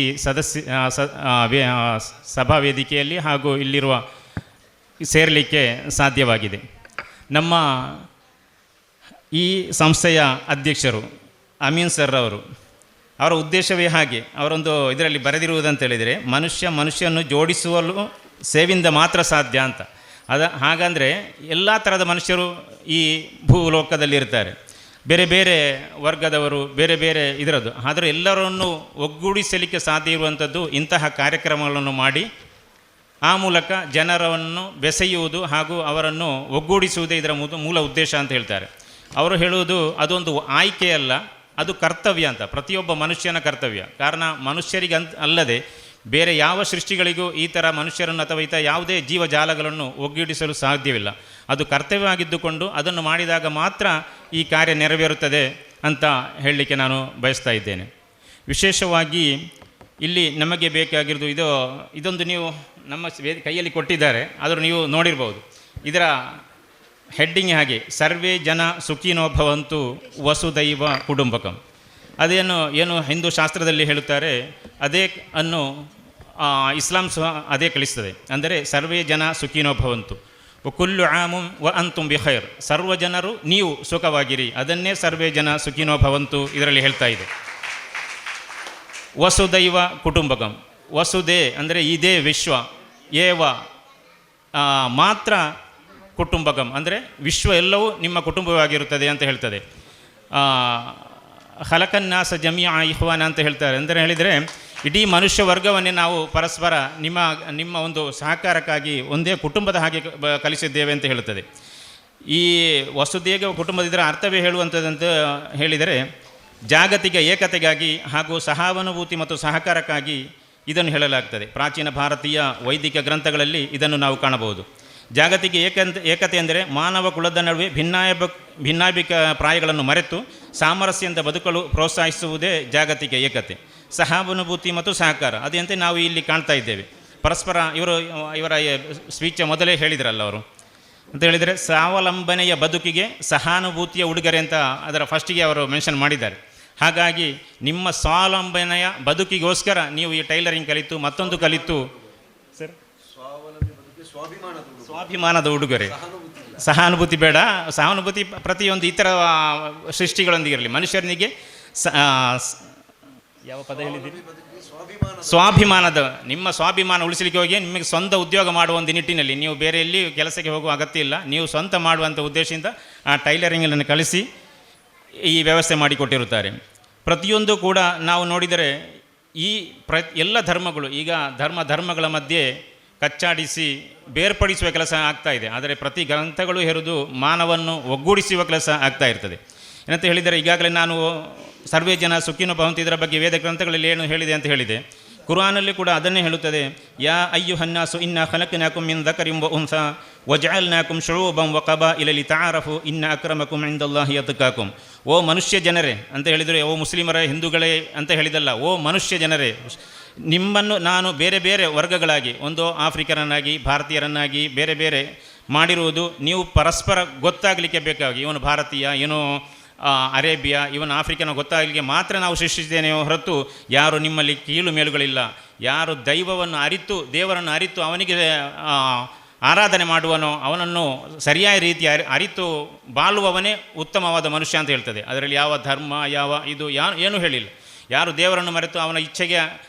S14: ಸಭಾ ವೇದಿಕೆಯಲ್ಲಿ ಹಾಗೂ ಇಲ್ಲಿರುವ ಸೇರಲಿಕ್ಕೆ ಸಾಧ್ಯವಾಗಿದೆ. ನಮ್ಮ ಈ ಸಂಸ್ಥೆಯ ಅಧ್ಯಕ್ಷರು ಅಮೀನ್ ಸರ್ ಅವರ ಉದ್ದೇಶವೇ ಹಾಗೆ. ಅವರೊಂದು ಇದರಲ್ಲಿ ಬರೆದಿರುವುದಂತ ಹೇಳಿದರೆ, ಮನುಷ್ಯನನ್ನು ಜೋಡಿಸುವಲು ಸೇವೆಯಿಂದ ಮಾತ್ರ ಸಾಧ್ಯ ಅಂತ. ಹಾಗಂದರೆ ಎಲ್ಲ ಥರದ ಮನುಷ್ಯರು ಈ ಭೂಲೋಕದಲ್ಲಿರ್ತಾರೆ, ಬೇರೆ ಬೇರೆ ವರ್ಗದವರು, ಬೇರೆ ಬೇರೆ ಇದರದ್ದು. ಆದರೆ ಎಲ್ಲರನ್ನು ಒಗ್ಗೂಡಿಸಲಿಕ್ಕೆ ಸಾಧ್ಯ ಇರುವಂಥದ್ದು ಇಂತಹ ಕಾರ್ಯಕ್ರಮಗಳನ್ನು ಮಾಡಿ ಆ ಮೂಲಕ ಜನರನ್ನು ಬೆಸೆಯುವುದು ಹಾಗೂ ಅವರನ್ನು ಒಗ್ಗೂಡಿಸುವುದೇ ಇದರ ಮೂಲ ಉದ್ದೇಶ ಅಂತ ಹೇಳ್ತಾರೆ. ಅವರು ಹೇಳುವುದು ಅದೊಂದು ಆಯ್ಕೆಯಲ್ಲ, ಅದು ಕರ್ತವ್ಯ ಅಂತ, ಪ್ರತಿಯೊಬ್ಬ ಮನುಷ್ಯನ ಕರ್ತವ್ಯ. ಕಾರಣ ಮನುಷ್ಯರಿಗೆ ಅಲ್ಲದೆ ಬೇರೆ ಯಾವ ಸೃಷ್ಟಿಗಳಿಗೂ ಈ ಥರ ಮನುಷ್ಯರನ್ನು ಅಥವಾ ಈ ಥರ ಯಾವುದೇ ಜೀವಜಾಲಗಳನ್ನು ಒಗ್ಗೂಡಿಸಲು ಸಾಧ್ಯವಿಲ್ಲ. ಅದು ಕರ್ತವ್ಯವಾಗಿದ್ದುಕೊಂಡು ಅದನ್ನು ಮಾಡಿದಾಗ ಮಾತ್ರ ಈ ಕಾರ್ಯ ನೆರವೇರುತ್ತದೆ ಅಂತ ಹೇಳಲಿಕ್ಕೆ ನಾನು ಬಯಸ್ತಾ ಇದ್ದೇನೆ. ವಿಶೇಷವಾಗಿ ಇಲ್ಲಿ ನಮಗೆ ಬೇಕಾಗಿರೋದು ಇದೊಂದು ನೀವು ನಮ್ಮ ಕೈಯಲ್ಲಿ ಕೊಟ್ಟಿದ್ದಾರೆ, ಆದರೂ ನೀವು ನೋಡಿರ್ಬೋದು. ಇದರ ಹೆಡ್ಡಿಂಗ್ ಹಾಗೆ, ಸರ್ವೇ ಜನ ಸುಖಿನೋ ಭವಂತು ವಸುದೈವ ಕುಟುಂಬಕಂ. ಏನು ಹಿಂದೂ ಶಾಸ್ತ್ರದಲ್ಲಿ ಹೇಳುತ್ತಾರೆ, ಅದೇ ಅನ್ನು ಇಸ್ಲಾಂ ಸಹ ಅದೇ ಕಲಿಸ್ತದೆ. ಅಂದರೆ ಸರ್ವೇ ಜನ ಸುಖಿನೋ ಭವಂತು ಕುಲ್ಲು ಆಮುಂ ವ ಅಂತುಂ ಬಿಖೈರ್, ಸರ್ವ ಜನರು ನೀವು ಸುಖವಾಗಿರಿ, ಅದನ್ನೇ ಸರ್ವೇ ಜನ ಸುಖಿನೋ ಭವಂತು ಇದರಲ್ಲಿ ಹೇಳ್ತಾ ಇದೆ. ವಸುದೈವ ಕುಟುಂಬಕಂ, ವಸುದೇ ಅಂದರೆ ಇದೇ ವಿಶ್ವ, ಏವ ಮಾತ್ರ ಕುಟುಂಬಕಂ ಅಂದರೆ ವಿಶ್ವ ಎಲ್ಲವೂ ನಿಮ್ಮ ಕುಟುಂಬವಾಗಿರುತ್ತದೆ ಅಂತ ಹೇಳ್ತದೆ. ಖಲಕನ್ನಾಸ ಜಮಿಯಾ ಇಖ್ವಾನ ಅಂತ ಹೇಳ್ತಾರೆ. ಅಂದರೆ ಹೇಳಿದರೆ ಇಡೀ ಮನುಷ್ಯ ವರ್ಗವನ್ನೇ ನಾವು ಪರಸ್ಪರ ನಿಮ್ಮ ಒಂದು ಸಹಕಾರಕ್ಕಾಗಿ ಒಂದೇ ಕುಟುಂಬದ ಹಾಗೆ ಕಲಿಸಿದ್ದೇವೆ ಅಂತ ಹೇಳುತ್ತದೆ. ಈ ವಸುದೇವ ಕುಟುಂಬದ ಅರ್ಥವೇ ಹೇಳುವಂಥದ್ದಂತ ಹೇಳಿದರೆ, ಜಾಗತಿಕ ಏಕತೆಗಾಗಿ ಹಾಗೂ ಸಹಾನುಭೂತಿ ಮತ್ತು ಸಹಕಾರಕ್ಕಾಗಿ ಇದನ್ನು ಹೇಳಲಾಗ್ತದೆ. ಪ್ರಾಚೀನ ಭಾರತೀಯ ವೈದಿಕ ಗ್ರಂಥಗಳಲ್ಲಿ ಇದನ್ನು ನಾವು ಕಾಣಬಹುದು. ಜಾಗತಿಕ ಏಕತೆ ಎಂದರೆ ಮಾನವ ಕುಲದ ನಡುವೆ ಭಿನ್ನಾಭಿಪ್ರಾಯಗಳನ್ನು ಮರೆತು ಸಾಮರಸ್ಯದಿಂದ ಬದುಕಲು ಪ್ರೋತ್ಸಾಹಿಸುವುದೇ ಜಾಗತಿಕ ಏಕತೆ. ಸಹಾನುಭೂತಿ ಮತ್ತು ಸಹಕಾರ ಅದಂತೆ ನಾವು ಇಲ್ಲಿ ಕಾಣ್ತಾ ಇದ್ದೇವೆ. ಪರಸ್ಪರ ಇವರ ಸ್ಪೀಚ್ ಮೊದಲೇ ಹೇಳಿದ್ರಲ್ಲ ಅವರು ಅಂತ ಹೇಳಿದರೆ, ಸ್ವಾವಲಂಬನೆಯ ಬದುಕಿಗೆ ಸಹಾನುಭೂತಿಯ ಉಡುಗೊರೆ ಅಂತ ಅದರ ಫಸ್ಟಿಗೆ ಅವರು ಮೆನ್ಷನ್ ಮಾಡಿದ್ದಾರೆ. ಹಾಗಾಗಿ ನಿಮ್ಮ ಸ್ವಾವಲಂಬನೆಯ ಬದುಕಿಗೋಸ್ಕರ ನೀವು ಈ ಟೈಲರಿಂಗ್ ಕಲಿತು ಮತ್ತೊಂದು ಕಲಿತು ಸರ್ ಸ್ವಾಭಿಮಾನದ ಉಡುಗೊರೆ. ಸಹಾನುಭೂತಿ ಬೇಡ, ಸಹಾನುಭೂತಿ ಪ್ರತಿಯೊಂದು ಇತರ ಸೃಷ್ಟಿಗಳೊಂದಿಗೆ ಇರಲಿ. ಮನುಷ್ಯನಿಗೆ ಯಾವ ಪದ ಹೇಳಿದ್ದೀರಿ? ಸ್ವಾಭಿಮಾನದ, ನಿಮ್ಮ ಸ್ವಾಭಿಮಾನ ಉಳಿಸಲಿಕ್ಕೆ ಹೋಗಿ ನಿಮಗೆ ಸ್ವಂತ ಉದ್ಯೋಗ ಮಾಡುವ ಒಂದು ನಿಟ್ಟಿನಲ್ಲಿ ನೀವು ಬೇರೆ ಎಲ್ಲಿ ಕೆಲಸಕ್ಕೆ ಹೋಗುವ ಅಗತ್ಯ ಇಲ್ಲ. ನೀವು ಸ್ವಂತ ಮಾಡುವಂಥ ಉದ್ದೇಶದಿಂದ ಆ ಟೈಲರಿಂಗನ್ನು ಕಲಿಸಿ ಈ ವ್ಯವಸ್ಥೆ ಮಾಡಿಕೊಟ್ಟಿರುತ್ತಾರೆ. ಪ್ರತಿಯೊಂದು ಕೂಡ ನಾವು ನೋಡಿದರೆ ಈ ಎಲ್ಲ ಧರ್ಮಗಳು ಈಗ ಧರ್ಮಗಳ ಮಧ್ಯೆ ಕಚ್ಚಾಡಿಸಿ ಬೇರ್ಪಡಿಸುವ ಕೆಲಸ ಆಗ್ತಾ ಇದೆ. ಆದರೆ ಪ್ರತಿ ಗ್ರಂಥಗಳು ಹೆರಿದು ಮಾನವನ್ನು ಒಗ್ಗೂಡಿಸುವ ಕೆಲಸ ಆಗ್ತಾ ಇರ್ತದೆ. ಏನಂತ ಹೇಳಿದರೆ, ಈಗಾಗಲೇ ನಾನು ಸರ್ವೇ ಜನ ಸುಖಿನೋ ಭವಂತಿ ಇದರ ಬಗ್ಗೆ ವೇದ ಗ್ರಂಥಗಳಲ್ಲಿ ಏನು ಹೇಳಿದೆ ಅಂತ ಹೇಳಿದೆ. ಕುರಾನಲ್ಲಿ ಕೂಡ ಅದನ್ನೇ ಹೇಳುತ್ತದೆ. ಯಾ ಅಯ್ಯುಹನ್ನಾಸು ಇನ್ನ ಖಲಕ್ನಾಕುಂ ಮಿನ್ ದಕರಿಂ ವ ಉನ್ಸಾ ವಜಅಲ್ನಾಕುಂ ಶುಊಬಂ ವ ಕಬಾಯಿಲ ಲಿತಆರಫು ಇನ್ನ ಅಕ್ರಮಕುಂ ಇಂದಲ್ಲಾಹಿ ಅತ್ಕಾಕುಂ. ಓ ಮನುಷ್ಯ ಜನರೇ ಅಂತ ಹೇಳಿದರೆ, ಓ ಮುಸ್ಲಿಮರ ಹಿಂದೂಗಳೇ ಅಂತ ಹೇಳಿದಲ್ಲ, ಓ ಮನುಷ್ಯ ಜನರೇ, ನಿಮ್ಮನ್ನು ನಾನು ಬೇರೆ ಬೇರೆ ವರ್ಗಗಳಾಗಿ, ಒಂದು ಆಫ್ರಿಕನನ್ನಾಗಿ ಭಾರತೀಯರನ್ನಾಗಿ ಬೇರೆ ಬೇರೆ ಮಾಡಿರುವುದು ನೀವು ಪರಸ್ಪರ ಗೊತ್ತಾಗಲಿಕ್ಕೆ ಬೇಕಾಗಿ, ಇವನು ಭಾರತೀಯ, ಇವನು ಅರೇಬಿಯಾ, ಇವನು ಆಫ್ರಿಕನ ಗೊತ್ತಾಗಲಿಕ್ಕೆ ಮಾತ್ರ ನಾವು ಸೃಷ್ಟಿಸಿದ್ದೇನೆಯೋ ಹೊರತು ಯಾರು ನಿಮ್ಮಲ್ಲಿ ಕೀಳು ಮೇಲುಗಳಿಲ್ಲ. ಯಾರು ದೈವವನ್ನು ಅರಿತು ದೇವರನ್ನು ಅರಿತು ಅವನಿಗೆ ಆರಾಧನೆ ಮಾಡುವನೋ ಅವನನ್ನು ಸರಿಯಾದ ರೀತಿ ಅರಿತು ಬಾಳುವವನೇ ಉತ್ತಮವಾದ ಮನುಷ್ಯ ಅಂತ ಹೇಳ್ತದೆ. ಅದರಲ್ಲಿ ಯಾವ ಧರ್ಮ ಯಾವ ಇದು ಏನೂ ಹೇಳಿಲ್ಲ. ಯಾರು ದೇವರನ್ನು ಮರೆತು ಅವನ ಇಚ್ಛೆಗೆ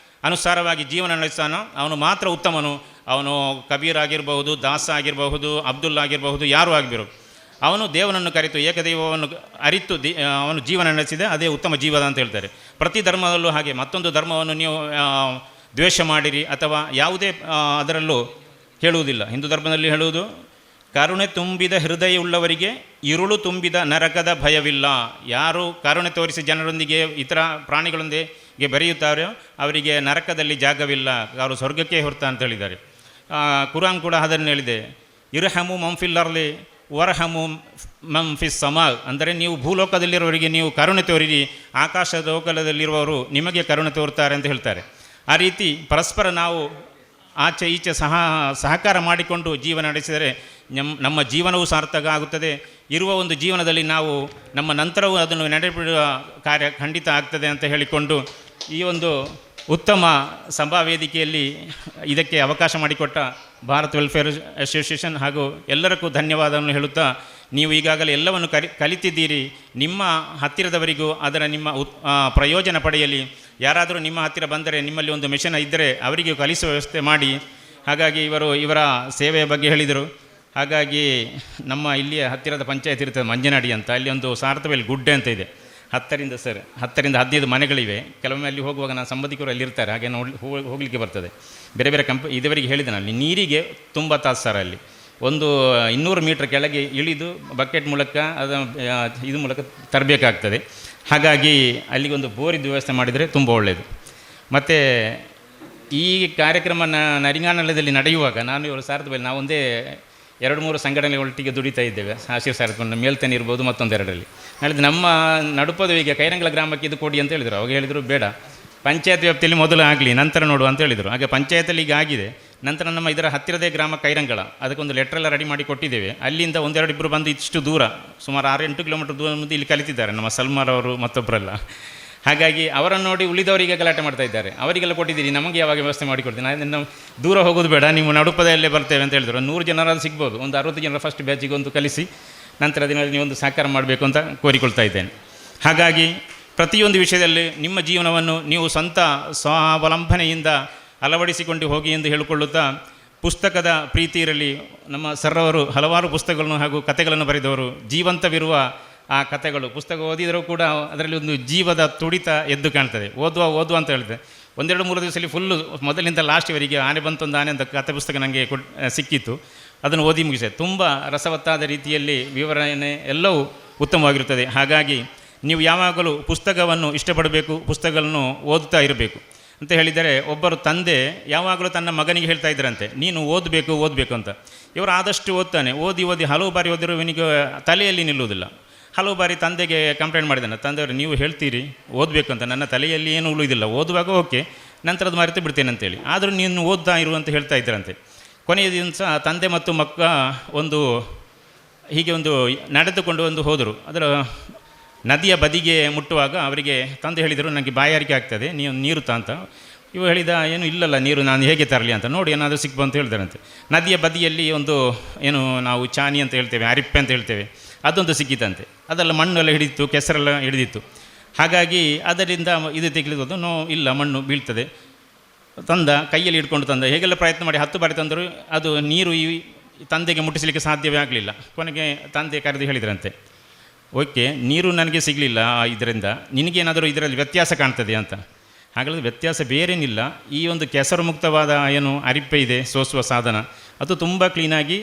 S14: ಅನುಸಾರವಾಗಿ ಜೀವನ ನಡೆಸ್ತಾನೋ ಅವನು ಮಾತ್ರ ಉತ್ತಮನು. ಅವನು ಕಬೀರ್ ಆಗಿರಬಹುದು, ದಾಸ ಆಗಿರಬಹುದು, ಅಬ್ದುಲ್ಲಾ ಆಗಿರಬಹುದು, ಯಾರೂ ಆಗಿರಬಹುದು, ಅವನು ದೇವನನ್ನು ಕರೆತು ಏಕದೈವವನ್ನು ಅರಿತು ಅವನು ಜೀವನ ನಡೆಸಿದೆ, ಅದೇ ಉತ್ತಮ ಜೀವನ ಅಂತ ಹೇಳ್ತಾರೆ. ಪ್ರತಿ ಧರ್ಮದಲ್ಲೂ ಹಾಗೆ. ಮತ್ತೊಂದು ಧರ್ಮವನ್ನು ನೀವು ದ್ವೇಷ ಮಾಡಿರಿ ಅಥವಾ ಯಾವುದೇ ಅದರಲ್ಲೂ ಹೇಳುವುದಿಲ್ಲ. ಹಿಂದೂ ಧರ್ಮದಲ್ಲಿ ಹೇಳುವುದು, ಕರುಣೆ ತುಂಬಿದ ಹೃದಯವುಳ್ಳವರಿಗೆ ಇರುಳು ತುಂಬಿದ ನರಕದ ಭಯವಿಲ್ಲ. ಯಾರು ಕರುಣೆ ತೋರಿಸಿ ಜನರೊಂದಿಗೆ ಇತರ ಪ್ರಾಣಿಗಳೊಂದಿಗೆ ಬೆರೆಯುತ್ತಾರೋ ಅವರಿಗೆ ನರಕದಲ್ಲಿ ಜಾಗವಿಲ್ಲ, ಅವರು ಸ್ವರ್ಗಕ್ಕೆ ಹೊರತ ಅಂತ ಹೇಳಿದ್ದಾರೆ. ಕುರಾನ್ ಕೂಡ ಅದನ್ನು ಹೇಳಿದೆ, ಇರ್ಹಮು ಮಂಫಿಲ್ಲರ್ಲಿ ವರಹಮು ಮಂಫಿಸ್ ಸಮಾ. ಅಂದರೆ ನೀವು ಭೂಲೋಕದಲ್ಲಿರುವವರಿಗೆ ನೀವು ಕರುಣೆ ತೋರಿರಿ, ಆಕಾಶದ ಲೋಕದಲ್ಲಿರುವವರು ನಿಮಗೆ ಕರುಣೆ ತೋರ್ತಾರೆ ಅಂತ ಹೇಳ್ತಾರೆ. ಆ ರೀತಿ ಪರಸ್ಪರ ನಾವು ಆಚೆ ಈಚೆ ಸಹಕಾರ ಮಾಡಿಕೊಂಡು ಜೀವನ ನಡೆಸಿದರೆ ನಮ್ಮ ಜೀವನವೂ ಸಾರ್ಥಕ ಆಗುತ್ತದೆ. ಇರುವ ಒಂದು ಜೀವನದಲ್ಲಿ ನಾವು ನಮ್ಮ ನಂತರವೂ ಅದನ್ನು ನಡೆಬಿಡುವ ಕಾರ್ಯ ಖಂಡಿತ ಆಗ್ತದೆ ಅಂತ ಹೇಳಿಕೊಂಡು ಈ ಒಂದು ಉತ್ತಮ ಸಭಾ ವೇದಿಕೆಯಲ್ಲಿ ಇದಕ್ಕೆ ಅವಕಾಶ ಮಾಡಿಕೊಟ್ಟ ಭಾರತ್ ವೆಲ್ಫೇರ್ ಅಸೋಸಿಯೇಷನ್ ಹಾಗೂ ಎಲ್ಲರಿಗೂ ಧನ್ಯವಾದವನ್ನು ಹೇಳುತ್ತಾ, ನೀವು ಈಗಾಗಲೇ ಎಲ್ಲವನ್ನು ಕಲಿತಿದ್ದೀರಿ. ನಿಮ್ಮ ಹತ್ತಿರದವರಿಗೂ ಅದರ ನಿಮ್ಮ ಪ್ರಯೋಜನ ಪಡೆಯಲಿ. ಯಾರಾದರೂ ನಿಮ್ಮ ಹತ್ತಿರ ಬಂದರೆ ನಿಮ್ಮಲ್ಲಿ ಒಂದು ಮೆಷಿನ್ ಇದ್ದರೆ ಅವರಿಗೂ ಕಲಿಸುವ ವ್ಯವಸ್ಥೆ ಮಾಡಿ. ಹಾಗಾಗಿ ಇವರ ಸೇವೆಯ ಬಗ್ಗೆ ಹೇಳಿದರು. ಹಾಗಾಗಿ ನಮ್ಮ ಇಲ್ಲಿಯ ಹತ್ತಿರದ ಪಂಚಾಯತ್ ಇರ್ತದೆ ಮಂಜನಾಡಿ ಅಂತ, ಅಲ್ಲಿ ಒಂದು ಸಾರ್ಥವೇಲ್ ಗುಡ್ಡೆ ಅಂತ ಇದೆ. 10ರಿಂದ 15 ಮನೆಗಳಿವೆ. ಕೆಲವೊಮ್ಮೆ ಅಲ್ಲಿ ಹೋಗುವಾಗ ನಾನು ಸಂಬಂಧಿಕರು ಅಲ್ಲಿರ್ತಾರೆ, ಹಾಗೆ ಹೋಗಲಿಕ್ಕೆ ಬರ್ತದೆ. ಬೇರೆ ಬೇರೆ ಇದುವರೆಗೆ ಹೇಳಿದೆ ನಾನು, ನೀರಿಗೆ ತುಂಬ ತಾಸು ಸರ್. ಅಲ್ಲಿ ಒಂದು 200 ಮೀಟ್ರ್ ಕೆಳಗೆ ಇಳಿದು ಬಕೆಟ್ ಮೂಲಕ ಇದು ಮೂಲಕ ತರಬೇಕಾಗ್ತದೆ. ಹಾಗಾಗಿ ಅಲ್ಲಿಗೆ ಒಂದು ಬೋರಿದ್ದು ವ್ಯವಸ್ಥೆ ಮಾಡಿದರೆ ತುಂಬ ಒಳ್ಳೆಯದು. ಮತ್ತು ಈ ಕಾರ್ಯಕ್ರಮ ನರಿಂಗಾನಲದಲ್ಲಿ ನಡೆಯುವಾಗ ನಾನು ಇವರು ಸಾರ್ಥವೇಲ್ ನಾವು ಒಂದೇ 2-3 ಸಂಘಟನೆ ಒಟ್ಟಿಗೆ ದುಡಿತಾ ಇದ್ದೇವೆ. ಆಶೀರ್ ಸಾರ್ಥಕೊಂಡು ಮೇಲ್ತೇನೆ ಇರ್ಬೋದು, ಮತ್ತೊಂದೆರಡರಲ್ಲಿ ಹೇಳಿದ್ದು ನಮ್ಮ ನಡುಪದವಿಗೆ ಕೈರಂಗಳ ಗ್ರಾಮಕ್ಕೆ ಇದು ಕೊಡಿ ಅಂತ ಹೇಳಿದರು. ಅವಾಗ ಹೇಳಿದರು ಬೇಡ, ಪಂಚಾಯತ್ ವ್ಯಾಪ್ತಿಯಲ್ಲಿ ಮೊದಲು ಆಗಲಿ ನಂತರ ನೋಡು ಅಂತ ಹೇಳಿದರು. ಹಾಗೆ ಪಂಚಾಯತಲ್ಲಿ ಈಗ ಆಗಿದೆ. ನಂತರ ನಮ್ಮ ಇದರ ಹತ್ತಿರದೇ ಗ್ರಾಮ ಕೈರಂಗಳ, ಅದಕ್ಕೊಂದು ಲೆಟ್ರೆಲ್ಲ ರೆಡಿ ಮಾಡಿ ಕೊಟ್ಟಿದ್ದೇವೆ. ಅಲ್ಲಿಂದ 1-2 ಬಂದು ಇಷ್ಟು ದೂರ ಸುಮಾರು 6-8 ಕಿಲೋಮೀಟರ್ ದೂರ ಮುಂದೆ ಇಲ್ಲಿ ಕಲಿತಿದ್ದಾರೆ ನಮ್ಮ ಸಲ್ಮಾರವರು ಮತ್ತೊಬ್ಬರೆಲ್ಲ. ಹಾಗಾಗಿ ಅವರನ್ನು ನೋಡಿ ಉಳಿದವರಿಗೆ ಗಲಾಟೆ ಮಾಡ್ತಾ ಇದ್ದಾರೆ. ಅವರಿಗೆಲ್ಲ ಕೊಟ್ಟಿದ್ದೀರಿ, ನಮಗೆ ಯಾವಾಗ ವ್ಯವಸ್ಥೆ ಮಾಡಿಕೊಡ್ತೀನಿ, ನಾವು ದೂರ ಹೋಗೋದು ಬೇಡ, ನೀವು ನಡುಪದಲ್ಲೇ ಬರ್ತೇವೆ ಅಂತ ಹೇಳಿದರು. 100 ಜನರಲ್ಲಿ ಸಿಗ್ಬೋದು, ಒಂದು 60 ಜನರ ಫಸ್ಟ್ ಬ್ಯಾಚಿಗೆ ಒಂದು ಕಲಿಸಿ ನಂತರ ದಿನದಲ್ಲಿ ನೀವೊಂದು ಸಹಕಾರ ಮಾಡಬೇಕು ಅಂತ ಕೋರಿಕೊಳ್ತಾ ಇದ್ದೇನೆ. ಹಾಗಾಗಿ ಪ್ರತಿಯೊಂದು ವಿಷಯದಲ್ಲಿ ನಿಮ್ಮ ಜೀವನವನ್ನು ನೀವು ಸ್ವಂತ ಸ್ವಾವಲಂಬನೆಯಿಂದ ಅಳವಡಿಸಿಕೊಂಡು ಹೋಗಿ ಎಂದು ಹೇಳಿಕೊಳ್ಳುತ್ತಾ, ಪುಸ್ತಕದ ಪ್ರೀತಿ ಇರಲಿ. ನಮ್ಮ ಸರ್ರವರು ಹಲವಾರು ಪುಸ್ತಕಗಳನ್ನು ಹಾಗೂ ಕಥೆಗಳನ್ನು ಬರೆದವರು. ಜೀವಂತವಿರುವ ಆ ಕಥೆಗಳು ಪುಸ್ತಕ ಓದಿದರೂ ಕೂಡ ಅದರಲ್ಲಿ ಒಂದು ಜೀವದ ತುಡಿತ ಎದ್ದು ಕಾಣ್ತದೆ. ಓದುವ ಅಂತ ಹೇಳಿದೆ. 1-2-3 ದಿವಸದಲ್ಲಿ ಫುಲ್ಲು ಮೊದಲಿಂದ ಲಾಸ್ಟ್ವರೆಗೆ ಆನೆ ಬಂತೊಂದು ಆನೆ ಅಂತ ಕಥೆ ಪುಸ್ತಕ ನನಗೆ ಸಿಕ್ಕಿತ್ತು. ಅದನ್ನು ಓದಿ ಮುಗಿಸಿದೆ. ತುಂಬ ರಸವತ್ತಾದ ರೀತಿಯಲ್ಲಿ ವಿವರಣೆ ಎಲ್ಲವೂ ಉತ್ತಮವಾಗಿರುತ್ತದೆ. ಹಾಗಾಗಿ ನೀವು ಯಾವಾಗಲೂ ಪುಸ್ತಕವನ್ನು ಇಷ್ಟಪಡಬೇಕು, ಪುಸ್ತಕಗಳನ್ನು ಓದುತ್ತಾ ಇರಬೇಕು. ಅಂತ ಹೇಳಿದರೆ ಒಬ್ಬರು ತಂದೆ ಯಾವಾಗಲೂ ತನ್ನ ಮಗನಿಗೆ ಹೇಳ್ತಾ ಇದ್ದರಂತೆ, ನೀನು ಓದಬೇಕು ಅಂತ. ಇವರು ಆದಷ್ಟು ಓದ್ತಾನೆ, ಓದಿ ಹಲವು ಬಾರಿ ಓದಿರೋ ಇವನಿಗೆ ತಲೆಯಲ್ಲಿ ನಿಲ್ಲುವುದಿಲ್ಲ. ಹಲವು ಬಾರಿ ತಂದೆಗೆ ಕಂಪ್ಲೇಂಟ್ ಮಾಡಿದ್ದಾನೆ, ತಂದೆಯವರು ನೀವು ಹೇಳ್ತೀರಿ ಓದಬೇಕು ಅಂತ, ನನ್ನ ತಲೆಯಲ್ಲಿ ಏನೂ ಉಳಿದಿಲ್ಲ, ಓದುವಾಗ ಓಕೆ, ನಂತರದ್ದು ಮರೆತು ಬಿಡ್ತೇನೆ ಅಂತೇಳಿ, ಆದರೂ ನೀನು ಓದ್ತಾ ಇರು ಅಂತ ಹೇಳ್ತಾ ಇದ್ದರಂತೆ. ಕೊನೆಯ ದಿವಸ ತಂದೆ ಮತ್ತು ಮಕ್ಕ ಹೀಗೆ ನಡೆದುಕೊಂಡು ಹೋದರು. ಅದರ ನದಿಯ ಬದಿಗೆ ಮುಟ್ಟುವಾಗ ಅವರಿಗೆ ತಂದೆ ಹೇಳಿದರು, ನನಗೆ ಬಾಯಾರಿಕೆ ಆಗ್ತದೆ, ನೀರು ತಾ ಅಂತ. ಇವು ಹೇಳಿದ, ಏನು ಇಲ್ಲಲ್ಲ ನೀರು, ನಾನು ಹೇಗೆ ತರಲಿ ಅಂತ, ನೋಡಿ ಏನಾದರೂ ಸಿಕ್ಕು ಅಂತ ಹೇಳಿದಾರಂತೆ. ನದಿಯ ಬದಿಯಲ್ಲಿ ನಾವು ಚಾನಿ ಅಂತ ಹೇಳ್ತೇವೆ, ಅರಿಪ್ಪೆ ಅಂತ ಹೇಳ್ತೇವೆ, ಅದೊಂದು ಸಿಕ್ಕಿತಂತೆ. ಅದೆಲ್ಲ ಮಣ್ಣೆಲ್ಲ ಹಿಡಿದಿತ್ತು, ಕೆಸರೆಲ್ಲ ಹಿಡಿದಿತ್ತು. ಹಾಗಾಗಿ ಅದರಿಂದ ಇದು ತೆಗೆದು ಇಲ್ಲ ಮಣ್ಣು ಬೀಳ್ತದೆ. ಕೈಯಲ್ಲಿ ಹಿಡ್ಕೊಂಡು ತಂದ, ಹೇಗೆಲ್ಲ ಪ್ರಯತ್ನ ಮಾಡಿ 10 ಬಾರಿ ತಂದರು, ಅದು ನೀರು ಈ ತಂದೆಗೆ ಮುಟ್ಟಿಸಲಿಕ್ಕೆ ಸಾಧ್ಯವೇ ಆಗಲಿಲ್ಲ. ಕೊನೆಗೆ ತಂದೆ ಕರೆದು ಹೇಳಿದ್ರಂತೆ, ಓಕೆ, ನೀರು ನನಗೆ ಸಿಗಲಿಲ್ಲ, ಇದರಿಂದ ನಿನಗೇನಾದರೂ ಇದರಲ್ಲಿ ವ್ಯತ್ಯಾಸ ಕಾಣ್ತದೆ ಅಂತ. ಹಾಗಾದರೆ ವ್ಯತ್ಯಾಸ ಬೇರೇನಿಲ್ಲ, ಈ ಕೆಸರು ಮುಕ್ತವಾದ ಅರಿಪ್ಪೆ ಇದೆ, ಸೋಸುವ ಸಾಧನ, ಅದು ತುಂಬ ಕ್ಲೀನಾಗಿ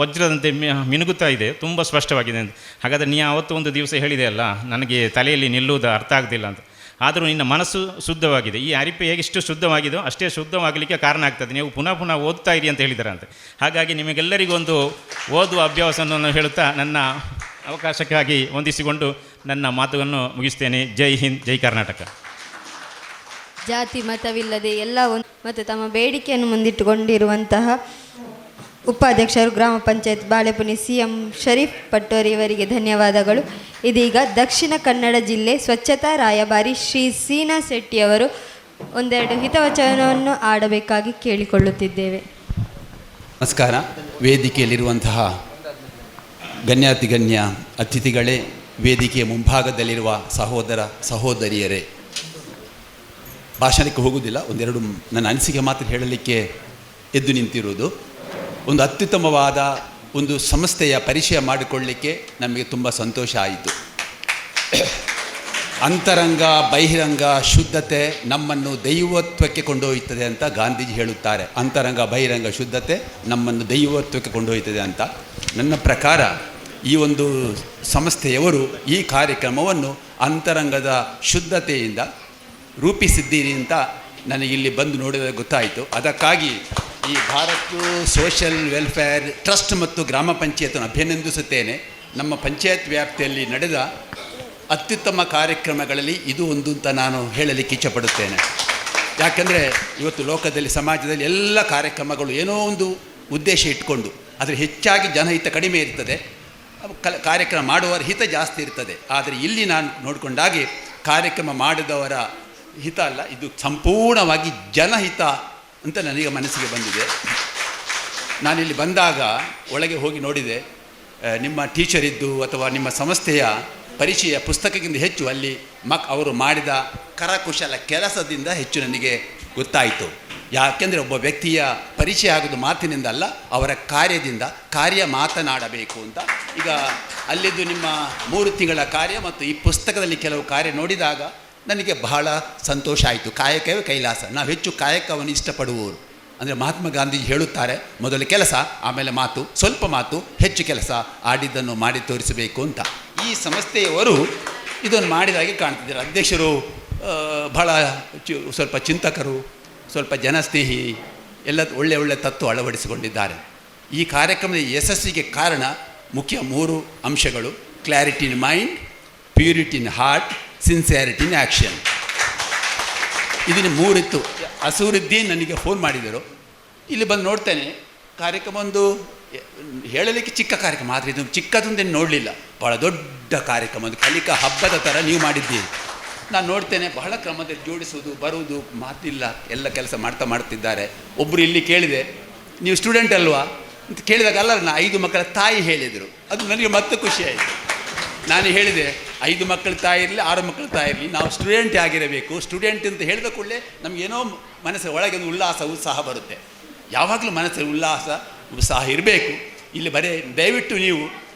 S14: ವಜ್ರದಂತೆ ಮಿನುಗುತ್ತಾ ಇದೆ, ತುಂಬ ಸ್ಪಷ್ಟವಾಗಿದೆ ಅಂತ. ಹಾಗಾದರೆ ನೀ ಆವತ್ತು ದಿವಸ ಹೇಳಿದೆ ಅಲ್ಲ, ನನಗೆ ತಲೆಯಲ್ಲಿ ನಿಲ್ಲುವುದು ಅರ್ಥ ಆಗ್ತಿಲ್ಲ ಅಂತ. ಆದರೂ ನಿನ್ನ ಮನಸ್ಸು ಶುದ್ಧವಾಗಿದೆ, ಈ ಅರಿಪೆ ಹೇಗೆಷ್ಟು ಶುದ್ಧವಾಗಿದೆಯೋ ಅಷ್ಟೇ ಶುದ್ಧವಾಗಲಿಕ್ಕೆ ಕಾರಣ ಆಗ್ತದೆ, ನೀವು ಪುನಃ ಓದ್ತಾ ಇರಿ ಅಂತ ಹೇಳಿದಾರಂತೆ. ಹಾಗಾಗಿ ನಿಮಗೆಲ್ಲರಿಗೂ ಓದುವ ಅಭ್ಯಾಸವನ್ನು ಹೇಳುತ್ತಾ ನನ್ನ ಅವಕಾಶಕ್ಕಾಗಿ ವಂದಿಸಿಕೊಂಡು ನನ್ನ ಮಾತುಗಳನ್ನು ಮುಗಿಸ್ತೇನೆ. ಜೈ ಹಿಂದ್, ಜೈ ಕರ್ನಾಟಕ.
S1: ಜಾತಿ ಮತವಿಲ್ಲದೆ ಎಲ್ಲ ಮತ್ತು ತಮ್ಮ ಬೇಡಿಕೆಯನ್ನು ಮುಂದಿಟ್ಟುಕೊಂಡಿರುವಂತಹ ಉಪಾಧ್ಯಕ್ಷರು ಗ್ರಾಮ ಪಂಚಾಯತ್ ಬಾಳೆಪುನಿ CM ಶರೀಫ್ ಪಟ್ಟೋರಿ ಇವರಿಗೆ ಧನ್ಯವಾದಗಳು. ಇದೀಗ ದಕ್ಷಿಣ ಕನ್ನಡ ಜಿಲ್ಲೆ ಸ್ವಚ್ಛತಾ ರಾಯಭಾರಿ ಶ್ರೀ ಸೀನಾ ಶೆಟ್ಟಿಯವರು ಒಂದೆರಡು ಹಿತವಚನವನ್ನು ಆಡಬೇಕಾಗಿ ಕೇಳಿಕೊಳ್ಳುತ್ತಿದ್ದೇವೆ.
S15: ನಮಸ್ಕಾರ. ವೇದಿಕೆಯಲ್ಲಿರುವಂತಹ ಗಣ್ಯಾತಿಗಣ್ಯ ಅತಿಥಿಗಳೇ, ವೇದಿಕೆಯ ಮುಂಭಾಗದಲ್ಲಿರುವ ಸಹೋದರ ಸಹೋದರಿಯರೇ, ಭಾಷಣಕ್ಕೆ ಹೋಗುವುದಿಲ್ಲ, ಒಂದೆರಡು ನನ್ನ ಅನಿಸಿಕೆ ಮಾತ್ರ ಹೇಳಲಿಕ್ಕೆ ಎದ್ದು ನಿಂತಿರುವುದು. ಒಂದು ಅತ್ಯುತ್ತಮವಾದ ಸಂಸ್ಥೆಯ ಪರಿಚಯ ಮಾಡಿಕೊಳ್ಳಲಿಕ್ಕೆ ನಮಗೆ ತುಂಬ ಸಂತೋಷ ಆಯಿತು. ಅಂತರಂಗ ಬಹಿರಂಗ ಶುದ್ಧತೆ ನಮ್ಮನ್ನು ದೈವತ್ವಕ್ಕೆ ಕೊಂಡೊಯ್ಯುತ್ತದೆ ಅಂತ ಗಾಂಧೀಜಿ ಹೇಳುತ್ತಾರೆ. ಅಂತರಂಗ ಬಹಿರಂಗ ಶುದ್ಧತೆ ನಮ್ಮನ್ನು ದೈವತ್ವಕ್ಕೆ ಕೊಂಡೊಯ್ಯುತ್ತದೆ ಅಂತ. ನನ್ನ ಪ್ರಕಾರ ಈ ಸಂಸ್ಥೆಯವರು ಈ ಕಾರ್ಯಕ್ರಮವನ್ನು ಅಂತರಂಗದ ಶುದ್ಧತೆಯಿಂದ ರೂಪಿಸಿದ್ದೀರಿ ಅಂತ ನನಗಿಲ್ಲಿ ಬಂದು ನೋಡಿದಾಗ ಗೊತ್ತಾಯಿತು. ಅದಕ್ಕಾಗಿ ಈ ಭಾರತ್ ಸೋಷಿಯಲ್ ವೆಲ್ಫೇರ್ ಟ್ರಸ್ಟ್ ಮತ್ತು ಗ್ರಾಮ ಪಂಚಾಯತನ್ನು ಅಭಿನಂದಿಸುತ್ತೇನೆ. ನಮ್ಮ ಪಂಚಾಯತ್ ವ್ಯಾಪ್ತಿಯಲ್ಲಿ ನಡೆದ ಅತ್ಯುತ್ತಮ ಕಾರ್ಯಕ್ರಮಗಳಲ್ಲಿ ಇದು ಒಂದು ಅಂತ ನಾನು ಹೇಳಲಿಕ್ಕೆ ಇಚ್ಛಪಡುತ್ತೇನೆ. ಯಾಕೆಂದರೆ ಇವತ್ತು ಲೋಕದಲ್ಲಿ ಸಮಾಜದಲ್ಲಿ ಎಲ್ಲ ಕಾರ್ಯಕ್ರಮಗಳು ಏನೋ ಒಂದು ಉದ್ದೇಶ ಇಟ್ಕೊಂಡು, ಆದರೆ ಹೆಚ್ಚಾಗಿ ಜನಹಿತ ಕಡಿಮೆ ಇರ್ತದೆ, ಕಾರ್ಯಕ್ರಮ ಮಾಡುವವರ ಹಿತ ಜಾಸ್ತಿ ಇರ್ತದೆ. ಆದರೆ ಇಲ್ಲಿ ನಾನು ನೋಡಿಕೊಂಡಾಗೆ ಕಾರ್ಯಕ್ರಮ ಮಾಡಿದವರ ಹಿತ ಅಲ್ಲ, ಇದು ಸಂಪೂರ್ಣವಾಗಿ ಜನಹಿತ ಅಂತ ನನಗೆ ಮನಸ್ಸಿಗೆ ಬಂದಿದೆ. ನಾನಿಲ್ಲಿ ಬಂದಾಗ ಒಳಗೆ ಹೋಗಿ ನೋಡಿದೆ, ನಿಮ್ಮ ಟೀಚರ್ ಇದ್ದು ಅಥವಾ ನಿಮ್ಮ ಸಂಸ್ಥೆಯ ಪರಿಚಯ ಪುಸ್ತಕಕ್ಕಿಂತ ಹೆಚ್ಚು ಅಲ್ಲಿ ಅವರು ಮಾಡಿದ ಕರಕುಶಲ ಕೆಲಸದಿಂದ ಹೆಚ್ಚು ನನಗೆ ಗೊತ್ತಾಯಿತು. ಯಾಕೆಂದರೆ ಒಬ್ಬ ವ್ಯಕ್ತಿಯ ಪರಿಚಯ ಆಗೋದು ಮಾತಿನಿಂದ ಅಲ್ಲ, ಅವರ ಕಾರ್ಯದಿಂದ. ಕಾರ್ಯ ಮಾತನಾಡಬೇಕು ಅಂತ. ಈಗ ಅಲ್ಲಿದ್ದು ನಿಮ್ಮ 3 ತಿಂಗಳ ಕಾರ್ಯ ಮತ್ತು ಈ ಪುಸ್ತಕದಲ್ಲಿ ಕೆಲವು ಕಾರ್ಯ ನೋಡಿದಾಗ ನನಗೆ ಬಹಳ ಸಂತೋಷ ಆಯಿತು. ಕಾಯಕವೇ ಕೈಲಾಸ. ನಾವು ಹೆಚ್ಚು ಕಾಯಕವನ್ನು ಇಷ್ಟಪಡುವವರು. ಅಂದರೆ ಮಹಾತ್ಮ ಗಾಂಧೀಜಿ ಹೇಳುತ್ತಾರೆ, ಮೊದಲು ಕೆಲಸ, ಆಮೇಲೆ ಮಾತು, ಸ್ವಲ್ಪ ಮಾತು, ಹೆಚ್ಚು ಕೆಲಸ, ಆಡಿದ್ದನ್ನು ಮಾಡಿ ತೋರಿಸಬೇಕು ಅಂತ. ಈ ಸಂಸ್ಥೆಯವರು ಇದನ್ನು ಮಾಡಿದಾಗೆ ಕಾಣ್ತಿದ್ದಾರೆ. ಅಧ್ಯಕ್ಷರು ಬಹಳ ಸ್ವಲ್ಪ ಚಿಂತಕರು, ಸ್ವಲ್ಪ ಜನಸ್ನೇಹಿ, ಎಲ್ಲ ಒಳ್ಳೆ ತತ್ವ ಅಳವಡಿಸಿಕೊಂಡಿದ್ದಾರೆ. ಈ ಕಾರ್ಯಕ್ರಮದ ಯಶಸ್ಸಿಗೆ ಕಾರಣ ಮುಖ್ಯ 3 ಅಂಶಗಳು: clarity in mind, purity in heart, sincerity in action. ಇದನ್ನು 3 ಇತ್ತು. ಅಸೂರುದ್ದೀನ್ ನನಗೆ ಫೋನ್ ಮಾಡಿದರು. ಇಲ್ಲಿ ಬಂದು ನೋಡ್ತೇನೆ, ಕಾರ್ಯಕ್ರಮ ಹೇಳಲಿಕ್ಕೆ ಚಿಕ್ಕ ಕಾರ್ಯಕ್ರಮ, ಆದರೆ ಇದು ಚಿಕ್ಕದೊಂದೇನು ನೋಡಲಿಲ್ಲ, ಭಾಳ ದೊಡ್ಡ ಕಾರ್ಯಕ್ರಮ, ಒಂದು ಕಲಿಕಾ ಹಬ್ಬದ ಥರ ನೀವು ಮಾಡಿದ್ದೀರಿ. ನಾನು ನೋಡ್ತೇನೆ, ಬಹಳ ಕ್ರಮದಲ್ಲಿ ಜೋಡಿಸುವುದು ಬರುವುದು ಮಾತಿಲ್ಲ, ಎಲ್ಲ ಕೆಲಸ ಮಾಡ್ತಿದ್ದಾರೆ. ಒಬ್ಬರು ಇಲ್ಲಿ ಕೇಳಿದೆ, ನೀವು ಸ್ಟೂಡೆಂಟ್ ಅಲ್ವಾ ಅಂತ ಕೇಳಿದಾಗ, ಅಲ್ಲ ನಾನು 5 ಮಕ್ಕಳ ತಾಯಿ ಹೇಳಿದರು. ಅದು ನನಗೆ ಮತ್ತೆ ಖುಷಿ ಆಯಿತು. ನಾನು ಹೇಳಿದೆ, 5 ಮಕ್ಕಳ ತಾಯಿ ಇರಲಿ, 6 ಮಕ್ಕಳ ತಾಯಿ ಇರಲಿ, ನಾವು ಸ್ಟೂಡೆಂಟ್ ಆಗಿರಬೇಕು. ಸ್ಟೂಡೆಂಟ್ ಅಂತ ಹೇಳಿದ ಕೂಡಲೇ ನಮಗೇನೋ ಮನಸ್ಸು ಒಳಗೆ ಒಂದು ಉತ್ಸಾಹ ಬರುತ್ತೆ. ಯಾವಾಗಲೂ ಮನಸ್ಸಲ್ಲಿ ಉತ್ಸಾಹ ಇರಬೇಕು. ಇಲ್ಲಿ ದಯವಿಟ್ಟು ನೀವು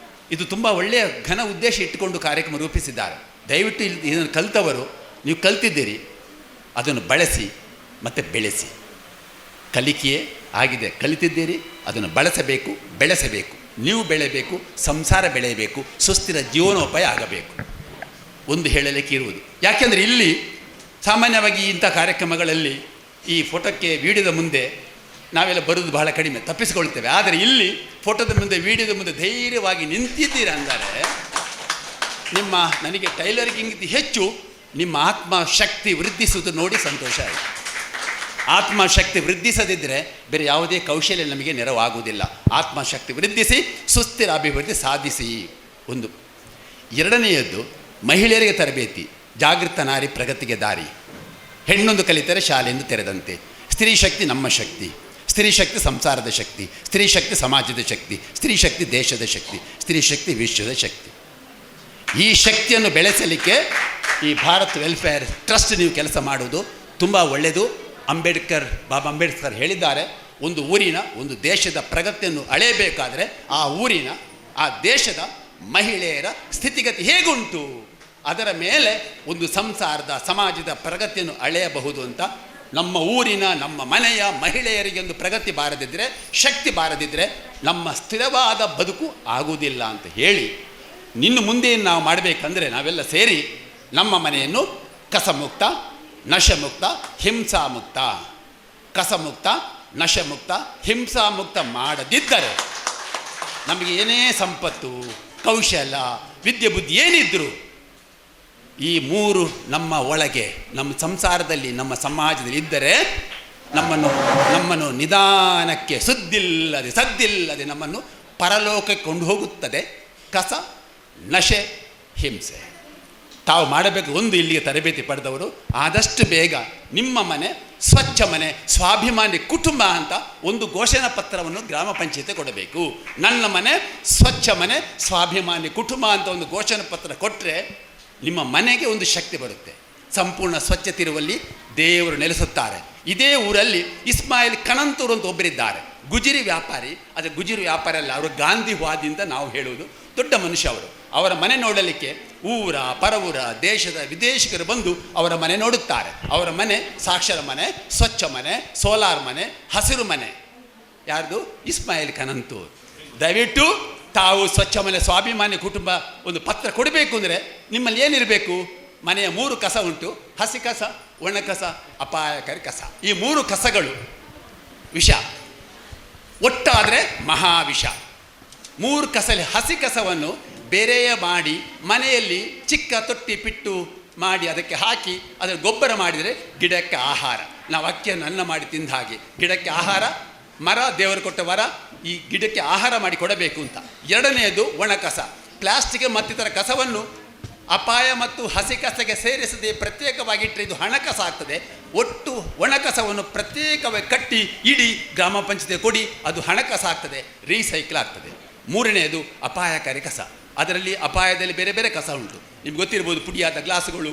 S15: ಇದು ತುಂಬ ಒಳ್ಳೆಯ ಘನ ಉದ್ದೇಶ ಇಟ್ಟುಕೊಂಡು ಕಾರ್ಯಕ್ರಮ ರೂಪಿಸಿದ್ದಾರೆ. ದಯವಿಟ್ಟು ಇದನ್ನು ಕಲಿತವರು, ನೀವು ಕಲ್ತಿದ್ದೀರಿ, ಅದನ್ನು ಬಳಸಿ ಮತ್ತು ಬೆಳೆಸಿ. ಕಲಿಕೆಯೇ ಆಗಿದೆ, ಕಲಿತಿದ್ದೀರಿ, ಅದನ್ನು ಬಳಸಬೇಕು, ಬೆಳೆಸಬೇಕು. ನೀವು ಬೆಳೆಯಬೇಕು, ಸಂಸಾರ ಬೆಳೆಯಬೇಕು, ಸುಸ್ಥಿರ ಜೀವನೋಪಾಯ ಆಗಬೇಕು. ಒಂದು ಹೇಳಲಿಕ್ಕೆ ಇರುವುದು. ಯಾಕೆಂದರೆ ಇಲ್ಲಿ ಸಾಮಾನ್ಯವಾಗಿ ಇಂಥ ಕಾರ್ಯಕ್ರಮಗಳಲ್ಲಿ ಈ ಫೋಟೋಕ್ಕೆ ವಿಡಿಯೋದ ಮುಂದೆ ನಾವೆಲ್ಲ ಬರೋದು ಬಹಳ ಕಡಿಮೆ, ತಪ್ಪಿಸಿಕೊಳ್ತೇವೆ. ಆದರೆ ಇಲ್ಲಿ ಫೋಟೋದ ಮುಂದೆ ವಿಡಿಯೋದ ಮುಂದೆ ಧೈರ್ಯವಾಗಿ ನಿಂತಿದ್ದೀರ ಅಂದರೆ ನನಗೆ ಟೈಲರಿಂಗ್ ಹೆಚ್ಚು ನಿಮ್ಮ ಆತ್ಮಶಕ್ತಿ ವೃದ್ಧಿಸುವುದು ನೋಡಿ ಸಂತೋಷ ಆಯಿತು. ಆತ್ಮಶಕ್ತಿ ವೃದ್ಧಿಸದಿದ್ದರೆ ಬೇರೆ ಯಾವುದೇ ಕೌಶಲ್ಯ ನಮಗೆ ನೆರವಾಗುವುದಿಲ್ಲ. ಆತ್ಮಶಕ್ತಿ ವೃದ್ಧಿಸಿ ಸುಸ್ಥಿರ ಅಭಿವೃದ್ಧಿ ಸಾಧಿಸಿ. ಒಂದು. ಎರಡನೆಯದ್ದು, ಮಹಿಳೆಯರಿಗೆ ತರಬೇತಿ. ಜಾಗೃತ ನಾರಿ ಪ್ರಗತಿಗೆ ದಾರಿ. ಹೆಣ್ಣೊಂದು ಕಲಿತರೆ ಶಾಲೆಯಿಂದ ತೆರೆದಂತೆ. ಸ್ತ್ರೀ ಶಕ್ತಿ ನಮ್ಮ ಶಕ್ತಿ. ಸ್ತ್ರೀ ಶಕ್ತಿ ಸಂಸಾರದ ಶಕ್ತಿ. ಸ್ತ್ರೀ ಶಕ್ತಿ ಸಮಾಜದ ಶಕ್ತಿ. ಸ್ತ್ರೀ ಶಕ್ತಿ ದೇಶದ ಶಕ್ತಿ. ಸ್ತ್ರೀ ಶಕ್ತಿ ವಿಶ್ವದ ಶಕ್ತಿ. ಈ ಶಕ್ತಿಯನ್ನು ಬೆಳೆಸಲಿಕ್ಕೆ ಈ ಭಾರತ್ ವೆಲ್ಫೇರ್ ಟ್ರಸ್ಟ್ ನೀವು ಕೆಲಸ ಮಾಡುವುದು ತುಂಬ ಒಳ್ಳೆಯದು. ಬಾಬಾ ಅಂಬೇಡ್ಕರ್ ಹೇಳಿದ್ದಾರೆ, ಒಂದು ಊರಿನ ಒಂದು ದೇಶದ ಪ್ರಗತಿಯನ್ನು ಅಳೆಯಬೇಕಾದರೆ ಆ ಊರಿನ ಆ ದೇಶದ ಮಹಿಳೆಯರ ಸ್ಥಿತಿಗತಿ ಹೇಗುಂಟು ಅದರ ಮೇಲೆ ಒಂದು ಸಂಸಾರದ ಸಮಾಜದ ಪ್ರಗತಿಯನ್ನು ಅಳೆಯಬಹುದು ಅಂತ. ನಮ್ಮ ಊರಿನ ನಮ್ಮ ಮನೆಯ ಮಹಿಳೆಯರಿಗೆ ಒಂದು ಪ್ರಗತಿ ಬಾರದಿದ್ದರೆ, ಶಕ್ತಿ ಬಾರದಿದ್ದರೆ ನಮ್ಮ ಸ್ಥಿರವಾದ ಬದುಕು ಆಗುವುದಿಲ್ಲ ಅಂತ ಹೇಳಿ, ನಿನ್ನು ಮುಂದೆ ನಾವು ಮಾಡಬೇಕಂದ್ರೆ ನಾವೆಲ್ಲ ಸೇರಿ ನಮ್ಮ ಮನೆಯನ್ನು ಕಸಮುಕ್ತ, ನಶಮುಕ್ತ, ಹಿಂಸಾಮುಕ್ತ, ಕಸಮುಕ್ತ, ನಶಮುಕ್ತ, ಹಿಂಸಾಮುಕ್ತ ಮಾಡದಿದ್ದರೆ ನಮಗೆ ಏನೇ ಸಂಪತ್ತು, ಕೌಶಲ, ವಿದ್ಯೆ ಬುದ್ಧಿ ಏನಿದ್ರು ಈ ಮೂರು ನಮ್ಮ ಒಳಗೆ ನಮ್ಮ ಸಂಸಾರದಲ್ಲಿ ನಮ್ಮ ಸಮಾಜದಲ್ಲಿ ಇದ್ದರೆ ನಮ್ಮನ್ನು ನಿಧಾನಕ್ಕೆ ಸದ್ದಿಲ್ಲದೆ ನಮ್ಮನ್ನು ಪರಲೋಕಕ್ಕೆ ಕೊಂಡು ಹೋಗುತ್ತದೆ ಕಸ, ನಶೆ, ಹಿಂಸೆ. ತಾವು ಮಾಡಬೇಕು. ಒಂದು, ಇಲ್ಲಿಗೆ ತರಬೇತಿ ಪಡೆದವರು ಆದಷ್ಟು ಬೇಗ ನಿಮ್ಮ ಮನೆ ಸ್ವಚ್ಛ ಮನೆ, ಸ್ವಾಭಿಮಾನಿ ಕುಟುಂಬ ಅಂತ ಒಂದು ಘೋಷಣಾ ಪತ್ರವನ್ನು ಗ್ರಾಮ ಪಂಚಾಯತಿ ಕೊಡಬೇಕು. ನನ್ನ ಮನೆ ಸ್ವಚ್ಛ ಮನೆ, ಸ್ವಾಭಿಮಾನಿ ಕುಟುಂಬ ಅಂತ ಒಂದು ಘೋಷಣಾ ಪತ್ರ ಕೊಟ್ಟರೆ ನಿಮ್ಮ ಮನೆಗೆ ಒಂದು ಶಕ್ತಿ ಬರುತ್ತೆ. ಸಂಪೂರ್ಣ ಸ್ವಚ್ಛತೆ ಇರುವಲ್ಲಿ ದೇವರು ನೆಲೆಸುತ್ತಾರೆ. ಇದೇ ಊರಲ್ಲಿ ಇಸ್ಮಾಯಿಲ್ ಕಣಂತೂರು ಅಂತ ಒಬ್ಬರಿದ್ದಾರೆ, ಗುಜಿರಿ ವ್ಯಾಪಾರಿ. ಆದರೆ ಗುಜಿರಿ ವ್ಯಾಪಾರ ಅಲ್ಲ, ಅವರು ಗಾಂಧಿವಾದಿಂದ ನಾವು ಹೇಳುವುದು. ದೊಡ್ಡ ಮನುಷ್ಯ ಅವರು. ಅವರ ಮನೆ ನೋಡಲಿಕ್ಕೆ ಊರ ಪರವೂರ ದೇಶದ ವಿದೇಶಿಗರು ಬಂದು ಅವರ ಮನೆ ನೋಡುತ್ತಾರೆ. ಅವರ ಮನೆ ಸಾಕ್ಷರ ಮನೆ, ಸ್ವಚ್ಛ ಮನೆ, ಸೋಲಾರ್ ಮನೆ, ಹಸಿರು ಮನೆ. ಯಾರ್ದು? ಇಸ್ಮಾಯಿಲ್ ಕಣಂತೂರು. ದಯವಿಟ್ಟು ತಾವು ಸ್ವಚ್ಛ ಮನೆ, ಸ್ವಾಭಿಮಾನಿ ಕುಟುಂಬ ಒಂದು ಪತ್ರ ಕೊಡಬೇಕು ಅಂದರೆ ನಿಮ್ಮಲ್ಲಿ ಏನಿರಬೇಕು? ಮನೆಯ 3 ಕಸ ಉಂಟು: ಹಸಿ ಕಸ, ಒಣ ಕಸ, ಅಪಾಯಕಾರಿ ಕಸ. ಈ 3 ಕಸಗಳು ವಿಷ, ಒಟ್ಟಾದರೆ ಮಹಾವಿಷ. 3 ಕಸಲಿ ಹಸಿ ಕಸವನ್ನು ಬೇರೆಯ ಮಾಡಿ ಮನೆಯಲ್ಲಿ ಚಿಕ್ಕ ತೊಟ್ಟಿ ಪಿಟ್ಟು ಮಾಡಿ ಅದಕ್ಕೆ ಹಾಕಿ ಅದರ ಗೊಬ್ಬರ ಮಾಡಿದರೆ ಗಿಡಕ್ಕೆ ಆಹಾರ. ನಾವು ಅಕ್ಕಿಯನ್ನು ಅನ್ನ ಮಾಡಿ ತಿಂದ ಹಾಗೆ ಗಿಡಕ್ಕೆ ಆಹಾರ. ಮರ ದೇವರು ಕೊಟ್ಟ ವರ, ಈ ಗಿಡಕ್ಕೆ ಆಹಾರ ಮಾಡಿ ಕೊಡಬೇಕು ಅಂತ. ಎರಡನೆಯದು ಒಣ ಕಸ. ಪ್ಲಾಸ್ಟಿಕ್ ಮತ್ತಿತರ ಕಸವನ್ನು ಅಪಾಯ ಮತ್ತು ಹಸಿ ಕಸಗೆ ಸೇರಿಸದೆ ಪ್ರತ್ಯೇಕವಾಗಿ ಇಟ್ಟರೆ ಇದು ಹಣ ಕಸ ಆಗ್ತದೆ. ಒಟ್ಟು ಒಣ ಕಸವನ್ನು ಪ್ರತ್ಯೇಕವಾಗಿ ಕಟ್ಟಿ ಇಡೀ ಗ್ರಾಮ ಪಂಚಾಯತಿ ಕೊಡಿ, ಅದು ಹಣ ಕಸ ಆಗ್ತದೆ, ರೀಸೈಕಲ್ ಆಗ್ತದೆ. ಮೂರನೆಯದು ಅಪಾಯಕಾರಿ ಕಸ. ಅದರಲ್ಲಿ ಅಪಾಯದಲ್ಲಿ ಬೇರೆ ಬೇರೆ ಕಸ ಉಂಟು. ನಿಮ್ಗೆ ಗೊತ್ತಿರ್ಬೋದು, ಪುಡಿಯಾದ ಗ್ಲಾಸುಗಳು,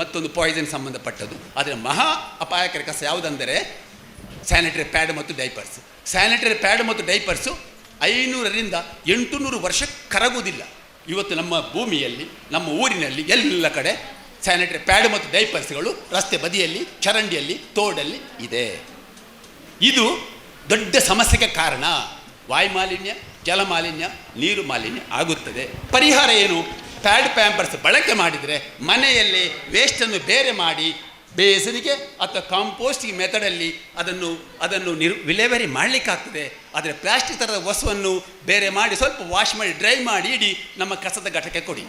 S15: ಮತ್ತೊಂದು ಪಾಯ್ಸನ್ ಸಂಬಂಧಪಟ್ಟದ್ದು. ಆದರೆ ಮಹಾ ಅಪಾಯಕಾರಿ ಕಸ ಯಾವುದಂದರೆ ಸ್ಯಾನಿಟರಿ ಪ್ಯಾಡ್ ಮತ್ತು ಡೈಪರ್ಸ್. ಸ್ಯಾನಿಟರಿ ಪ್ಯಾಡ್ ಮತ್ತು ಡೈಪರ್ಸು 500ರಿಂದ 800 ವರ್ಷ ಕರಗುವುದಿಲ್ಲ. ಇವತ್ತು ನಮ್ಮ ಭೂಮಿಯಲ್ಲಿ, ನಮ್ಮ ಊರಿನಲ್ಲಿ ಎಲ್ಲ ಕಡೆ ಸ್ಯಾನಿಟರಿ ಪ್ಯಾಡ್ ಮತ್ತು ಡೈಪರ್ಸ್ಗಳು ರಸ್ತೆ ಬದಿಯಲ್ಲಿ, ಚರಂಡಿಯಲ್ಲಿ, ತೋಡಲ್ಲಿ ಇದೆ. ಇದು ದೊಡ್ಡ ಸಮಸ್ಯೆಗೆ ಕಾರಣ. ವಾಯುಮಾಲಿನ್ಯ, ಜಲಮಾಲಿನ್ಯ, ನೀರು ಮಾಲಿನ್ಯ ಆಗುತ್ತದೆ. ಪರಿಹಾರ ಏನು? ಪ್ಯಾಡ್ ಪ್ಯಾಂಪರ್ಸ್ ಬಳಕೆ ಮಾಡಿದರೆ ಮನೆಯಲ್ಲೇ ವೇಸ್ಟನ್ನು ಬೇರೆ ಮಾಡಿ ಬೇಸರಿಗೆ ಅಥವಾ ಕಾಂಪೋಸ್ಟಿಂಗ್ ಮೆಥಡಲ್ಲಿ ಅದನ್ನು ವಿಲೇವಾರಿ ಮಾಡಲಿಕ್ಕಾಗ್ತದೆ. ಆದರೆ ಪ್ಲಾಸ್ಟಿಕ್ ಥರದ ವಸ್ತುವನ್ನು ಬೇರೆ ಮಾಡಿ ಸ್ವಲ್ಪ ವಾಶ್ ಮಾಡಿ ಡ್ರೈ ಮಾಡಿ ಇಡಿ ನಮ್ಮ ಕಸದ ಘಟಕ್ಕೆ ಕೊಡಿ.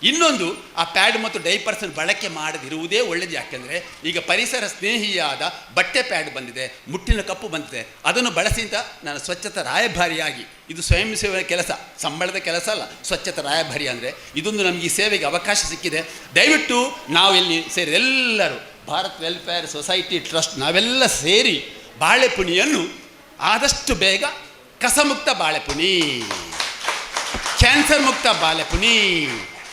S15: ಇನ್ನೊಂದು, ಆ ಪ್ಯಾಡ್ ಮತ್ತು ಡೈಪರ್ಸನ್ನು ಬಳಕೆ ಮಾಡದಿರುವುದೇ ಒಳ್ಳೆಯದು. ಯಾಕೆಂದರೆ ಈಗ ಪರಿಸರ ಸ್ನೇಹಿಯಾದ ಬಟ್ಟೆ ಪ್ಯಾಡ್ ಬಂದಿದೆ, ಮುಟ್ಟಿನ ಕಪ್ಪು ಬಂದಿದೆ. ಅದನ್ನು ಬಳಸಿ ಅಂತ ನಾನು ಸ್ವಚ್ಛತಾ ರಾಯಭಾರಿಯಾಗಿ, ಇದು ಸ್ವಯಂ ಸೇವೆ ಕೆಲಸ, ಸಂಬಳದ ಕೆಲಸ ಅಲ್ಲ, ಸ್ವಚ್ಛತಾ ರಾಯಭಾರಿ ಅಂದರೆ ಇದೊಂದು ನಮಗೆ ಈ ಸೇವೆಗೆ ಅವಕಾಶ ಸಿಕ್ಕಿದೆ. ದಯವಿಟ್ಟು ನಾವು ಇಲ್ಲಿ ಸೇರಿ ಎಲ್ಲರೂ ಭಾರತ್ ವೆಲ್ಫೇರ್ ಸೊಸೈಟಿ ಟ್ರಸ್ಟ್ ನಾವೆಲ್ಲ ಸೇರಿ ಬಾಳೆಪುಣಿಯನ್ನು ಆದಷ್ಟು ಬೇಗ ಕಸಮುಕ್ತ ಬಾಳೆಪುಣಿ, ಕ್ಯಾನ್ಸರ್ ಮುಕ್ತ ಬಾಳೆಪುಣಿ,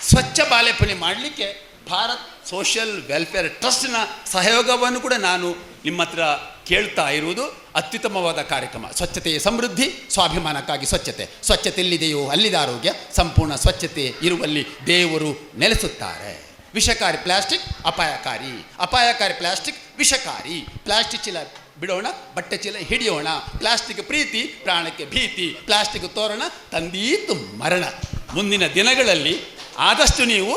S15: ಸ್ವಚ್ಛ ಬಾಳೆಪುಣಿ ಮಾಡಲಿಕ್ಕೆ ಭಾರತ್ ಸೋಷಿಯಲ್ ವೆಲ್ಫೇರ್ ಟ್ರಸ್ಟ್ನ ಸಹಯೋಗವನ್ನು ಕೂಡ ನಾನು ನಿಮ್ಮ ಹತ್ರ ಕೇಳ್ತಾ ಇರುವುದು. ಅತ್ಯುತ್ತಮವಾದ ಕಾರ್ಯಕ್ರಮ. ಸ್ವಚ್ಛತೆಯ ಸಮೃದ್ಧಿ, ಸ್ವಾಭಿಮಾನಕ್ಕಾಗಿ ಸ್ವಚ್ಛತೆ. ಸ್ವಚ್ಛತೆ ಎಲ್ಲಿದೆಯೋ ಅಲ್ಲಿದೆ ಆರೋಗ್ಯ. ಸಂಪೂರ್ಣ ಸ್ವಚ್ಛತೆ ಇರುವಲ್ಲಿ ದೇವರು ನೆಲೆಸುತ್ತಾರೆ. ವಿಷಕಾರಿ ಪ್ಲಾಸ್ಟಿಕ್ ಅಪಾಯಕಾರಿ, ಅಪಾಯಕಾರಿ ಪ್ಲಾಸ್ಟಿಕ್ ವಿಷಕಾರಿ. ಪ್ಲಾಸ್ಟಿಕ್ ಚೀಲ ಬಿಡೋಣ, ಬಟ್ಟೆ ಚೀಲ ಹಿಡಿಯೋಣ. ಪ್ಲಾಸ್ಟಿಕ್ ಪ್ರೀತಿ, ಪ್ರಾಣಕ್ಕೆ ಭೀತಿ. ಪ್ಲಾಸ್ಟಿಕ್ ತೋರಣ, ತಂದೀತು ಮರಣ. ಮುಂದಿನ ದಿನಗಳಲ್ಲಿ ಆದಷ್ಟು ನೀವು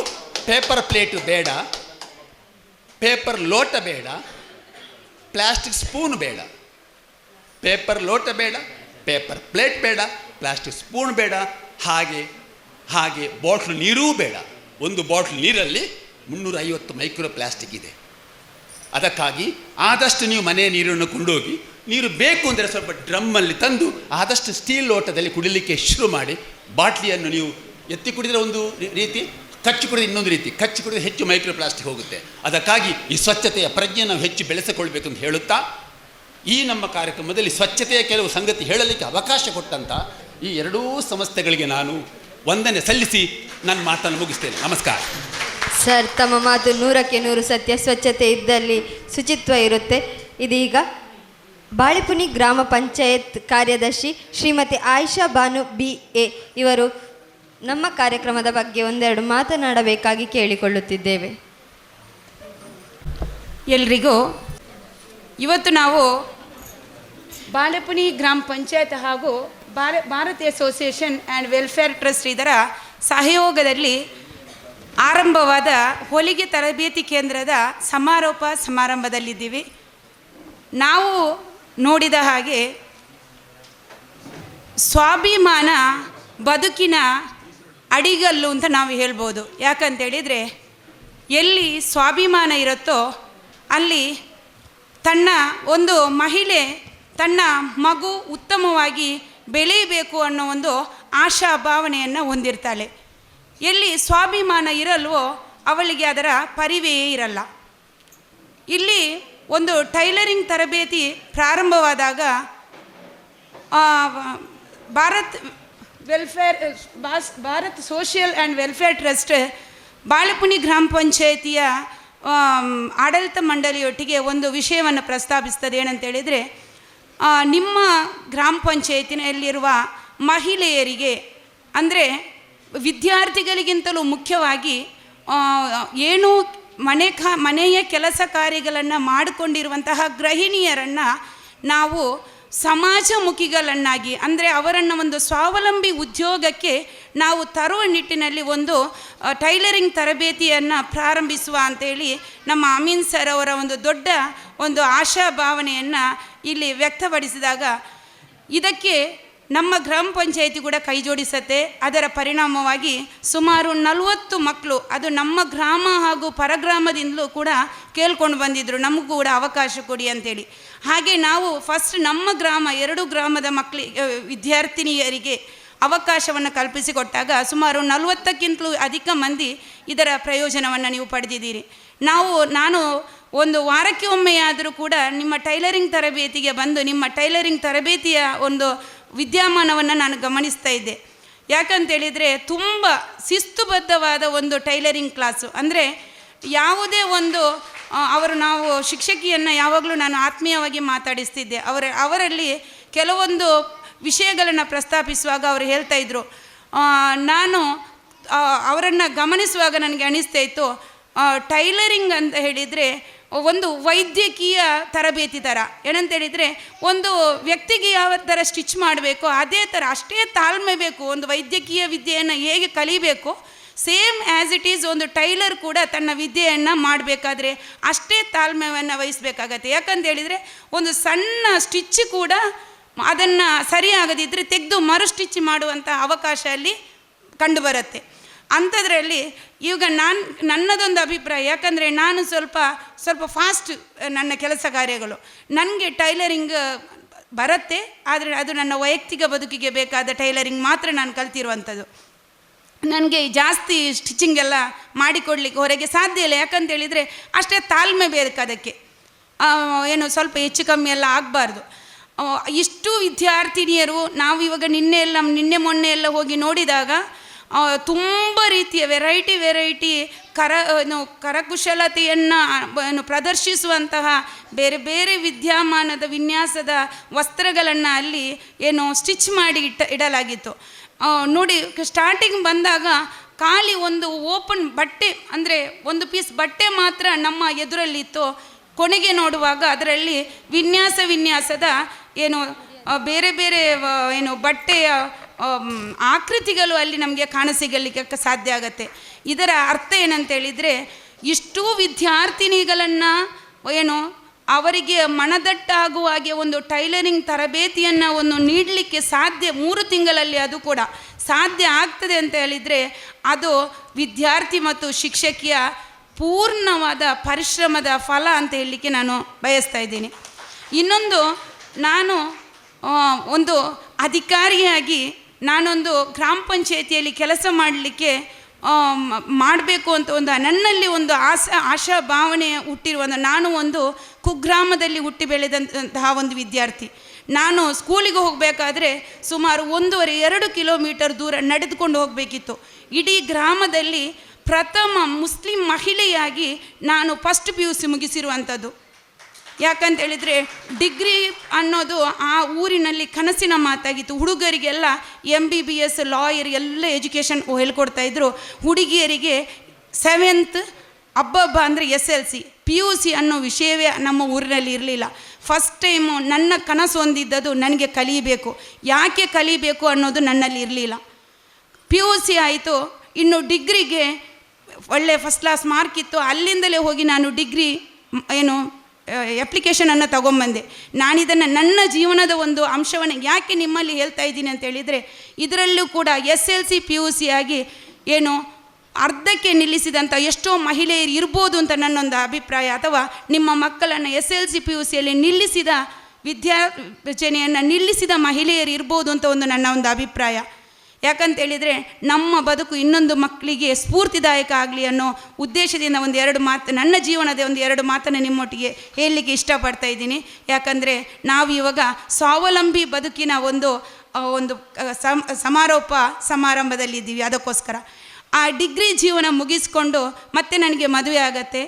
S15: ಪೇಪರ್ ಪ್ಲೇಟು ಬೇಡ, ಪೇಪರ್ ಲೋಟ ಬೇಡ, ಪ್ಲಾಸ್ಟಿಕ್ ಸ್ಪೂನ್ ಬೇಡ. ಪೇಪರ್ ಲೋಟ ಬೇಡ, ಪೇಪರ್ ಪ್ಲೇಟ್ ಬೇಡ, ಪ್ಲಾಸ್ಟಿಕ್ ಸ್ಪೂನ್ ಬೇಡ, ಹಾಗೆ ಬಾಟ್ಲು ನೀರೂ ಬೇಡ. ಒಂದು ಬಾಟ್ಲ್ ನೀರಲ್ಲಿ 350 ಮೈಕ್ರೋ ಪ್ಲಾಸ್ಟಿಕ್ ಇದೆ. ಅದಕ್ಕಾಗಿ ಆದಷ್ಟು ನೀವು ಮನೆ ನೀರನ್ನು ಕೊಂಡೋಗಿ, ನೀರು ಬೇಕು ಅಂದರೆ ಸ್ವಲ್ಪ ಡ್ರಮ್ಮಲ್ಲಿ ತಂದು ಆದಷ್ಟು ಸ್ಟೀಲ್ ಲೋಟದಲ್ಲಿ ಕುಡಿಲಿಕ್ಕೆ ಶುರು ಮಾಡಿ. ಬಾಟ್ಲಿಯನ್ನು ನೀವು ಎತ್ತಿ ಕುಡಿದರೆ ಒಂದು ರೀತಿ, ಕಚ್ಚಿ ಕುಡಿದ್ರೆ ಇನ್ನೊಂದು ರೀತಿ. ಕಚ್ಚಿ ಕುಡಿದ್ರೆ ಹೆಚ್ಚು ಮೈಕ್ರೋ ಪ್ಲಾಸ್ಟಿಕ್ ಹೋಗುತ್ತೆ. ಅದಕ್ಕಾಗಿ ಈ ಸ್ವಚ್ಛತೆಯ ಪ್ರಜ್ಞೆ ನಾವು ಹೆಚ್ಚು ಬೆಳೆಸಿಕೊಳ್ಬೇಕು ಅಂತ ಹೇಳುತ್ತಾ, ಈ ನಮ್ಮ ಕಾರ್ಯಕ್ರಮದಲ್ಲಿ ಸ್ವಚ್ಛತೆಯ ಕೆಲವು ಸಂಗತಿ ಹೇಳಲಿಕ್ಕೆ ಅವಕಾಶ ಕೊಟ್ಟಂಥ ಈ ಎರಡೂ ಸಂಸ್ಥೆಗಳಿಗೆ ನಾನು ವಂದನೆ ಸಲ್ಲಿಸಿ ನನ್ನ ಮಾತನ್ನು ಮುಗಿಸ್ತೇನೆ. ನಮಸ್ಕಾರ.
S1: ಸರ್, ತಮ್ಮ ಮಾತು 100ಕ್ಕೆ 100 ಸತ್ಯ. ಸ್ವಚ್ಛತೆ ಇದ್ದಲ್ಲಿ ಶುಚಿತ್ವ ಇರುತ್ತೆ. ಇದೀಗ ಬಾಳೆಪುನಿ ಗ್ರಾಮ ಪಂಚಾಯತ್ ಕಾರ್ಯದರ್ಶಿ ಶ್ರೀಮತಿ ಆಯಿಷಾ ಬಾನು BA ಇವರು ನಮ್ಮ ಕಾರ್ಯಕ್ರಮದ ಬಗ್ಗೆ ಒಂದೆರಡು ಮಾತನಾಡಬೇಕಾಗಿ ಕೇಳಿಕೊಳ್ಳುತ್ತಿದ್ದೇವೆ.
S16: ಎಲ್ರಿಗೂ ಇವತ್ತು ನಾವು ಬಾಳೆಪುನಿ ಗ್ರಾಮ ಪಂಚಾಯತ್ ಹಾಗೂ ಭಾರತೀಯ ಅಸೋಸಿಯೇಷನ್ ಆ್ಯಂಡ್ ವೆಲ್ಫೇರ್ ಟ್ರಸ್ಟ್ ಇದರ ಸಹಯೋಗದಲ್ಲಿ ಆರಂಭವಾದ ಹೊಲಿಗೆ ತರಬೇತಿ ಕೇಂದ್ರದ ಸಮಾರೋಪ ಸಮಾರಂಭದಲ್ಲಿದ್ದೀವಿ. ನಾವು ನೋಡಿದ ಹಾಗೆ ಸ್ವಾಭಿಮಾನ ಬದುಕಿನ ಅಡಿಗಲ್ಲು ಅಂತ ನಾವು ಹೇಳ್ಬೋದು. ಯಾಕಂತೇಳಿದರೆ ಎಲ್ಲಿ ಸ್ವಾಭಿಮಾನ ಇರುತ್ತೋ ಅಲ್ಲಿ ತನ್ನ ಒಂದು ಮಹಿಳೆ ತನ್ನ ಮಗು ಉತ್ತಮವಾಗಿ ಬೆಳೆಯಬೇಕು ಅನ್ನೋ ಒಂದು ಆಶಾ ಭಾವನೆಯನ್ನು ಹೊಂದಿರ್ತಾಳೆ. ಎಲ್ಲಿ ಸ್ವಾಭಿಮಾನ ಇರಲ್ವೋ ಅವಳಿಗೆ ಅದರ ಪರಿವೆಯೇ ಇರಲ್ಲ. ಇಲ್ಲಿ ಒಂದು ಟೈಲರಿಂಗ್ ತರಬೇತಿ ಪ್ರಾರಂಭವಾದಾಗ Bharat social and welfare trust Balepuni ಗ್ರಾಮ ಪಂಚಾಯಿತಿಯ ಆಡಳಿತ ಮಂಡಳಿಯೊಟ್ಟಿಗೆ ಒಂದು ವಿಷಯವನ್ನು ಪ್ರಸ್ತಾಪಿಸ್ತದೆ. ಏನಂತೇಳಿದರೆ, ನಿಮ್ಮ ಗ್ರಾಮ ಪಂಚಾಯತಿನಲ್ಲಿರುವ ಮಹಿಳೆಯರಿಗೆ, ಅಂದರೆ ವಿದ್ಯಾರ್ಥಿಗಳಿಗಿಂತಲೂ ಮುಖ್ಯವಾಗಿ ಏನು ಮನೆಯ ಕೆಲಸ ಕಾರ್ಯಗಳನ್ನು ಮಾಡಿಕೊಂಡಿರುವಂತಹ ಗೃಹಿಣಿಯರನ್ನು ನಾವು ಸಮಾಜಮುಖಿಗಳನ್ನಾಗಿ, ಅಂದರೆ ಅವರನ್ನು ಒಂದು ಸ್ವಾವಲಂಬಿ ಉದ್ಯೋಗಕ್ಕೆ ನಾವು ತರುವ ನಿಟ್ಟಿನಲ್ಲಿ ಒಂದು ಟೈಲರಿಂಗ್ ತರಬೇತಿಯನ್ನು ಪ್ರಾರಂಭಿಸುವ ಅಂತೇಳಿ ನಮ್ಮ ಅಮೀನ್ ಸರ್ ಅವರ ಒಂದು ದೊಡ್ಡ ಒಂದು ಆಶಾ ಭಾವನೆಯನ್ನು ಇಲ್ಲಿ ವ್ಯಕ್ತಪಡಿಸಿದಾಗ ಇದಕ್ಕೆ ನಮ್ಮ ಗ್ರಾಮ ಪಂಚಾಯಿತಿ ಕೂಡ ಕೈ ಜೋಡಿಸುತ್ತೆ. ಅದರ ಪರಿಣಾಮವಾಗಿ ಸುಮಾರು 40 ಮಕ್ಕಳು, ಅದು ನಮ್ಮ ಗ್ರಾಮ ಹಾಗೂ ಪರಗ್ರಾಮದಿಂದಲೂ ಕೂಡ ಕೇಳ್ಕೊಂಡು ಬಂದಿದ್ದರು, ನಮಗೂ ಕೂಡ ಅವಕಾಶ ಕೊಡಿ ಅಂತೇಳಿ. ಹಾಗೆ ನಾವು ಫಸ್ಟ್ ನಮ್ಮ ಗ್ರಾಮ 2 ಗ್ರಾಮದ ವಿದ್ಯಾರ್ಥಿನಿಯರಿಗೆ ಅವಕಾಶವನ್ನು ಕಲ್ಪಿಸಿಕೊಟ್ಟಾಗ ಸುಮಾರು 40ಕ್ಕಿಂತಲೂ ಅಧಿಕ ಮಂದಿ ಇದರ ಪ್ರಯೋಜನವನ್ನು ನೀವು ಪಡೆದಿದ್ದೀರಿ. ನಾನು ಒಂದು ವಾರಕ್ಕೆ ಒಮ್ಮೆಯಾದರೂ ಕೂಡ ನಿಮ್ಮ ಟೈಲರಿಂಗ್ ತರಬೇತಿಗೆ ಬಂದು ನಿಮ್ಮ ಟೈಲರಿಂಗ್ ತರಬೇತಿಯ ಒಂದು ವಿದ್ಯಮಾನವನ್ನು ನಾನು ಗಮನಿಸ್ತಾ ಇದ್ದೆ. ಯಾಕಂತೇಳಿದರೆ ತುಂಬ ಶಿಸ್ತುಬದ್ಧವಾದ ಒಂದು ಟೈಲರಿಂಗ್ ಕ್ಲಾಸು. ಅಂದರೆ ಯಾವುದೇ ಒಂದು ನಾವು ಶಿಕ್ಷಕಿಯನ್ನು ಯಾವಾಗಲೂ ನಾನು ಆತ್ಮೀಯವಾಗಿ ಮಾತಾಡಿಸ್ತಿದ್ದೆ. ಅವರಲ್ಲಿ ಕೆಲವೊಂದು ವಿಷಯಗಳನ್ನು ಪ್ರಸ್ತಾಪಿಸುವಾಗ ಅವರು ಹೇಳ್ತಾ ಇದ್ದರು, ನಾನು ಅವರನ್ನು ಗಮನಿಸುವಾಗ ನನಗೆ ಅನಿಸ್ತಾ ಇತ್ತು, ಟೈಲರಿಂಗ್ ಅಂತ ಹೇಳಿದರೆ ಒಂದು ವೈದ್ಯಕೀಯ ತರಬೇತಿ ಥರ. ಏನಂತೇಳಿದರೆ ಒಂದು ವ್ಯಕ್ತಿಗೆ ಯಾವ ಥರ ಸ್ಟಿಚ್ ಮಾಡಬೇಕು ಅದೇ ಥರ ಅಷ್ಟೇ ತಾಳ್ಮೆ ಬೇಕು. ಒಂದು ವೈದ್ಯಕೀಯ ವಿದ್ಯೆಯನ್ನು ಹೇಗೆ ಕಲಿಬೇಕು, ಸೇಮ್ ಆ್ಯಸ್ ಇಟ್ ಈಸ್ ಒಂದು ಟೈಲರ್ ಕೂಡ ತನ್ನ ವಿದ್ಯೆಯನ್ನು ಮಾಡಬೇಕಾದ್ರೆ ಅಷ್ಟೇ ತಾಳ್ಮೆಯನ್ನು ವಹಿಸಬೇಕಾಗತ್ತೆ. ಯಾಕಂತೇಳಿದರೆ ಒಂದು ಸಣ್ಣ ಸ್ಟಿಚ್ ಕೂಡ ಅದನ್ನು ಸರಿಯಾಗದಿದ್ದರೆ ತೆಗೆದು ಮರು ಸ್ಟಿಚ್ ಮಾಡುವಂಥ ಅವಕಾಶ ಅಲ್ಲಿ ಕಂಡುಬರುತ್ತೆ. ಅಂಥದ್ರಲ್ಲಿ ಈಗ ನನ್ನದೊಂದು ಅಭಿಪ್ರಾಯ, ಯಾಕಂದರೆ ನಾನು ಸ್ವಲ್ಪ ಫಾಸ್ಟ್ ನನ್ನ ಕೆಲಸ ಕಾರ್ಯಗಳು, ನನಗೆ ಟೈಲರಿಂಗ್ ಬರುತ್ತೆ, ಆದರೆ ಅದು ನನ್ನ ವೈಯಕ್ತಿಕ ಬದುಕಿಗೆ ಬೇಕಾದ ಟೈಲರಿಂಗ್ ಮಾತ್ರ ನಾನು ಕಲ್ತಿರುವಂಥದ್ದು. ನನಗೆ ಜಾಸ್ತಿ ಸ್ಟಿಚಿಂಗ್ ಎಲ್ಲ ಮಾಡಿಕೊಡ್ಲಿಕ್ಕೆ ಹೊರಗೆ ಸಾಧ್ಯ ಇಲ್ಲ. ಯಾಕಂತೇಳಿದರೆ ಅಷ್ಟೇ ತಾಳ್ಮೆ ಬೇಕು ಅದಕ್ಕೆ, ಏನು ಸ್ವಲ್ಪ ಹೆಚ್ಚು ಕಮ್ಮಿ ಎಲ್ಲ ಆಗಬಾರ್ದು. ಇಷ್ಟು ವಿದ್ಯಾರ್ಥಿನಿಯರು ನಾವು ಇವಾಗ ನಿನ್ನೆ ಮೊನ್ನೆ ಎಲ್ಲ ಹೋಗಿ ನೋಡಿದಾಗ ತುಂಬ ರೀತಿಯ ವೆರೈಟಿ ಕರಕುಶಲತೆಯನ್ನು ಪ್ರದರ್ಶಿಸುವಂತಹ ಬೇರೆ ಬೇರೆ ವಿದ್ಯಮಾನದ ವಿನ್ಯಾಸದ ವಸ್ತ್ರಗಳನ್ನು ಅಲ್ಲಿ ಸ್ಟಿಚ್ ಮಾಡಿ ಇಡಲಾಗಿತ್ತು. ನೋಡಿ, ಸ್ಟಾರ್ಟಿಂಗ್ ಬಂದಾಗ ಖಾಲಿ ಒಂದು ಓಪನ್ ಬಟ್ಟೆ, ಅಂದರೆ ಒಂದು ಪೀಸ್ ಬಟ್ಟೆ ಮಾತ್ರ ನಮ್ಮ ಎದುರಲ್ಲಿತ್ತು. ಕೊನೆಗೆ ನೋಡುವಾಗ ಅದರಲ್ಲಿ ವಿನ್ಯಾಸದ ಬೇರೆ ಬೇರೆ ಬಟ್ಟೆಯ ಆಕೃತಿಗಳು ಅಲ್ಲಿ ನಮಗೆ ಕಾಣಸಿಗಲಿಕ್ಕೆ ಸಾಧ್ಯ ಆಗುತ್ತೆ. ಇದರ ಅರ್ಥ ಏನಂತೇಳಿದರೆ, ಇಷ್ಟೂ ವಿದ್ಯಾರ್ಥಿನಿಗಳನ್ನು ಏನು ಅವರಿಗೆ ಮನದಟ್ಟಾಗುವ ಹಾಗೆ ಒಂದು ಟೈಲರಿಂಗ್ ತರಬೇತಿಯನ್ನು ಒಂದು ನೀಡಲಿಕ್ಕೆ ಸಾಧ್ಯ 3 ತಿಂಗಳಲ್ಲಿ ಅದು ಕೂಡ ಸಾಧ್ಯ ಆಗ್ತದೆ ಅಂತ ಹೇಳಿದರೆ ಅದು ವಿದ್ಯಾರ್ಥಿ ಮತ್ತು ಶಿಕ್ಷಕಿಯ ಪೂರ್ಣವಾದ ಪರಿಶ್ರಮದ ಫಲ ಅಂತ ಹೇಳಲಿಕ್ಕೆ ನಾನು ಬಯಸ್ತಾ ಇದ್ದೀನಿ. ಇನ್ನೊಂದು, ನಾನು ಒಂದು ಅಧಿಕಾರಿಯಾಗಿ ನಾನೊಂದು ಗ್ರಾಮ ಪಂಚಾಯಿತಿಯಲ್ಲಿ ಕೆಲಸ ಮಾಡಲಿಕ್ಕೆ ಮಾಡಬೇಕು ಅಂತ ನನ್ನಲ್ಲಿ ಒಂದು ಆಶಾ ಭಾವನೆ ಹುಟ್ಟಿರುವಂಥ, ನಾನು ಒಂದು ಕುಗ್ರಾಮದಲ್ಲಿ ಹುಟ್ಟಿ ಬೆಳೆದಂತಹ ಒಂದು ವಿದ್ಯಾರ್ಥಿ. ನಾನು ಸ್ಕೂಲಿಗೆ ಹೋಗಬೇಕಾದ್ರೆ ಸುಮಾರು 1.5-2 ಕಿಲೋಮೀಟರ್ ದೂರ ನಡೆದುಕೊಂಡು ಹೋಗಬೇಕಿತ್ತು. ಇಡೀ ಗ್ರಾಮದಲ್ಲಿ ಪ್ರಥಮ ಮುಸ್ಲಿಂ ಮಹಿಳೆಯಾಗಿ ನಾನು ಫಸ್ಟ್ PUC ಮುಗಿಸಿರುವಂಥದ್ದು. ಯಾಕಂತೇಳಿದರೆ ಡಿಗ್ರಿ ಅನ್ನೋದು ಆ ಊರಿನಲ್ಲಿ ಕನಸಿನ ಮಾತಾಗಿತ್ತು. ಹುಡುಗರಿಗೆಲ್ಲ MBBS ಲಾಯರ್ ಎಲ್ಲ ಎಜುಕೇಷನ್ ಹೇಳ್ಕೊಡ್ತಾಯಿದ್ರು. ಹುಡುಗಿಯರಿಗೆ 7th ಹಬ್ಬ ಅಂದರೆ SLC PUC ಅನ್ನೋ ವಿಷಯವೇ ನಮ್ಮ ಊರಿನಲ್ಲಿ ಇರಲಿಲ್ಲ. ಫಸ್ಟ್ ಟೈಮು ನನ್ನ ಕನಸು ಹೊಂದಿದ್ದದು ನನಗೆ ಕಲಿಬೇಕು, ಯಾಕೆ ಕಲಿಬೇಕು ಅನ್ನೋದು ನನ್ನಲ್ಲಿ ಇರಲಿಲ್ಲ. PUC ಆಯಿತು, ಇನ್ನು ಡಿಗ್ರಿಗೆ ಒಳ್ಳೆ ಫಸ್ಟ್ ಕ್ಲಾಸ್ ಮಾರ್ಕ್ ಇತ್ತು. ಅಲ್ಲಿಂದಲೇ ಹೋಗಿ ನಾನು ಡಿಗ್ರಿ ಅಪ್ಲಿಕೇಶನನ್ನು ತಗೊಂಬಂದೆ. ನಾನಿದನ್ನು ನನ್ನ ಜೀವನದ ಒಂದು ಅಂಶವನ್ನು ಯಾಕೆ ನಿಮ್ಮಲ್ಲಿ ಹೇಳ್ತಾ ಇದ್ದೀನಿ ಅಂತ ಹೇಳಿದರೆ, ಇದರಲ್ಲೂ ಕೂಡ SLC PUC ಆಗಿ ಅರ್ಧಕ್ಕೆ ನಿಲ್ಲಿಸಿದಂಥ ಎಷ್ಟೋ ಮಹಿಳೆಯರು ಇರ್ಬೋದು ಅಂತ ನನ್ನೊಂದು ಅಭಿಪ್ರಾಯ. ಅಥವಾ ನಿಮ್ಮ ಮಕ್ಕಳನ್ನು SLC PUCಯಲ್ಲಿ ನಿಲ್ಲಿಸಿದ ವಿದ್ಯಾರ್ಜನೆಯನ್ನು ನಿಲ್ಲಿಸಿದ ಮಹಿಳೆಯರು ಇರ್ಬೋದು ಅಂತ ನನ್ನ ಒಂದು ಅಭಿಪ್ರಾಯ. ಯಾಕಂತೇಳಿದರೆ ನಮ್ಮ ಬದುಕು ಇನ್ನೊಂದು ಮಕ್ಕಳಿಗೆ ಸ್ಫೂರ್ತಿದಾಯಕ ಆಗಲಿ ಅನ್ನೋ ಉದ್ದೇಶದಿಂದ 1-2 ಮಾತು, ನನ್ನ ಜೀವನದ 1-2 ಮಾತನ್ನು ನಿಮ್ಮೊಟ್ಟಿಗೆ ಹೇಳಲಿಕ್ಕೆ ಇಷ್ಟಪಡ್ತಾ ಇದ್ದೀನಿ. ಯಾಕಂದರೆ ನಾವು ಇವಾಗ ಸ್ವಾವಲಂಬಿ ಬದುಕಿನ ಒಂದು ಸಮಾರೋಪ ಸಮಾರಂಭದಲ್ಲಿದ್ದೀವಿ. ಅದಕ್ಕೋಸ್ಕರ ಆ ಡಿಗ್ರಿ ಜೀವನ ಮುಗಿಸ್ಕೊಂಡು ಮತ್ತೆ ನನಗೆ ಮದುವೆ ಆಗತ್ತೆ.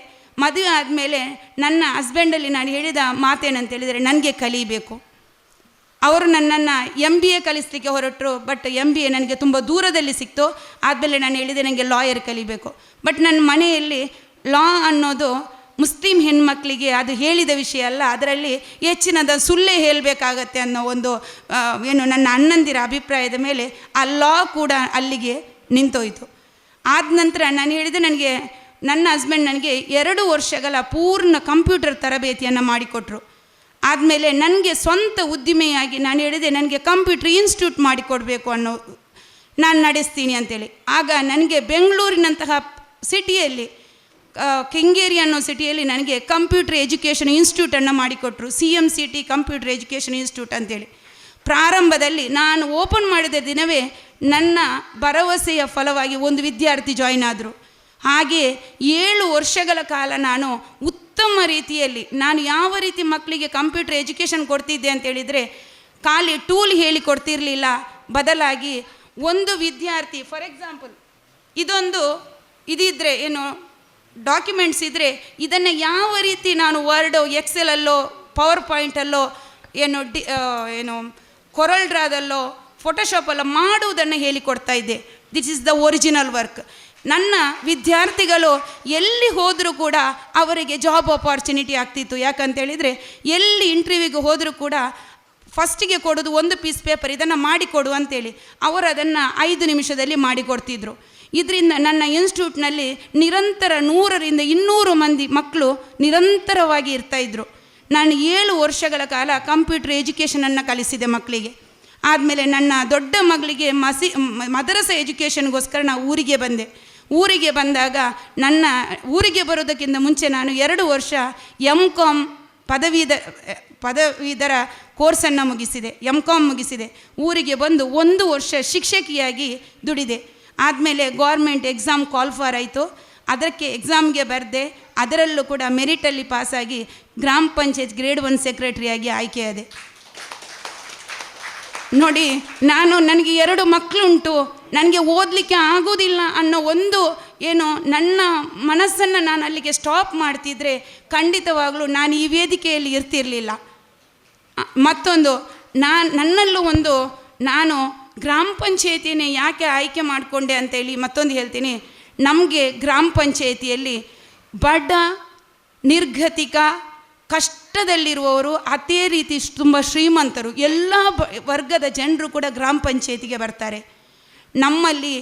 S16: ಮದುವೆ ಆದಮೇಲೆ ನನ್ನ ಹಸ್ಬೆಂಡಲ್ಲಿ ನಾನು ಹೇಳಿದ ಮಾತೇನಂತೇಳಿದರೆ, ನನಗೆ ಕಲಿಬೇಕು. ಅವರು ನನ್ನನ್ನು MBA ಕಲಿಸಲಿಕ್ಕೆ ಹೊರಟರು. ಬಟ್ MBA ನನಗೆ ತುಂಬ ದೂರದಲ್ಲಿ ಸಿಕ್ತು. ಆದಮೇಲೆ ನಾನು ಹೇಳಿದೆ ನನಗೆ ಲಾಯರ್ ಕಲಿಬೇಕು. ಬಟ್ ನನ್ನ ಮನೆಯಲ್ಲಿ ಲಾ ಅನ್ನೋದು ಮುಸ್ಲಿಂ ಹೆಣ್ಮಕ್ಳಿಗೆ ಅದು ಹೇಳಿದ ವಿಷಯ ಅಲ್ಲ, ಅದರಲ್ಲಿ ಹೆಚ್ಚಿನದ ಸುಳ್ಳೇ ಹೇಳಬೇಕಾಗತ್ತೆ ಅನ್ನೋ ಒಂದು ನನ್ನ ಅಣ್ಣಂದಿರ ಅಭಿಪ್ರಾಯದ ಮೇಲೆ ಆ ಲಾ ಕೂಡ ಅಲ್ಲಿಗೆ ನಿಂತೋಯ್ತು. ಆದ ನಂತರ ನಾನು ಹೇಳಿದೆ, ನನ್ನ ಹಸ್ಬೆಂಡ್ ನನಗೆ 2 ವರ್ಷಗಳ ಪೂರ್ಣ ಕಂಪ್ಯೂಟರ್ ತರಬೇತಿಯನ್ನು ಮಾಡಿಕೊಟ್ರು. ಆದಮೇಲೆ ನನಗೆ ಸ್ವಂತ ಉದ್ದಿಮೆಯಾಗಿ ನಾನು ಹೇಳಿದೆ, ನನಗೆ ಕಂಪ್ಯೂಟರ್ ಇನ್ಸ್ಟಿಟ್ಯೂಟ್ ಮಾಡಿಕೊಡ್ಬೇಕು ಅನ್ನೋ ನಾನು ನಡೆಸ್ತೀನಿ ಅಂತೇಳಿ. ಆಗ ನನಗೆ ಬೆಂಗಳೂರಿನಂತಹ ಸಿಟಿಯಲ್ಲಿ ಕೆಂಗೇರಿ ಅನ್ನೋ ಸಿಟಿಯಲ್ಲಿ ನನಗೆ ಕಂಪ್ಯೂಟರ್ ಎಜುಕೇಷನ್ ಇನ್ಸ್ಟಿಟ್ಯೂಟನ್ನು ಮಾಡಿಕೊಟ್ರು. CMCT ಕಂಪ್ಯೂಟರ್ ಎಜುಕೇಷನ್ ಇನ್ಸ್ಟಿಟ್ಯೂಟ್ ಅಂತೇಳಿ. ಪ್ರಾರಂಭದಲ್ಲಿ ನಾನು ಓಪನ್ ಮಾಡಿದ ದಿನವೇ ನನ್ನ ಭರವಸೆಯ ಫಲವಾಗಿ ಒಂದು ವಿದ್ಯಾರ್ಥಿ ಜಾಯಿನ್ ಆದರು. ಹಾಗೆ 7 ವರ್ಷಗಳ ಕಾಲ ನಾನು ಉತ್ತಮ ರೀತಿಯಲ್ಲಿ ನಾನು ಯಾವ ರೀತಿ ಮಕ್ಕಳಿಗೆ ಕಂಪ್ಯೂಟರ್ ಎಜುಕೇಷನ್ ಕೊಡ್ತಿದ್ದೆ ಅಂತೇಳಿದರೆ, ಖಾಲಿ ಟೂಲ್ ಹೇಳಿ ಕೊಡ್ತಿರಲಿಲ್ಲ, ಬದಲಾಗಿ ಒಂದು ವಿದ್ಯಾರ್ಥಿ ಫಾರ್ ಎಕ್ಸಾಂಪಲ್ ಇದಿದ್ದರೆ ಡಾಕ್ಯುಮೆಂಟ್ಸ್ ಇದ್ದರೆ ಇದನ್ನು ಯಾವ ರೀತಿ ನಾನು ವರ್ಡ್ ಎಕ್ಸೆಲಲ್ಲೋ ಪವರ್ ಪಾಯಿಂಟಲ್ಲೋ ಕೊರಲ್ಡ್ರಾದಲ್ಲೋ ಫೋಟೋಶಾಪಲ್ಲೋ ಮಾಡುವುದನ್ನು ಹೇಳಿಕೊಡ್ತಾ ಇದ್ದೆ. This is the original work. ನನ್ನ ವಿದ್ಯಾರ್ಥಿಗಳು ಎಲ್ಲಿ ಹೋದರೂ ಕೂಡ ಅವರಿಗೆ ಜಾಬ್ ಆಪರ್ಚುನಿಟಿ ಆಗ್ತಿತ್ತು. ಯಾಕಂತೇಳಿದರೆ ಎಲ್ಲಿ ಇಂಟರ್ವ್ಯೂಗೆ ಹೋದರೂ ಕೂಡ ಫಸ್ಟಿಗೆ ಕೊಡೋದು 1 ಪೀಸ್ ಪೇಪರ್, ಇದನ್ನು ಮಾಡಿಕೊಡು ಅಂತೇಳಿ ಅವರು ಅದನ್ನು 5 ನಿಮಿಷದಲ್ಲಿ ಮಾಡಿಕೊಡ್ತಿದ್ರು. ಇದರಿಂದ ನನ್ನ ಇನ್ಸ್ಟಿಟ್ಯೂಟ್ನಲ್ಲಿ ನಿರಂತರ 100ರಿಂದ 200 ಮಂದಿ ಮಕ್ಕಳು ನಿರಂತರವಾಗಿ ಇರ್ತಾಯಿದ್ರು. ನಾನು 7 ವರ್ಷಗಳ ಕಾಲ ಕಂಪ್ಯೂಟರ್ ಎಜುಕೇಷನನ್ನು ಕಲಿಸಿದೆ ಮಕ್ಕಳಿಗೆ. ಆದಮೇಲೆ ನನ್ನ ದೊಡ್ಡ ಮಗಳಿಗೆ ಮದರಸ ಎಜುಕೇಷನ್ಗೋಸ್ಕರ ನಾವು ಊರಿಗೆ ಬಂದಾಗ ನನ್ನ ಊರಿಗೆ ಬರೋದಕ್ಕಿಂತ ಮುಂಚೆ ನಾನು 2 ವರ್ಷ MCom ಪದವೀಧರ ಕೋರ್ಸನ್ನು ಮುಗಿಸಿದೆ, MCom ಮುಗಿಸಿದೆ. ಊರಿಗೆ ಬಂದು 1 ವರ್ಷ ಶಿಕ್ಷಕಿಯಾಗಿ ದುಡಿದೆ. ಆದಮೇಲೆ ಗೌರ್ಮೆಂಟ್ ಎಕ್ಸಾಮ್ ಕ್ವಾಲಿಫೈರ್ ಆಯಿತು. ಅದಕ್ಕೆ ಎಕ್ಸಾಮ್ಗೆ ಬರೆದೆ. ಅದರಲ್ಲೂ ಕೂಡ ಮೆರಿಟಲ್ಲಿ ಪಾಸಾಗಿ ಗ್ರಾಮ ಪಂಚಾಯತ್ ಗ್ರೇಡ್ 1 ಸೆಕ್ರೆಟರಿಯಾಗಿ ಆಯ್ಕೆಯಾದೆ. ನೋಡಿ, ನನಗೆ 2 ಮಕ್ಕಳುಂಟು, ನನಗೆ ಓದಲಿಕ್ಕೆ ಆಗೋದಿಲ್ಲ ಅನ್ನೋ ಒಂದು ನನ್ನ ಮನಸ್ಸನ್ನು ನಾನು ಅಲ್ಲಿಗೆ ಸ್ಟಾಪ್ ಮಾಡ್ತಿದ್ರೆ ಖಂಡಿತವಾಗಲೂ ನಾನು ಈ ವೇದಿಕೆಯಲ್ಲಿ ಇರ್ತಿರಲಿಲ್ಲ. ಮತ್ತೊಂದು ನನ್ನಲ್ಲೂ ನಾನು ಗ್ರಾಮ ಪಂಚಾಯತಿನೇ ಯಾಕೆ ಆಯ್ಕೆ ಮಾಡಿಕೊಂಡೆ ಅಂತೇಳಿ ಮತ್ತೊಂದು ಹೇಳ್ತೀನಿ. ನಮಗೆ ಗ್ರಾಮ ಪಂಚಾಯತಿಯಲ್ಲಿ ಬಡ, ನಿರ್ಗತಿಕ, ಕಷ್ಟದಲ್ಲಿರುವವರು, ಅದೇ ರೀತಿ ತುಂಬ ಶ್ರೀಮಂತರು, ಎಲ್ಲ ವರ್ಗದ ಜನರು ಕೂಡ ಗ್ರಾಮ ಪಂಚಾಯತಿಗೆ ಬರ್ತಾರೆ. ನಮ್ಮಲ್ಲಿ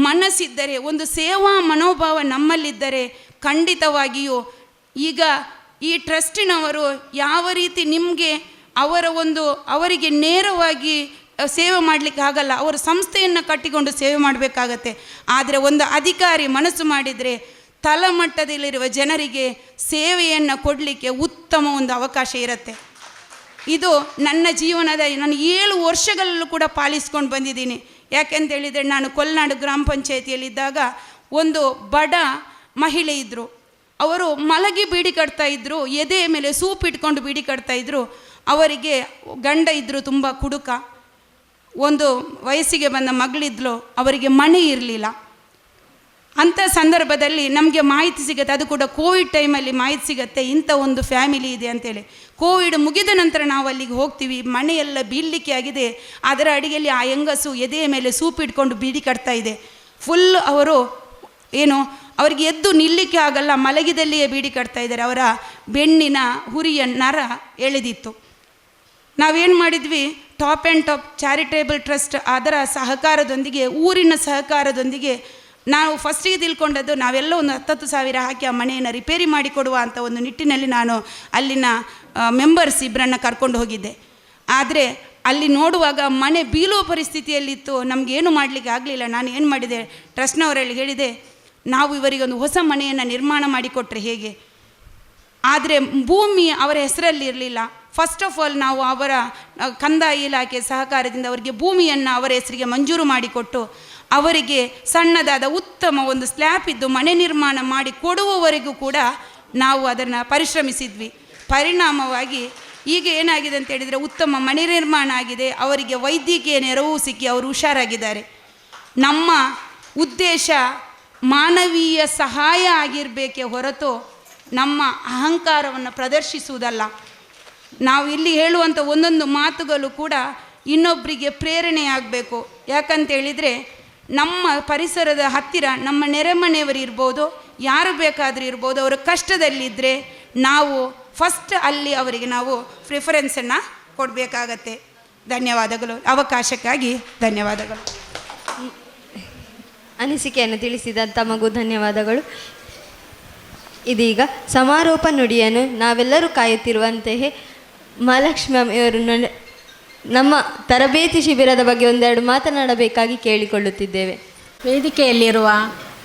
S16: ಮನಸ್ಸಿದ್ದರೆ, ಒಂದು ಸೇವಾ ಮನೋಭಾವ ನಮ್ಮಲ್ಲಿದ್ದರೆ ಖಂಡಿತವಾಗಿಯೂ ಈಗ ಈ ಟ್ರಸ್ಟಿನವರು ಯಾವ ರೀತಿ ನಿಮಗೆ ಅವರಿಗೆ ನೇರವಾಗಿ ಸೇವೆ ಮಾಡಲಿಕ್ಕೆ ಆಗಲ್ಲ, ಅವರು ಸಂಸ್ಥೆಯನ್ನು ಕಟ್ಟಿಕೊಂಡು ಸೇವೆ ಮಾಡಬೇಕಾಗತ್ತೆ. ಆದರೆ ಒಂದು ಅಧಿಕಾರಿ ಮನಸ್ಸು ಮಾಡಿದರೆ ತಳಮಟ್ಟದಲ್ಲಿರುವ ಜನರಿಗೆ ಸೇವೆಯನ್ನು ಕೊಡಲಿಕ್ಕೆ ಉತ್ತಮ ಒಂದು ಅವಕಾಶ ಇರುತ್ತೆ. ಇದು ನನ್ನ ಜೀವನದ ನಾನು 7 ವರ್ಷಗಳಲ್ಲೂ ಕೂಡ ಪಾಲಿಸ್ಕೊಂಡು ಬಂದಿದ್ದೀನಿ. ಯಾಕೆಂತೇಳಿದರೆ ನಾನು ಕೊಲ್ನಾಡು ಗ್ರಾಮ ಪಂಚಾಯಿತಿಯಲ್ಲಿದ್ದಾಗ ಒಂದು ಬಡ ಮಹಿಳೆ ಇದ್ದರು. ಅವರು ಮಲಗಿ ಬೀಡಿ ಕಟ್ತಾಯಿದ್ರು, ಎದೆ ಮೇಲೆ ಸೂಪ್ ಇಟ್ಕೊಂಡು ಬೀಡಿ ಕಟ್ತಾಯಿದ್ರು. ಅವರಿಗೆ ಗಂಡ ಇದ್ದರು ತುಂಬ ಕುಡುಕ, ಒಂದು ವಯಸ್ಸಿಗೆ ಬಂದ ಮಗಳಿದ್ಲು, ಅವರಿಗೆ ಮನೆ ಇರಲಿಲ್ಲ. ಅಂಥ ಸಂದರ್ಭದಲ್ಲಿ ನಮಗೆ ಮಾಹಿತಿ ಸಿಗುತ್ತೆ, ಅದು ಕೂಡ ಕೋವಿಡ್ ಟೈಮಲ್ಲಿ ಮಾಹಿತಿ ಸಿಗುತ್ತೆ, ಇಂಥ ಒಂದು ಫ್ಯಾಮಿಲಿ ಇದೆ ಅಂತೇಳಿ. ಕೋವಿಡ್ ಮುಗಿದ ನಂತರ ನಾವು ಅಲ್ಲಿಗೆ ಹೋಗ್ತೀವಿ, ಮನೆಯೆಲ್ಲ ಬೀಳಲಿಕ್ಕೆ ಆಗಿದೆ, ಅದರ ಅಡಿಗೆಯಲ್ಲಿ ಆ ಹೆಂಗಸು ಎದೆಯ ಮೇಲೆ ಸೂಪ್ ಇಟ್ಕೊಂಡು ಬೀಡಿ ಕಟ್ತಾ ಇದೆ. ಫುಲ್ ಅವರು ಅವರಿಗೆ ಎದ್ದು ನಿಲ್ಲಕ್ಕೆ ಆಗಲ್ಲ, ಮಲಗಿದಲ್ಲಿಯೇ ಬೀಡಿ ಕಟ್ತಾ ಇದ್ದಾರೆ. ಅವರ ಬೆನ್ನಿನ ಹುರಿಯ ನರ ಎಳೆದಿತ್ತು. ನಾವೇನು ಮಾಡಿದ್ವಿ, top and top charitable trust ಅದರ ಸಹಕಾರದೊಂದಿಗೆ, ಊರಿನ ಸಹಕಾರದೊಂದಿಗೆ ನಾವು ಫಸ್ಟಿಗೆ ತಿಳ್ಕೊಂಡದ್ದು, ನಾವೆಲ್ಲ ಒಂದು 10,000 ಹಾಕಿ ಆ ಮನೆಯನ್ನು ರಿಪೇರಿ ಮಾಡಿಕೊಡುವ ಅಂತ ಒಂದು ನಿಟ್ಟಿನಲ್ಲಿ ನಾನು ಅಲ್ಲಿನ ಮೆಂಬರ್ಸ್ ಇಬ್ಬರನ್ನು ಕರ್ಕೊಂಡು ಹೋಗಿದ್ದೆ. ಆದರೆ ಅಲ್ಲಿ ನೋಡುವಾಗ ಮನೆ ಬೀಳುವ ಪರಿಸ್ಥಿತಿಯಲ್ಲಿತ್ತು, ನಮಗೇನು ಮಾಡಲಿಕ್ಕೆ ಆಗಲಿಲ್ಲ. ನಾನು ಏನು ಮಾಡಿದೆ, ಟ್ರಸ್ಟ್ನವರಲ್ಲಿ ಹೇಳಿದೆ, ನಾವು ಇವರಿಗೊಂದು ಹೊಸ ಮನೆಯನ್ನು ನಿರ್ಮಾಣ ಮಾಡಿಕೊಟ್ರೆ ಹೇಗೆ. ಆದರೆ ಭೂಮಿ ಅವರ ಹೆಸರಲ್ಲಿ ಇರಲಿಲ್ಲ. ಫಸ್ಟ್ ಆಫ್ ಆಲ್ ನಾವು ಅವರ ಕಂದಾಯ ಇಲಾಖೆ ಸಹಕಾರದಿಂದ ಅವರಿಗೆ ಭೂಮಿಯನ್ನು ಅವರ ಹೆಸರಿಗೆ ಮಂಜೂರು ಮಾಡಿಕೊಟ್ಟು ಅವರಿಗೆ ಸಣ್ಣದಾದ ಉತ್ತಮ ಒಂದು ಸ್ಲ್ಯಾಪ್ ಇದ್ದು ಮನೆ ನಿರ್ಮಾಣ ಮಾಡಿ ಕೊಡುವವರೆಗೂ ಕೂಡ ನಾವು ಅದನ್ನು ಪರಿಶ್ರಮಿಸಿದ್ವಿ. ಪರಿಣಾಮವಾಗಿ ಈಗ ಏನಾಗಿದೆ ಅಂತ ಹೇಳಿದರೆ ಉತ್ತಮ ಮನೆ ನಿರ್ಮಾಣ ಆಗಿದೆ, ಅವರಿಗೆ ವೈದ್ಯಕೀಯ ನೆರವು ಸಿಕ್ಕಿ ಅವರು ಹುಷಾರಾಗಿದ್ದಾರೆ. ನಮ್ಮ ಉದ್ದೇಶ ಮಾನವೀಯ ಸಹಾಯ ಆಗಿರಬೇಕೇ ಹೊರತು ನಮ್ಮ ಅಹಂಕಾರವನ್ನು ಪ್ರದರ್ಶಿಸುವುದಲ್ಲ. ನಾವು ಇಲ್ಲಿ ಹೇಳುವಂಥ ಒಂದೊಂದು ಮಾತುಗಳು ಕೂಡ ಇನ್ನೊಬ್ಬರಿಗೆ ಪ್ರೇರಣೆಯಾಗಬೇಕು. ಯಾಕಂತೇಳಿದರೆ ನಮ್ಮ ಪರಿಸರದ ಹತ್ತಿರ ನಮ್ಮ ನೆರೆಮನೆಯವರು ಇರ್ಬೋದು, ಯಾರು ಬೇಕಾದರೂ ಇರ್ಬೋದು, ಅವರು ಕಷ್ಟದಲ್ಲಿದ್ದರೆ ನಾವು ಫಸ್ಟ್ ಅಲ್ಲಿ ಅವರಿಗೆ ನಾವು ಪ್ರಿಫರೆನ್ಸನ್ನು ಕೊಡಬೇಕಾಗತ್ತೆ. ಧನ್ಯವಾದಗಳು, ಅವಕಾಶಕ್ಕಾಗಿ ಧನ್ಯವಾದಗಳು.
S1: ಅನಿಸಿಕೆಯನ್ನು ತಿಳಿಸಿದ ತಮಗೂ ಧನ್ಯವಾದಗಳು. ಇದೀಗ ಸಮಾರೋಪ ನುಡಿಯನ್ನು ನಾವೆಲ್ಲರೂ ಕಾಯುತ್ತಿರುವಂತೆಯೇ ಮಹಾಲಕ್ಷ್ಮಿ ಅವರು ನಮ್ಮ ತರಬೇತಿ ಶಿಬಿರದ ಬಗ್ಗೆ ಒಂದೆರಡು ಮಾತನಾಡಬೇಕಾಗಿ ಕೇಳಿಕೊಳ್ಳುತ್ತಿದ್ದೇವೆ.
S17: ವೇದಿಕೆಯಲ್ಲಿರುವ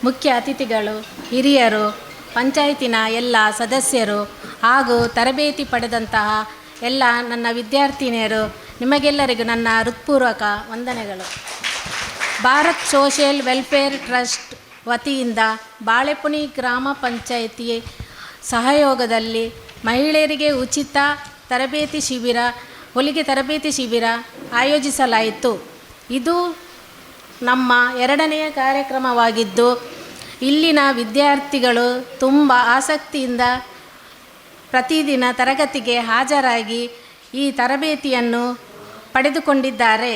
S17: ಮುಖ್ಯ ಅತಿಥಿಗಳು, ಹಿರಿಯರು, ಪಂಚಾಯತಿನ ಎಲ್ಲ ಸದಸ್ಯರು ಹಾಗೂ ತರಬೇತಿ ಪಡೆದಂತಹ ಎಲ್ಲ ನನ್ನ ವಿದ್ಯಾರ್ಥಿನಿಯರು, ನಿಮಗೆಲ್ಲರಿಗೂ ನನ್ನ ಹೃತ್ಪೂರ್ವಕ ವಂದನೆಗಳು. ಭಾರತ್ ಸೋಷಿಯಲ್ ವೆಲ್ಫೇರ್ ಟ್ರಸ್ಟ್ ವತಿಯಿಂದ ಬಾಳೆಪುಣಿ ಗ್ರಾಮ ಪಂಚಾಯಿತಿ ಸಹಯೋಗದಲ್ಲಿ ಮಹಿಳೆಯರಿಗೆ ಉಚಿತ ತರಬೇತಿ ಶಿಬಿರ, ಹೊಲಿಗೆ ತರಬೇತಿ ಶಿಬಿರ ಆಯೋಜಿಸಲಾಯಿತು. ಇದು ನಮ್ಮ 2ನೆಯ ಕಾರ್ಯಕ್ರಮವಾಗಿದ್ದು, ಇಲ್ಲಿನ ವಿದ್ಯಾರ್ಥಿಗಳು ತುಂಬ ಆಸಕ್ತಿಯಿಂದ ಪ್ರತಿದಿನ ತರಗತಿಗೆ ಹಾಜರಾಗಿ ಈ ತರಬೇತಿಯನ್ನು ಪಡೆದುಕೊಂಡಿದ್ದಾರೆ.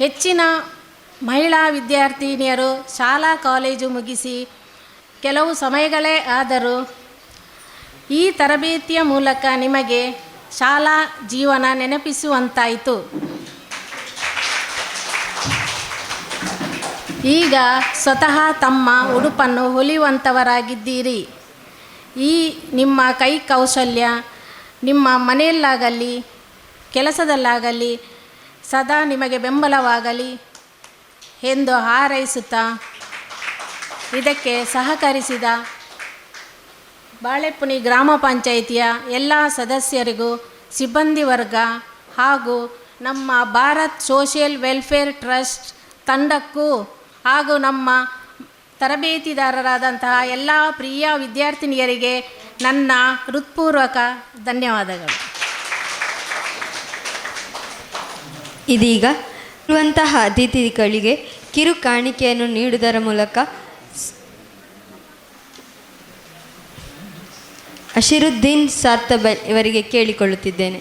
S17: ಹೆಚ್ಚಿನ ಮಹಿಳಾ ವಿದ್ಯಾರ್ಥಿನಿಯರು ಶಾಲಾ ಕಾಲೇಜು ಮುಗಿಸಿ ಕೆಲವು ಸಮಯಗಳೇ ಆದರೂ ಈ ತರಬೇತಿಯ ಮೂಲಕ ನಿಮಗೆ ಶಾಲಾ ಜೀವನ ನೆನಪಿಸುವಂತಾಯಿತು. ಈಗ ಸ್ವತಃ ತಮ್ಮ ಉಡುಪನ್ನು ಹೊಲಿಯುವಂಥವರಾಗಿದ್ದೀರಿ. ಈ ನಿಮ್ಮ ಕೈ ಕೌಶಲ್ಯ ನಿಮ್ಮ ಮನೆಯಲ್ಲಾಗಲಿ ಕೆಲಸದಲ್ಲಾಗಲಿ ಸದಾ ನಿಮಗೆ ಬೆಂಬಲವಾಗಲಿ ಎಂದು ಹಾರೈಸುತ್ತಾ, ಇದಕ್ಕೆ ಸಹಕರಿಸಿದ ಬಾಳೆಪುಣಿ ಗ್ರಾಮ ಪಂಚಾಯಿತಿಯ ಎಲ್ಲ ಸದಸ್ಯರಿಗೂ, ಸಿಬ್ಬಂದಿ ವರ್ಗ ಹಾಗೂ ನಮ್ಮ ಭಾರತ್ ಸೋಷಿಯಲ್ ವೆಲ್ಫೇರ್ ಟ್ರಸ್ಟ್ ತಂಡಕ್ಕೂ ಹಾಗೂ ನಮ್ಮ ತರಬೇತಿದಾರರಾದಂತಹ ಎಲ್ಲ ಪ್ರಿಯ ವಿದ್ಯಾರ್ಥಿನಿಯರಿಗೆ ನನ್ನ ಹೃತ್ಪೂರ್ವಕ ಧನ್ಯವಾದಗಳು.
S1: ಇದೀಗ ಇರುವಂತಹ ಅತಿಥಿಗಳಿಗೆ ಕಿರು ಕಾಣಿಕೆಯನ್ನು ನೀಡುವುದರ ಮೂಲಕ ಅಶಿರುದ್ದೀನ್ ಸಾರ್ತಬಲ್ ಇವರಿಗೆ ಕೇಳಿಕೊಳ್ಳುತ್ತಿದ್ದೇನೆ.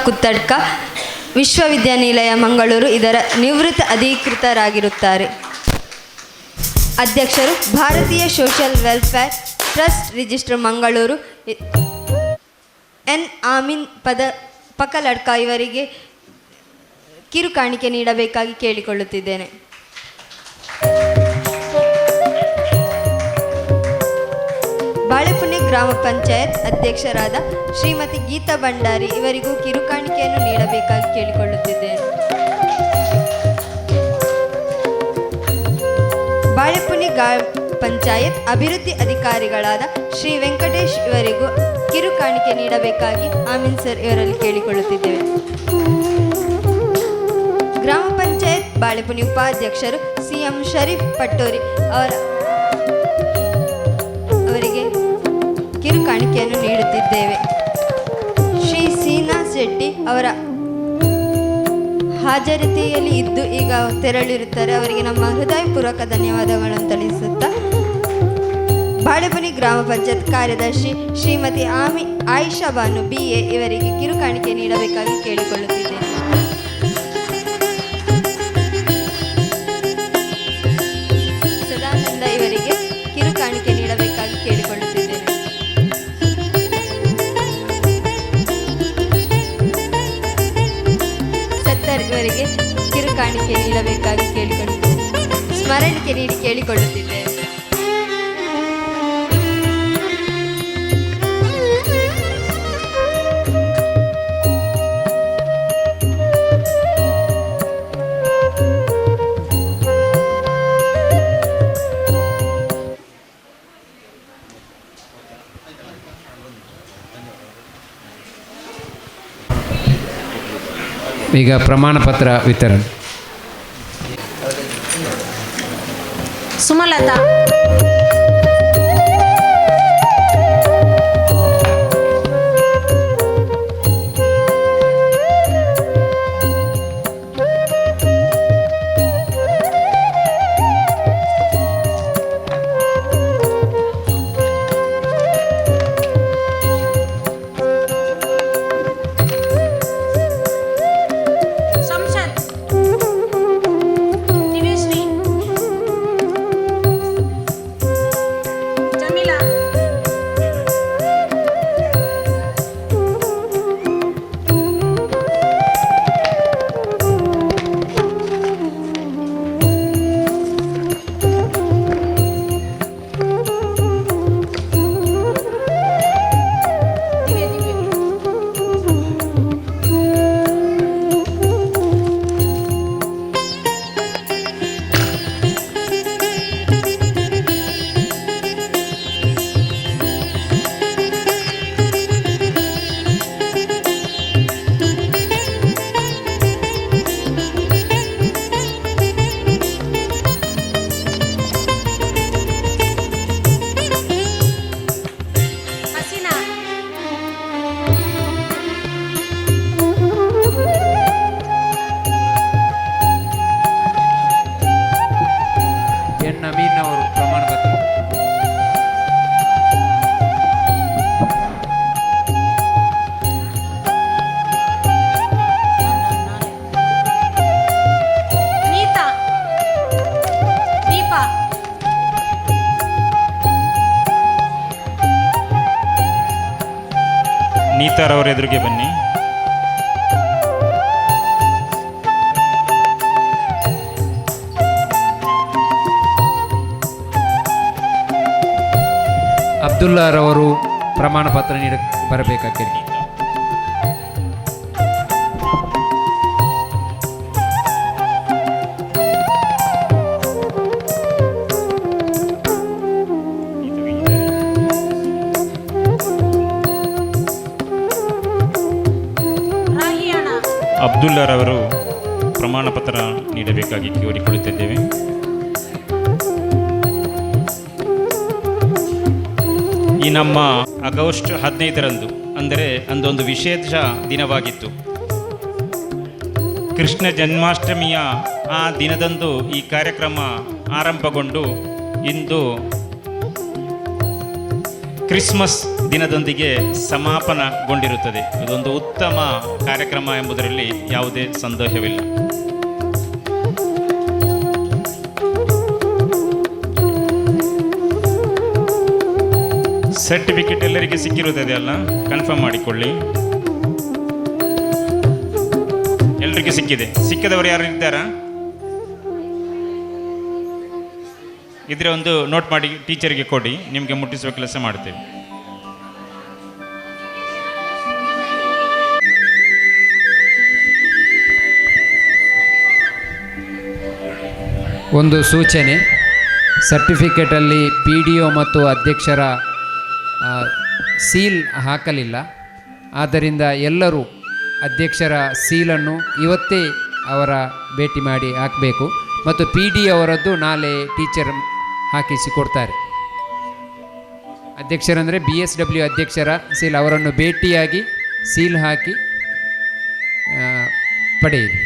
S1: ಕುತ್ತಡ್ಕ ವಿಶ್ವವಿದ್ಯಾನಿಲಯ ಮಂಗಳೂರು ಇದರ ನಿವೃತ್ತ ಅಧಿಕೃತರಾಗಿರುತ್ತಾರೆ. ಅಧ್ಯಕ್ಷರು Bharatiya social welfare trust register Mangaluru. N Ameen Pakaladka ಇವರಿಗೆ ಕಿರು ಕಾಣಿಕೆ ನೀಡಬೇಕಾಗಿ ಕೇಳಿಕೊಳ್ಳುತ್ತಿದ್ದೇನೆ. ಬಾಳೆಪುಣೆ ಗ್ರಾಮ ಪಂಚಾಯತ್ ಅಧ್ಯಕ್ಷರಾದ ಶ್ರೀಮತಿ ಗೀತಾ ಭಂಡಾರಿ ಇವರಿಗೂ ಕಿರುಕಾಣಿಕೆಯನ್ನು ನೀಡಬೇಕಾಗಿ ಕೇಳಿಕೊಳ್ಳುತ್ತಿದ್ದೇನೆ. ಬಾಳೆಪುಣೆ ಗ್ರಾಮ ಪಂಚಾಯತ್ ಅಭಿವೃದ್ಧಿ ಅಧಿಕಾರಿಗಳಾದ ಶ್ರೀ ವೆಂಕಟೇಶ್ ಇವರಿಗೂ ಕಿರುಕಾಣಿಕೆ ನೀಡಬೇಕಾಗಿ ಆಮೀನ್ ಸರ್ ಇವರಲ್ಲಿ ಕೇಳಿಕೊಳ್ಳುತ್ತಿದ್ದೇವೆ. ಗ್ರಾಮ ಪಂಚಾಯತ್ ಬಾಳೆಪುಣೆ ಉಪಾಧ್ಯಕ್ಷರು CM ಶರೀಫ್ ಪಟ್ಟೋರಿ ಅವರಿಗೆ ಕಿರುಕಾಣಿಕೆಯನ್ನು ನೀಡುತ್ತಿದ್ದೇವೆ. ಶ್ರೀ ಸೀನಾ ಶೆಟ್ಟಿ ಅವರ ಹಾಜರಾತಿಯಲ್ಲಿ ಇದ್ದು ಈಗ ತೆರಳಿರುತ್ತಾರೆ. ಅವರಿಗೆ ನಮ್ಮ ಹೃದಯಪೂರ್ವಕ ಧನ್ಯವಾದಗಳನ್ನು ತಿಳಿಸುತ್ತಾ ಬಾಳೆಪುಣೆ ಗ್ರಾಮ ಪಂಚಾಯತ್ ಕಾರ್ಯದರ್ಶಿ ಶ್ರೀಮತಿ ಆಯಿಷಾ ಬಾನು BA ಇವರಿಗೆ ಕಿರುಕಾಣಿಕೆ ನೀಡಬೇಕಾಗಿ ಕೇಳಿಕೊಳ್ಳುತ್ತಿದ್ದೇನೆ. ಸದಾನಂದ ಇವರಿಗೆ ಕಿರುಕಾಣಿಕೆ ನೀಡಬೇಕಾಗಿ ಕೇಳಿಕೊಳ್ಳುತ್ತಿದ್ದೇನೆ. ಸತ್ತರ್ ಇವರಿಗೆ ಕಿರುಕಾಣಿಕೆ ನೀಡಬೇಕಾಗಿ ಕೇಳಿಕೊಳ್ಳುತ್ತೇನೆ. ಸ್ಮರಣಿಕೆ ನೀಡಿ ಕೇಳಿಕೊಳ್ಳುತ್ತಿದ್ದೇನೆ.
S2: ಈಗ ಪ್ರಮಾಣ ಪತ್ರ ವಿತರಣೆ.
S17: ಸುಮಲತಾ,
S14: ನೀತಾರವರ ಎದುರಿಗೆ ಬನ್ನಿ.
S2: ಅಬ್ದುಲ್ಲಾರವರು ಪ್ರಮಾಣ ಪತ್ರ ನೀಡ ಬರಬೇಕಾಗಿ.
S14: ಅಬ್ದುಲ್ಲಾರವರು ಪ್ರಮಾಣ ಪತ್ರ ನೀಡಬೇಕಾಗಿ ಕೋರಿಕೊಳ್ಳುತ್ತಿದ್ದೇವೆ. ಈ ನಮ್ಮ ಆಗಸ್ಟ್ 15ರಂದು ಅಂದರೆ ಅಂದೊಂದು ವಿಶೇಷ ದಿನವಾಗಿತ್ತು. ಕೃಷ್ಣ ಜನ್ಮಾಷ್ಟಮಿಯ ಆ ದಿನದಂದು ಈ ಕಾರ್ಯಕ್ರಮ ಆರಂಭಗೊಂಡು ಇಂದು ಕ್ರಿಸ್ಮಸ್ ದಿನದೊಂದಿಗೆ ಸಮಾಪನಗೊಂಡಿರುತ್ತದೆ. ಇದೊಂದು ಉತ್ತಮ ಕಾರ್ಯಕ್ರಮ ಎಂಬುದರಲ್ಲಿ ಯಾವುದೇ ಸಂದೇಹವಿಲ್ಲ. ಸರ್ಟಿಫಿಕೇಟ್ ಎಲ್ಲರಿಗೆ ಸಿಕ್ಕಿರುತ್ತದೆ ಅಲ್ಲ, ಕನ್ಫರ್ಮ್ ಮಾಡಿಕೊಳ್ಳಿ. ಎಲ್ಲರಿಗೂ ಸಿಕ್ಕಿದೆ. ಸಿಕ್ಕಿದವರು ಯಾರು ಇದ್ದಾರಾ? ಇದ್ರೆ ಒಂದು ನೋಟ್ ಮಾಡಿ ಟೀಚರ್ಗೆ ಕೊಡಿ, ನಿಮಗೆ ಮುಟ್ಟಿಸುವ ಕೆಲಸ ಮಾಡ್ತೇವೆ.
S2: ಒಂದು ಸೂಚನೆ, ಸರ್ಟಿಫಿಕೇಟಲ್ಲಿ PDO ಮತ್ತು ಅಧ್ಯಕ್ಷರ ಸೀಲ್ ಹಾಕಲಿಲ್ಲ. ಆದ್ದರಿಂದ ಎಲ್ಲರೂ ಅಧ್ಯಕ್ಷರ ಸೀಲನ್ನು ಇವತ್ತೇ ಅವರ ಭೇಟಿ ಮಾಡಿ ಹಾಕಬೇಕು ಮತ್ತು PD ಅವರದ್ದು ನಾಳೆ ಟೀಚರ್ ಹಾಕಿಸಿ ಕೊಡ್ತಾರೆ. ಅಧ್ಯಕ್ಷರಂದರೆ BSW ಅಧ್ಯಕ್ಷರ ಸೀಲ್, ಅವರನ್ನು ಭೇಟಿಯಾಗಿ ಸೀಲ್ ಹಾಕಿ ಪಡೆಯಿರಿ.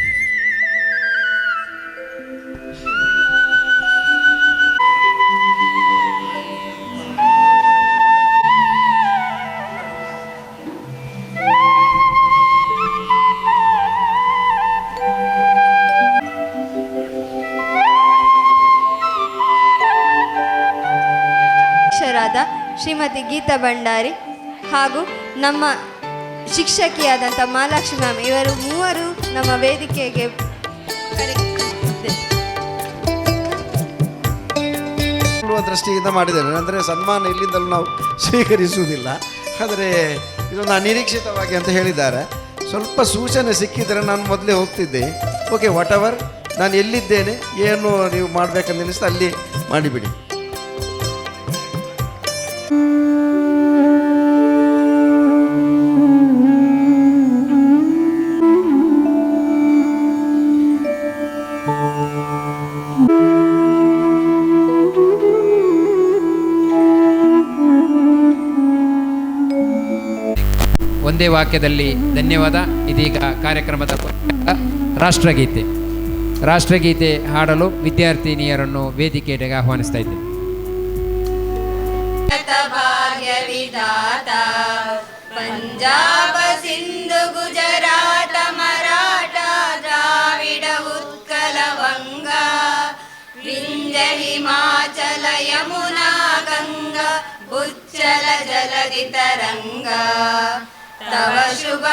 S1: ಶ್ರೀಮತಿ ಗೀತಾ ಭಂಡಾರಿ ಹಾಗೂ ನಮ್ಮ ಶಿಕ್ಷಕಿಯಾದಂಥ ಮಹಾಲಕ್ಷ್ಮಿ ಮ್ಯಾಮ್, ಇವರು ಮೂವರು ನಮ್ಮ ವೇದಿಕೆಗೆ
S3: ದೃಷ್ಟಿಯಿಂದ ಮಾಡಿದ್ದೇನೆ. ಅಂದರೆ ಸನ್ಮಾನ ಇಲ್ಲಿಂದಲೂ ನಾವು ಸ್ವೀಕರಿಸುವುದಿಲ್ಲ, ಆದರೆ ಇದೊಂದು ಅನಿರೀಕ್ಷಿತವಾಗಿ ಅಂತ ಹೇಳಿದ್ದಾರೆ. ಸ್ವಲ್ಪ ಸೂಚನೆ ಸಿಕ್ಕಿದರೆ ನಾನು ಮೊದಲೇ ಹೋಗ್ತಿದ್ದೆ. ಓಕೆ, ವಾಟ್ ಎವರ್ ನಾನು ಎಲ್ಲಿದ್ದೇನೆ ಏನು ನೀವು ಮಾಡಬೇಕಂತ ಅನಿಸ್ತಾ ಅಲ್ಲಿ ಮಾಡಿಬಿಡಿ.
S2: ಒಂದೇ ವಾಕ್ಯದಲ್ಲಿ ಧನ್ಯವಾದ. ಇದೀಗ ಕಾರ್ಯಕ್ರಮದ ರಾಷ್ಟ್ರಗೀತೆ ಹಾಡಲು ವಿದ್ಯಾರ್ಥಿನಿಯರನ್ನು ವೇದಿಕೆಗೆ ಆಹ್ವಾನಿಸ್ತಾ ಇದ್ದೇನೆ.
S1: ಪಂಜಾಬ ಸಿಂಧು ಗುಜರಾಟ ಮರಾಠ ದ್ರಾವಿಡ ಉತ್ಕಲ ವಂಗ ವಿಂಧ್ಯ ಹಿಮಾಚಲ ಯಮುನಾ ಗಂಗಾ ಉಚ್ಚಲ ಜಲಧಿ ತರಂಗ ತವ ಶುಭ